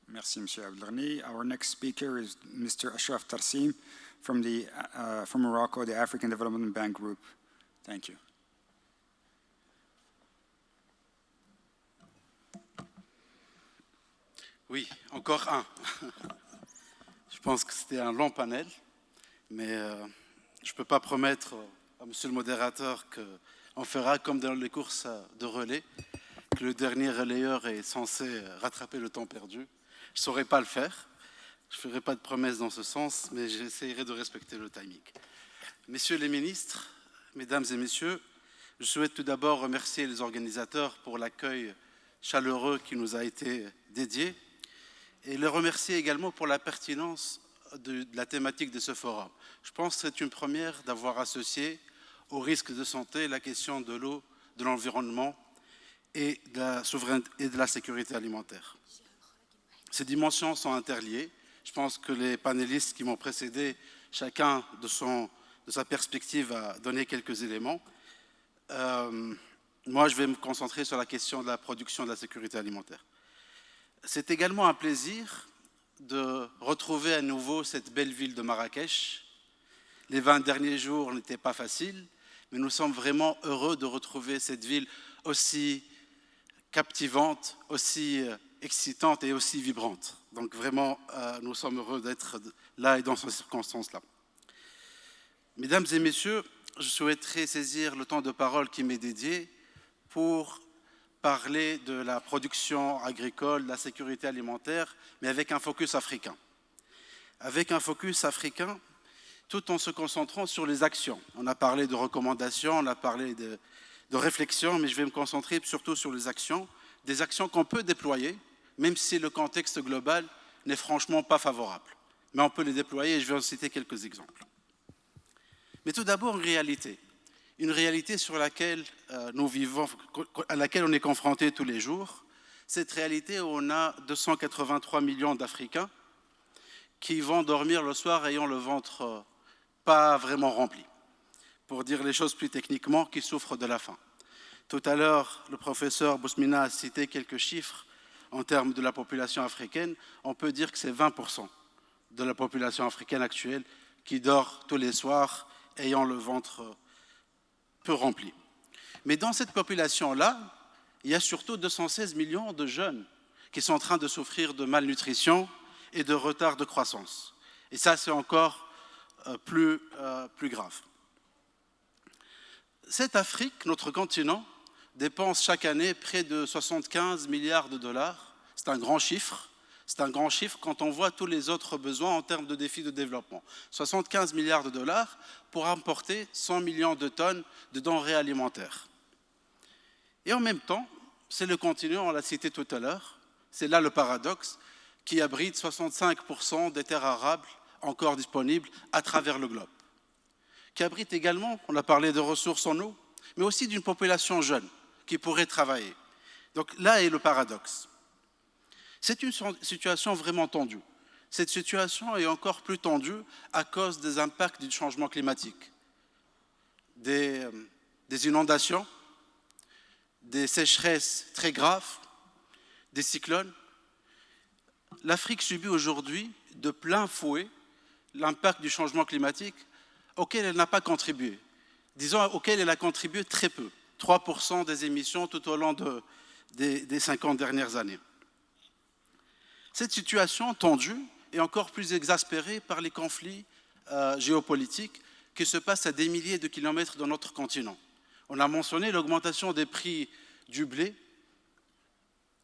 S1: Merci, Monsieur Abdelghani. Our next speaker is Mr. Ashraf Tarsim from Morocco, the African Development Bank Group. Thank you.
S18: Oui, encore un. Je pense que c'était un long panel, mais je ne peux pas promettre à Monsieur le modérateur qu'on fera comme dans les courses de relais, que le dernier relayeur est censé rattraper le temps perdu. Je ne saurais pas le faire. Je ne ferai pas de promesses dans ce sens, mais j'essaierai de respecter le timing. Messieurs les ministres, mesdames et messieurs, je souhaite tout d'abord remercier les organisateurs pour l'accueil chaleureux qui nous a été dédié et les remercier également pour la pertinence de la thématique de ce forum. Je pense que c'est une première d'avoir associé aux risques de santé la question de l'eau, de l'environnement et de la souveraineté et de la sécurité alimentaire. Ces dimensions sont interliées. Je pense que les panélistes qui m'ont précédé, chacun de sa perspective a donné quelques éléments. Moi, je vais me concentrer sur la question de la production de la sécurité alimentaire. C'est également un plaisir de retrouver à nouveau cette belle ville de Marrakech. Les 20 derniers jours n'étaient pas faciles, mais nous sommes vraiment heureux de retrouver cette ville aussi captivante, aussi excitante et aussi vibrante. Donc vraiment, nous sommes heureux d'être là et dans ces circonstances-là. Mesdames et messieurs, je souhaiterais saisir le temps de parole qui m'est dédié pour parler de la production agricole, de la sécurité alimentaire, mais avec un focus africain. Avec un focus africain, tout en se concentrant sur les actions. On a parlé de recommandations, on a parlé de réflexions, mais je vais me concentrer surtout sur les actions, des actions qu'on peut déployer, même si le contexte global n'est franchement pas favorable. Mais on peut les déployer et je vais en citer quelques exemples. Mais tout d'abord, une réalité sur laquelle nous vivons, à laquelle on est confronté tous les jours, cette réalité où on a 283 millions d'Africains qui vont dormir le soir ayant le ventre pas vraiment rempli. Pour dire les choses plus techniquement, qui souffrent de la faim. Tout à l'heure, le professeur Bousmina a cité quelques chiffres en termes de la population africaine. On peut dire que c'est 20% de la population africaine actuelle qui dort tous les soirs ayant le ventre peu rempli. Mais dans cette population-là, il y a surtout 216 millions de jeunes qui sont en train de souffrir de malnutrition et de retard de croissance. Et ça, c'est encore plus grave. Cette Afrique, notre continent, dépense chaque année près de 75 milliards de dollars. C'est un grand chiffre. C'est un grand chiffre quand on voit tous les autres besoins en termes de défis de développement. 75 milliards de dollars pour importer 100 millions de tonnes de denrées alimentaires. Et en même temps, c'est le continent, on l'a cité tout à l'heure, c'est là le paradoxe, qui abrite 65% des terres arables encore disponibles à travers le globe. Qui abrite également, on a parlé de ressources en eau, mais aussi d'une population jeune qui pourrait travailler. Donc là est le paradoxe. C'est une situation vraiment tendue. Cette situation est encore plus tendue à cause des impacts du changement climatique. Des inondations, des sécheresses très graves, des cyclones. L'Afrique subit aujourd'hui de plein fouet l'impact du changement climatique auquel elle n'a pas contribué. Disons auquel elle a contribué très peu, 3% des émissions tout au long des 50 dernières années. Cette situation tendue est encore plus exaspérée par les conflits géopolitiques qui se passent à des milliers de kilomètres de notre continent. On a mentionné l'augmentation des prix du blé,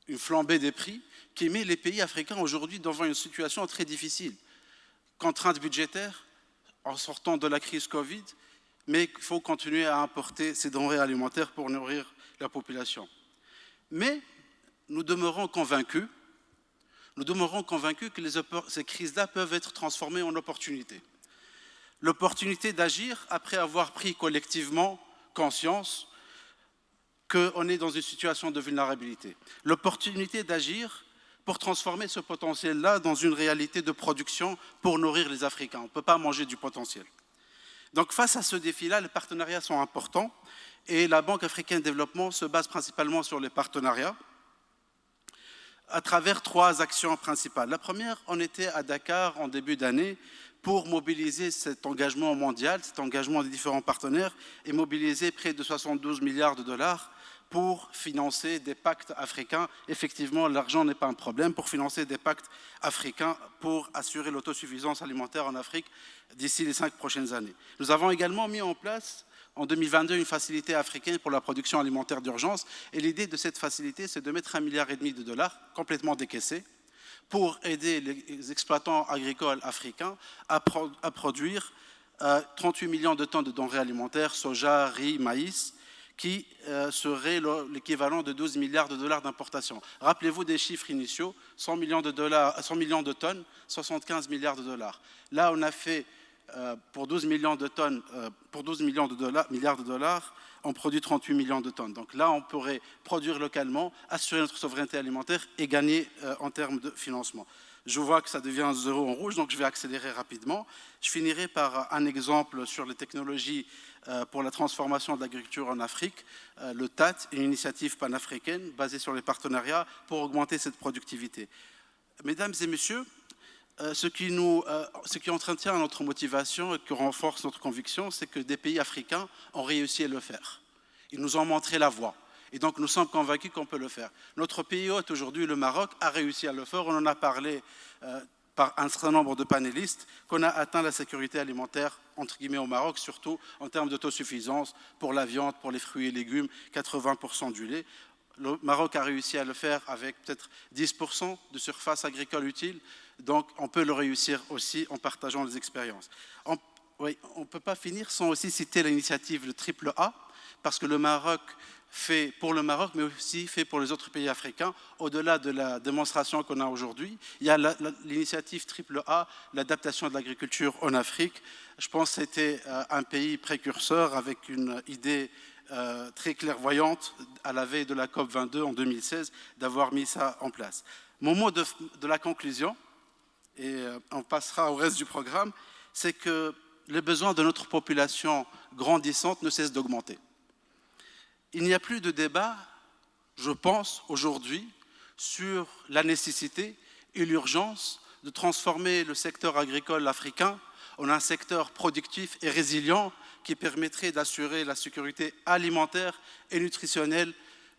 S18: une flambée des prix qui met les pays africains aujourd'hui devant une situation très difficile. Contraintes budgétaires en sortant de la crise Covid, mais il faut continuer à importer ces denrées alimentaires pour nourrir la population. Mais nous demeurons convaincus que ces crises-là peuvent être transformées en opportunités. L'opportunité d'agir après avoir pris collectivement conscience qu'on est dans une situation de vulnérabilité. L'opportunité d'agir pour transformer ce potentiel-là dans une réalité de production pour nourrir les Africains. On ne peut pas manger du potentiel. Donc face à ce défi-là, les partenariats sont importants et la Banque africaine de développement se base principalement sur les partenariats à travers 3 actions principales. La première, on était à Dakar en début d'année pour mobiliser cet engagement mondial, cet engagement des différents partenaires et mobiliser près de 72 milliards de dollars pour financer des pactes africains. Effectivement, l'argent n'est pas un problème pour financer des pactes africains pour assurer l'autosuffisance alimentaire en Afrique d'ici les 5 prochaines années. Nous avons également mis en place en 2022 une facilité africaine pour la production alimentaire d'urgence et l'idée de cette facilité, c'est de mettre 1,5 milliard de dollars complètement décaissés pour aider les exploitants agricoles africains à produire 38 millions de tonnes de denrées alimentaires, soja, riz, maïs, qui serait l'équivalent de 12 milliards de dollars d'importation. Rappelez-vous des chiffres initiaux, 100 millions de tonnes, 75 milliards de dollars. Là, on a fait pour 12 millions de tonnes, milliards de dollars, on produit 38 millions de tonnes. Donc là, on pourrait produire localement, assurer notre souveraineté alimentaire et gagner en termes de financement. Je vois que ça devient 0 en rouge, donc je vais accélérer rapidement. Je finirai par un exemple sur les technologies pour la transformation de l'agriculture en Afrique. Le TAT, une initiative panafricaine basée sur les partenariats pour augmenter cette productivité. Mesdames et messieurs, ce qui entretient notre motivation et qui renforce notre conviction, c'est que des pays africains ont réussi à le faire. Ils nous ont montré la voie. Et donc, nous sommes convaincus qu'on peut le faire. Notre pays hôte aujourd'hui, le Maroc, a réussi à le faire. On en a parlé par un certain nombre de panélistes, qu'on a atteint la sécurité alimentaire, entre guillemets, au Maroc, surtout en termes d'autosuffisance pour la viande, pour les fruits et légumes, 80% du lait. Le Maroc a réussi à le faire avec peut-être 10% de surface agricole utile. Donc, on peut le réussir aussi en partageant les expériences. On ne peut pas finir sans aussi citer l'initiative de AAA, parce que le Maroc fait pour le Maroc, mais aussi fait pour les autres pays africains. Au-delà de la démonstration qu'on a aujourd'hui, il y a l'initiative AAA, l'adaptation de l'agriculture en Afrique. Je pense que c'était un pays précurseur avec une idée très clairvoyante à la veille de la COP22 en 2016, d'avoir mis ça en place. Mon mot de la conclusion, et on passera au reste du programme, c'est que les besoins de notre population grandissante ne cessent d'augmenter. Il n'y a plus de débat, je pense, aujourd'hui, sur la nécessité et l'urgence de transformer le secteur agricole africain en un secteur productif et résilient qui permettrait d'assurer la sécurité alimentaire et nutritionnelle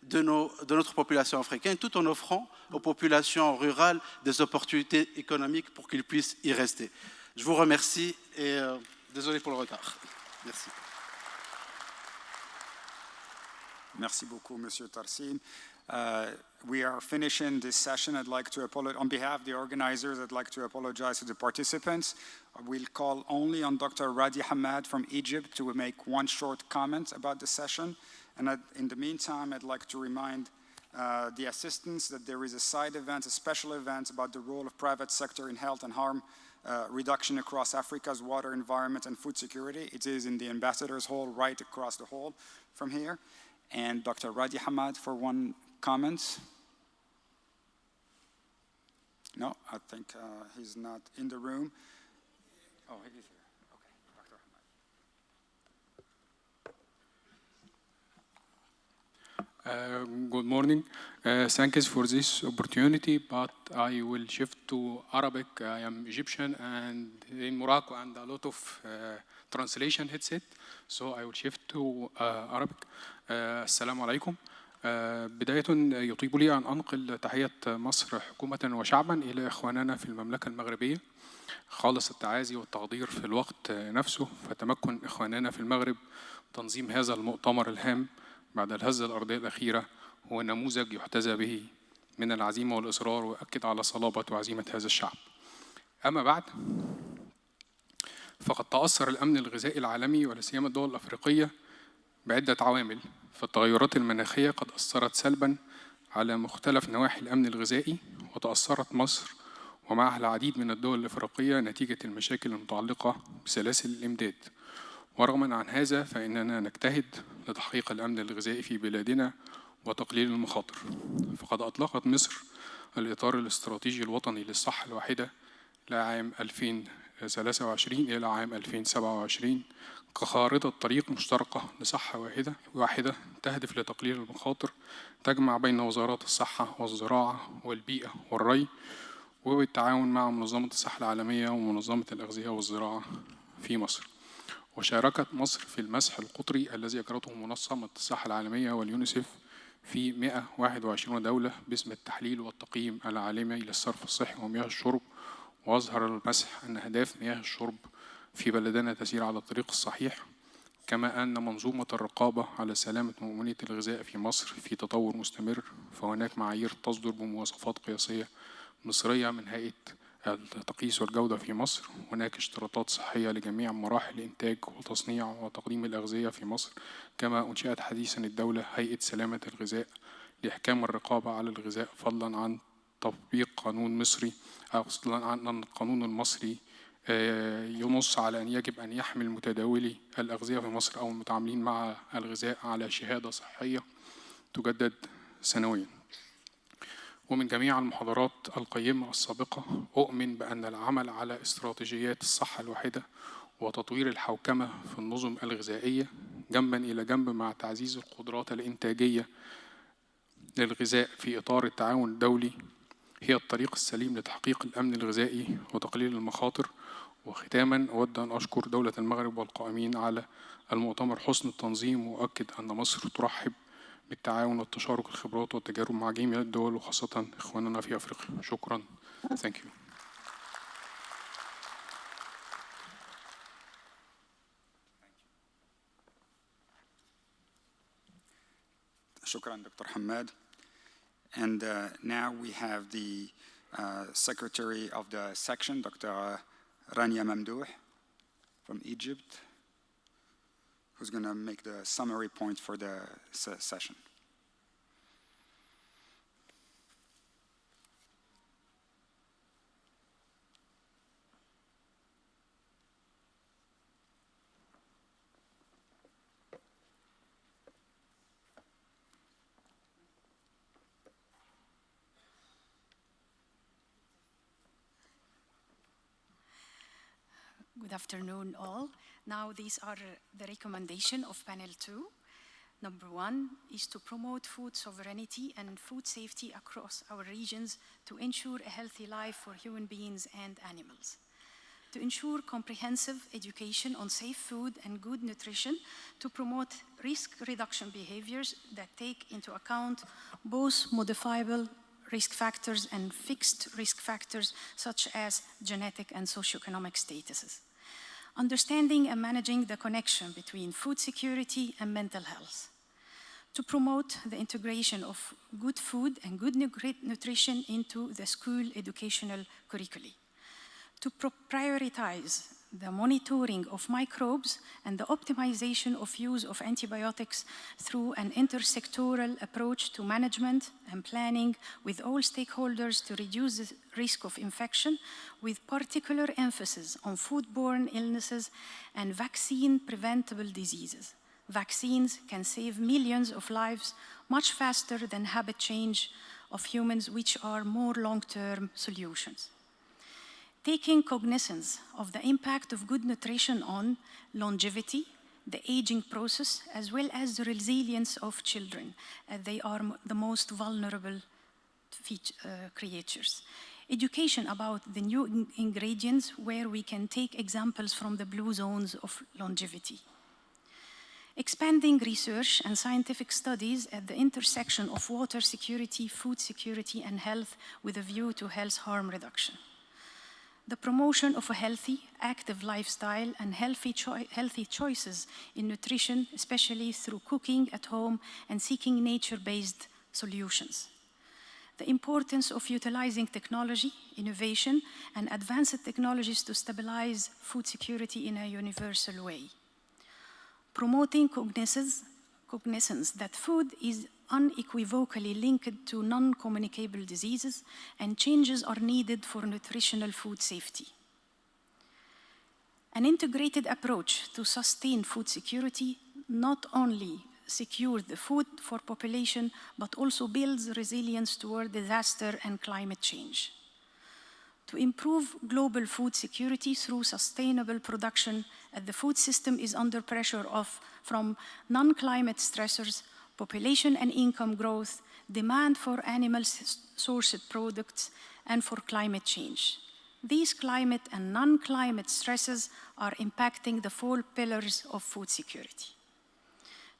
S18: de notre population africaine, tout en offrant aux populations rurales des opportunités économiques pour qu'ils puissent y rester. Je vous remercie et désolé pour le retard. Merci.
S1: Merci beaucoup, Monsieur Tarsim. We are finishing this session. I'd like to apologize on behalf of the organizers. I'd like to apologize to the participants. We'll call only on Dr. Radi Hamad from Egypt to make one short comment about the session. And in the meantime, I'd like to remind the assistants that there is a side event, a special event about the role of private sector in health and harm reduction across Africa's water, environment, and food security. It is in the Ambassador's Hall right across the hall from here. And Dr. Radi Hamad for one comment. No, I think he's not in the room. Oh, he is here. Okay, Dr.
S19: Hamad. Good morning. Thanks for this opportunity, but I will shift to Arabic. I am Egyptian and in Morocco and a lot of translation headset, so I will shift to Arabic. Assalamu alaikum. بداية يطيب لي أن أنقل تحية مصر حكومة وشعبا إلى إخواننا في المملكة المغربية، خالص التعازي والتقدير في الوقت نفسه. فتمكن إخواننا في المغرب تنظيم هذا المؤتمر الهام بعد الهزة الأرضية الأخيرة هو نموذج يحتذى به من العزيمة والإصرار، ويؤكد على صلابة وعزيمة هذا الشعب. أما بعد، فقد تأثر الأمن الغذائي العالمي ولا سيما الدول الأفريقية بعدة عوامل، فالتغيرات المناخية قد أثرت سلبا على مختلف نواحي الأمن الغذائي، وتأثرت مصر ومعها العديد من الدول الأفريقية نتيجة المشاكل المتعلقة بسلاسل الإمداد. ورغما عن هذا فإننا نجتهد لتحقيق الأمن الغذائي في بلادنا وتقليل المخاطر. فقد أطلقت مصر الإطار الاستراتيجي الوطني للصحة الواحدة لعام 2023 إلى عام 2027 كخارطة طريق مشتركة لصحة واحدة تهدف لتقليل المخاطر، تجمع بين وزارات الصحة والزراعة والبيئة والري، وبالتعاون مع منظمة الصحة العالمية ومنظمة الأغذية والزراعة في مصر. وشاركت مصر في المسح القطري الذي أجرته منظمة الصحة العالمية واليونيسف في 121 دولة باسم التحليل والتقييم العالمي للصرف الصحي ومياه الشرب. وأظهر المسح أن أهداف مياه الشرب في بلدنا تسير على الطريق الصحيح، كما أن منظومة الرقابة على سلامة مؤمنية الغذاء في مصر في تطور مستمر. فهناك معايير تصدر بمواصفات قياسية مصرية من هيئة التقييس والجودة في مصر. هناك اشتراطات صحية لجميع مراحل إنتاج وتصنيع وتقديم الأغذية في مصر. كما أنشئت حديثا الدولة هيئة سلامة الغذاء لإحكام الرقابة على الغذاء، فضلا عن تطبيق قانون مصري، أو فضلا عن أن القانون المصري ينص على أن يجب أن يحمل متداولي الأغذية في مصر أو المتعاملين مع الغذاء على شهادة صحية تجدد سنويا. ومن جميع المحاضرات القيمة السابقة أؤمن بأن العمل على استراتيجيات الصحة الواحدة وتطوير الحوكمة في النظم الغذائية جنبا إلى جنب مع تعزيز القدرات الإنتاجية للغذاء في إطار التعاون الدولي هي الطريق السليم لتحقيق الأمن الغذائي وتقليل المخاطر. وختاما أود أن أشكر دولة المغرب والقائمين على المؤتمر حسن التنظيم، وأؤكد أن مصر ترحب بالتعاون والتشارك الخبرات والتجارب مع جميع الدول وخاصة إخواننا في أفريقيا. شكرا. Thank you.
S1: شكرا دكتور حماد. And now we have the secretary of the section, Dr. Rania Mamdouh from Egypt, who's going to make the summary point for the session.
S20: Good afternoon, all. Now, these are the recommendations of panel 2. Number 1 is to promote food sovereignty and food safety across our regions to ensure a healthy life for human beings and animals. To ensure comprehensive education on safe food and good nutrition to promote risk reduction behaviors that take into account both modifiable risk factors and fixed risk factors such as genetic and socioeconomic statuses. Understanding and managing the connection between food security and mental health. To promote the integration of good food and good nutrition into the school educational curricula. To prioritize the monitoring of microbes and the optimization of use of antibiotics through an intersectoral approach to management and planning with all stakeholders to reduce the risk of infection, with particular emphasis on foodborne illnesses and vaccine-preventable diseases. Vaccines can save millions of lives much faster than habit change of humans, which are more long-term solutions. Taking cognizance of the impact of good nutrition on longevity, the aging process, as well as the resilience of children, as they are the most vulnerable creatures. Education about the new ingredients, where we can take examples from the blue zones of longevity. expanding research and scientific studies at the intersection of water security, food security, and health with a view to health harm reduction. The promotion of a healthy, active lifestyle and healthy choices in nutrition, especially through cooking at home and seeking nature-based solutions. The importance of utilizing technology, innovation, and advanced technologies to stabilize food security in a universal way. Promoting cognizance that food is unequivocally linked to non-communicable diseases and changes are needed for nutritional food safety. An integrated approach to sustain food security not only secures the food for population, but also builds resilience toward disaster and climate change. To improve global food security through sustainable production, as the food system is under pressure from non-climate stressors, population and income growth, demand for animal-sourced products, and for climate change. These climate and non-climate stresses are impacting the 4 pillars of food security.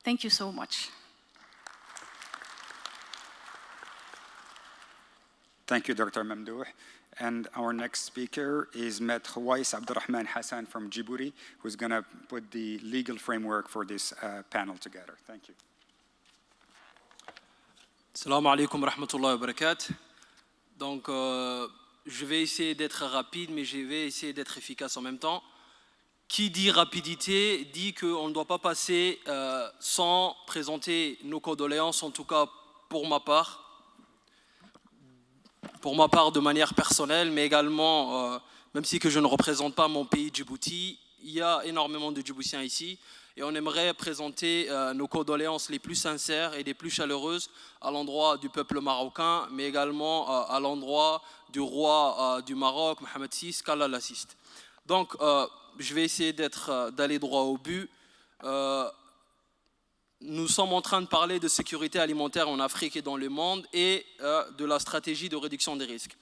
S20: Thank you so much.
S1: Thank you, Dr. Mamdouh. And our next speaker is Maître Wais Abdurrahman Hassan from Djibouti, who's going to put the legal framework for this panel together. Thank you.
S21: Salam alaikum wa rahmatullahi wa barakatuh. Donc, je vais essayer d'être rapide, mais je vais essayer d'être efficace en même temps. Qui dit rapidité dit qu'on ne doit pas passer sans présenter nos condoléances, en tout cas pour ma part de manière personnelle, mais également, même si que je ne représente pas mon pays Djibouti, il y a énormément de Djiboutiens ici. Et on aimerait présenter nos condoléances les plus sincères et les plus chaleureuses à l'endroit du peuple marocain, mais également à l'endroit du roi du Maroc, Mohamed VI, qu'Allah l'assiste. Donc, je vais essayer d'aller droit au but. Nous sommes en train de parler de sécurité alimentaire en Afrique et dans le monde et de la stratégie de réduction des risques.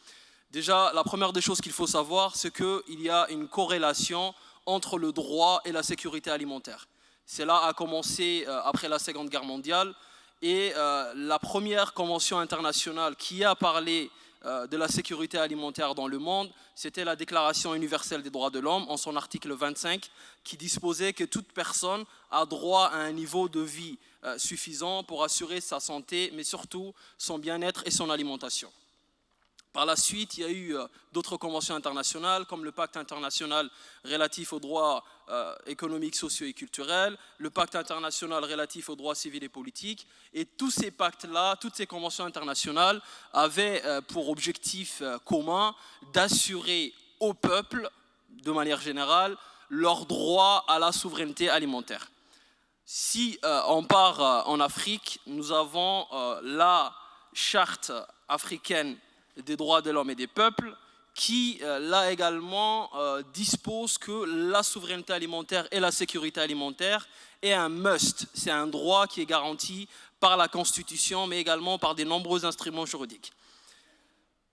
S21: Déjà, la première des choses qu'il faut savoir, c'est qu'il y a une corrélation entre le droit et la sécurité alimentaire. Cela a commencé après la Seconde Guerre mondiale et la première convention internationale qui a parlé de la sécurité alimentaire dans le monde, c'était la Déclaration universelle des droits de l'homme en son article 25 qui disposait que toute personne a droit à un niveau de vie suffisant pour assurer sa santé, mais surtout son bien-être et son alimentation. Par la suite, il y a eu d'autres conventions internationales comme le Pacte international relatif aux droits économiques, sociaux et culturels, le Pacte international relatif aux droits civils et politiques. Et tous ces pactes-là, toutes ces conventions internationales avaient pour objectif commun d'assurer au peuple, de manière générale, leur droit à la souveraineté alimentaire. Si on part en Afrique, nous avons la charte africaine des droits de l'homme et des peuples, qui là également dispose que la souveraineté alimentaire et la sécurité alimentaire est un must, c'est un droit qui est garanti par la Constitution, mais également par de nombreux instruments juridiques.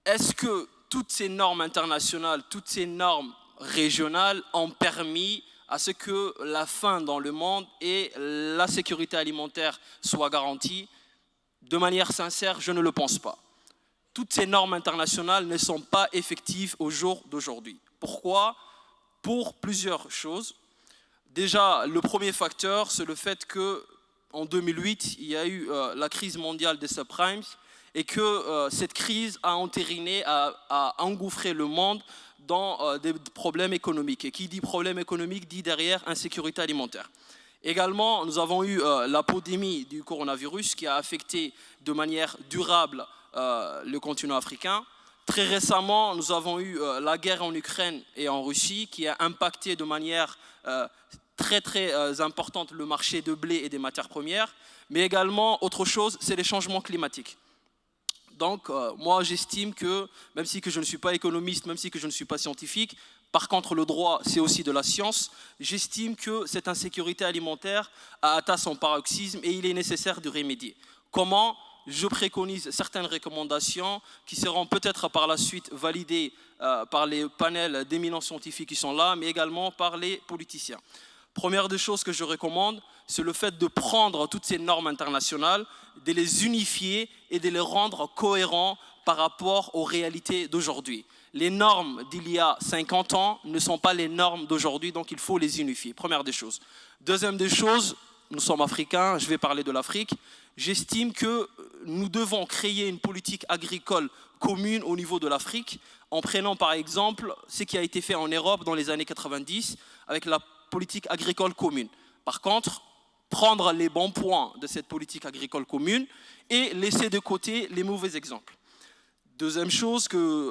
S21: Est-ce que toutes ces normes internationales, toutes ces normes régionales ont permis à ce que la faim dans le monde et la sécurité alimentaire soient garanties? De manière sincère, je ne le pense pas. Toutes ces normes internationales ne sont pas effectives au jour d'aujourd'hui. Pourquoi? Pour plusieurs choses. Déjà, le premier facteur, c'est le fait qu'en 2008, il y a eu la crise mondiale des subprimes et que cette crise a entériné, a engouffré le monde dans des problèmes économiques. Et qui dit problème économique dit derrière insécurité alimentaire. Également, nous avons eu la pandémie du coronavirus qui a affecté de manière durable le continent africain. Très récemment, nous avons eu la guerre en Ukraine et en Russie qui a impacté de manière très importante le marché de blé et des matières premières. Mais également, autre chose, c'est les changements climatiques. Donc, moi, j'estime que, même si que je ne suis pas économiste, même si que je ne suis pas scientifique, par contre, le droit, c'est aussi de la science, j'estime que cette insécurité alimentaire a atteint son paroxysme et il est nécessaire de remédier. Comment? Je préconise certaines recommandations qui seront peut-être par la suite validées par les panels d'éminents scientifiques qui sont là, mais également par les politiciens. Première des choses que je recommande, c'est le fait de prendre toutes ces normes internationales, de les unifier et de les rendre cohérents par rapport aux réalités d'aujourd'hui. Les normes d'il y a 50 ans ne sont pas les normes d'aujourd'hui, donc il faut les unifier. Première des choses. Deuxième des choses, nous sommes africains, je vais parler de l'Afrique. J'estime que nous devons créer une politique agricole commune au niveau de l'Afrique, en prenant par exemple ce qui a été fait en Europe dans les années 90 avec la politique agricole commune. Par contre, prendre les bons points de cette politique agricole commune et laisser de côté les mauvais exemples. Deuxième chose,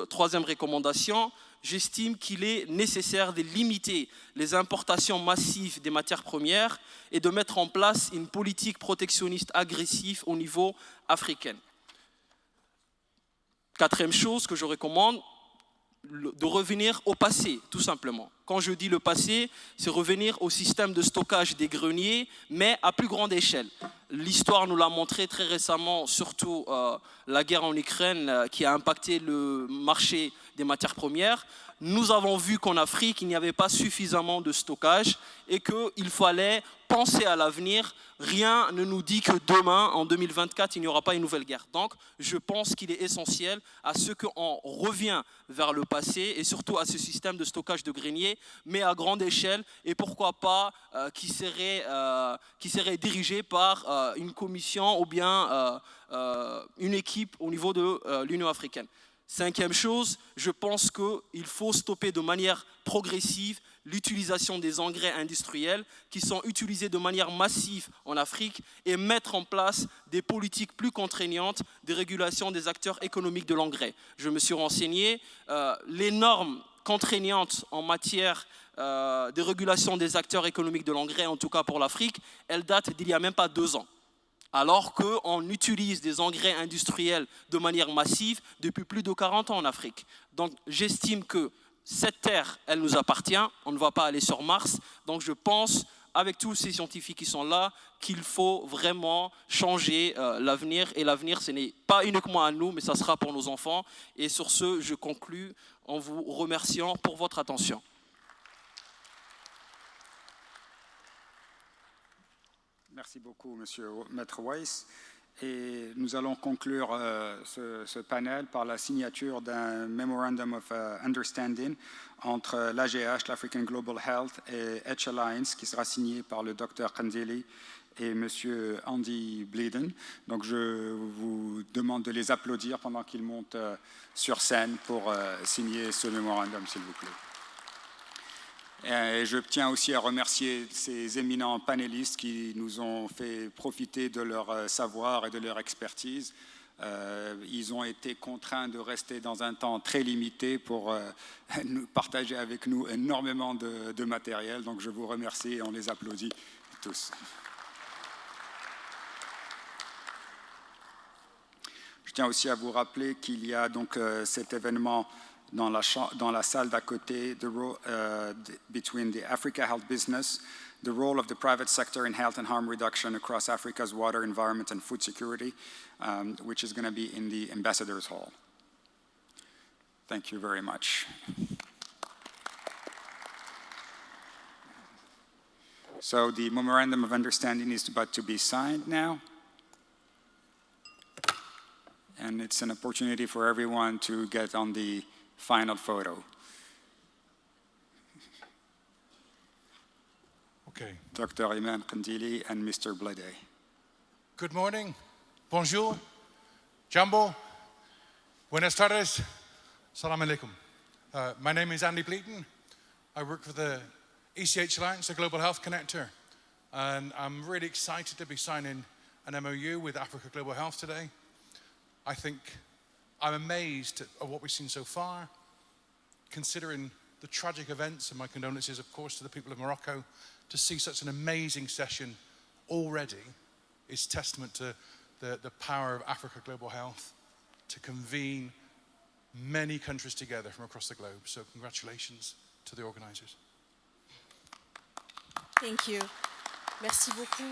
S21: troisième recommandation, j'estime qu'il est nécessaire de limiter les importations massives des matières premières et de mettre en place une politique protectionniste agressive au niveau africain. Quatrième chose que je recommande, de revenir au passé, tout simplement. Quand je dis le passé, c'est revenir au système de stockage des greniers, mais à plus grande échelle. L'histoire nous l'a montré très récemment, surtout la guerre en Ukraine qui a impacté le marché des matières premières. Nous avons vu qu'en Afrique, il n'y avait pas suffisamment de stockage et qu'il fallait penser à l'avenir. Rien ne nous dit que demain, en 2024, il n'y aura pas une nouvelle guerre. Donc, je pense qu'il est essentiel à ce qu'on revient vers le passé et surtout à ce système de stockage de greniers, mais à grande échelle et pourquoi pas qui serait dirigé par une commission ou bien une équipe au niveau de l'Union africaine. Cinquième chose, je pense qu'il faut stopper de manière progressive l'utilisation des engrais industriels qui sont utilisés de manière massive en Afrique et mettre en place des politiques plus contraignantes de régulation des acteurs économiques de l'engrais. Je me suis renseigné, les normes contraignantes en matière de régulation des acteurs économiques de l'engrais, en tout cas pour l'Afrique, elles datent d'il n'y a même pas 2 ans. Alors qu'on utilise des engrais industriels de manière massive depuis plus de 40 ans en Afrique. Donc j'estime que cette terre, elle nous appartient, on ne va pas aller sur Mars. Donc je pense, avec tous ces scientifiques qui sont là, qu'il faut vraiment changer l'avenir. Et l'avenir, ce n'est pas uniquement à nous, mais ça sera pour nos enfants. Et sur ce, je conclus en vous remerciant pour votre attention.
S1: Merci beaucoup, Monsieur Maître Weiss. Et nous allons conclure ce panel par la signature d'un Memorandum of Understanding entre l'AGH, l'African Global Health, et H Alliance, qui sera signé par le Dr Kandeli et Monsieur Andy Bleeden. Donc je vous demande de les applaudir pendant qu'ils montent sur scène pour signer ce mémorandum, s'il vous plaît. Et je tiens aussi à remercier ces éminents panélistes qui nous ont fait profiter de leur savoir et de leur expertise. Ils ont été contraints de rester dans un temps très limité pour partager avec nous énormément de matériel. Donc je vous remercie et on les applaudit tous. Je tiens aussi à vous rappeler qu'il y a donc cet événement dans la salle d'à côté, between the Africa Health Business, the role of the private sector in health and harm reduction across Africa's water, environment and food security, which is going to be in the Ambassadors Hall. Thank you very much. So the Memorandum of Understanding is about to be signed now. And it's an opportunity for everyone to get on the final photo.
S2: Okay.
S1: Dr. Iman Kandili and Mr. Blade.
S2: Good morning. Bonjour. Jambo. Buenas tardes. Salam alaikum. My name is Andy Bleeden. I work for the ECH Alliance, the Global Health Connector. And I'm really excited to be signing an MOU with Africa Global Health today. I think I'm amazed at what we've seen so far, considering the tragic events, and my condolences, of course, to the people of Morocco. To see such an amazing session already is testament to the power of Africa Global Health to convene many countries together from across the globe. So congratulations to the organizers.
S22: Thank you. Merci beaucoup.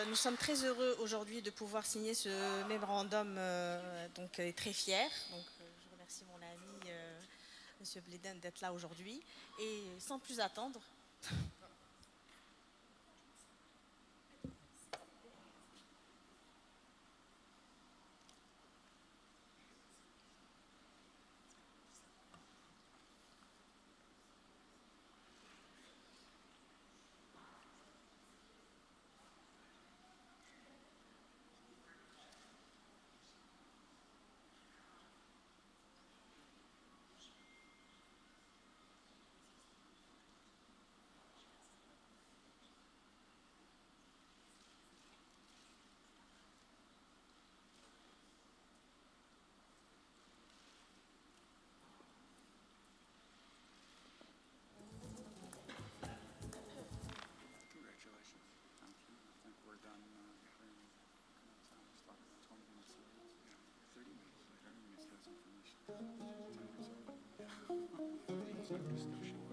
S22: Nous sommes très heureux aujourd'hui de pouvoir signer ce mémorandum, donc très fiers. Donc, je remercie mon ami M. Bleeden d'être là aujourd'hui. Et sans plus attendre,
S13: Sorry.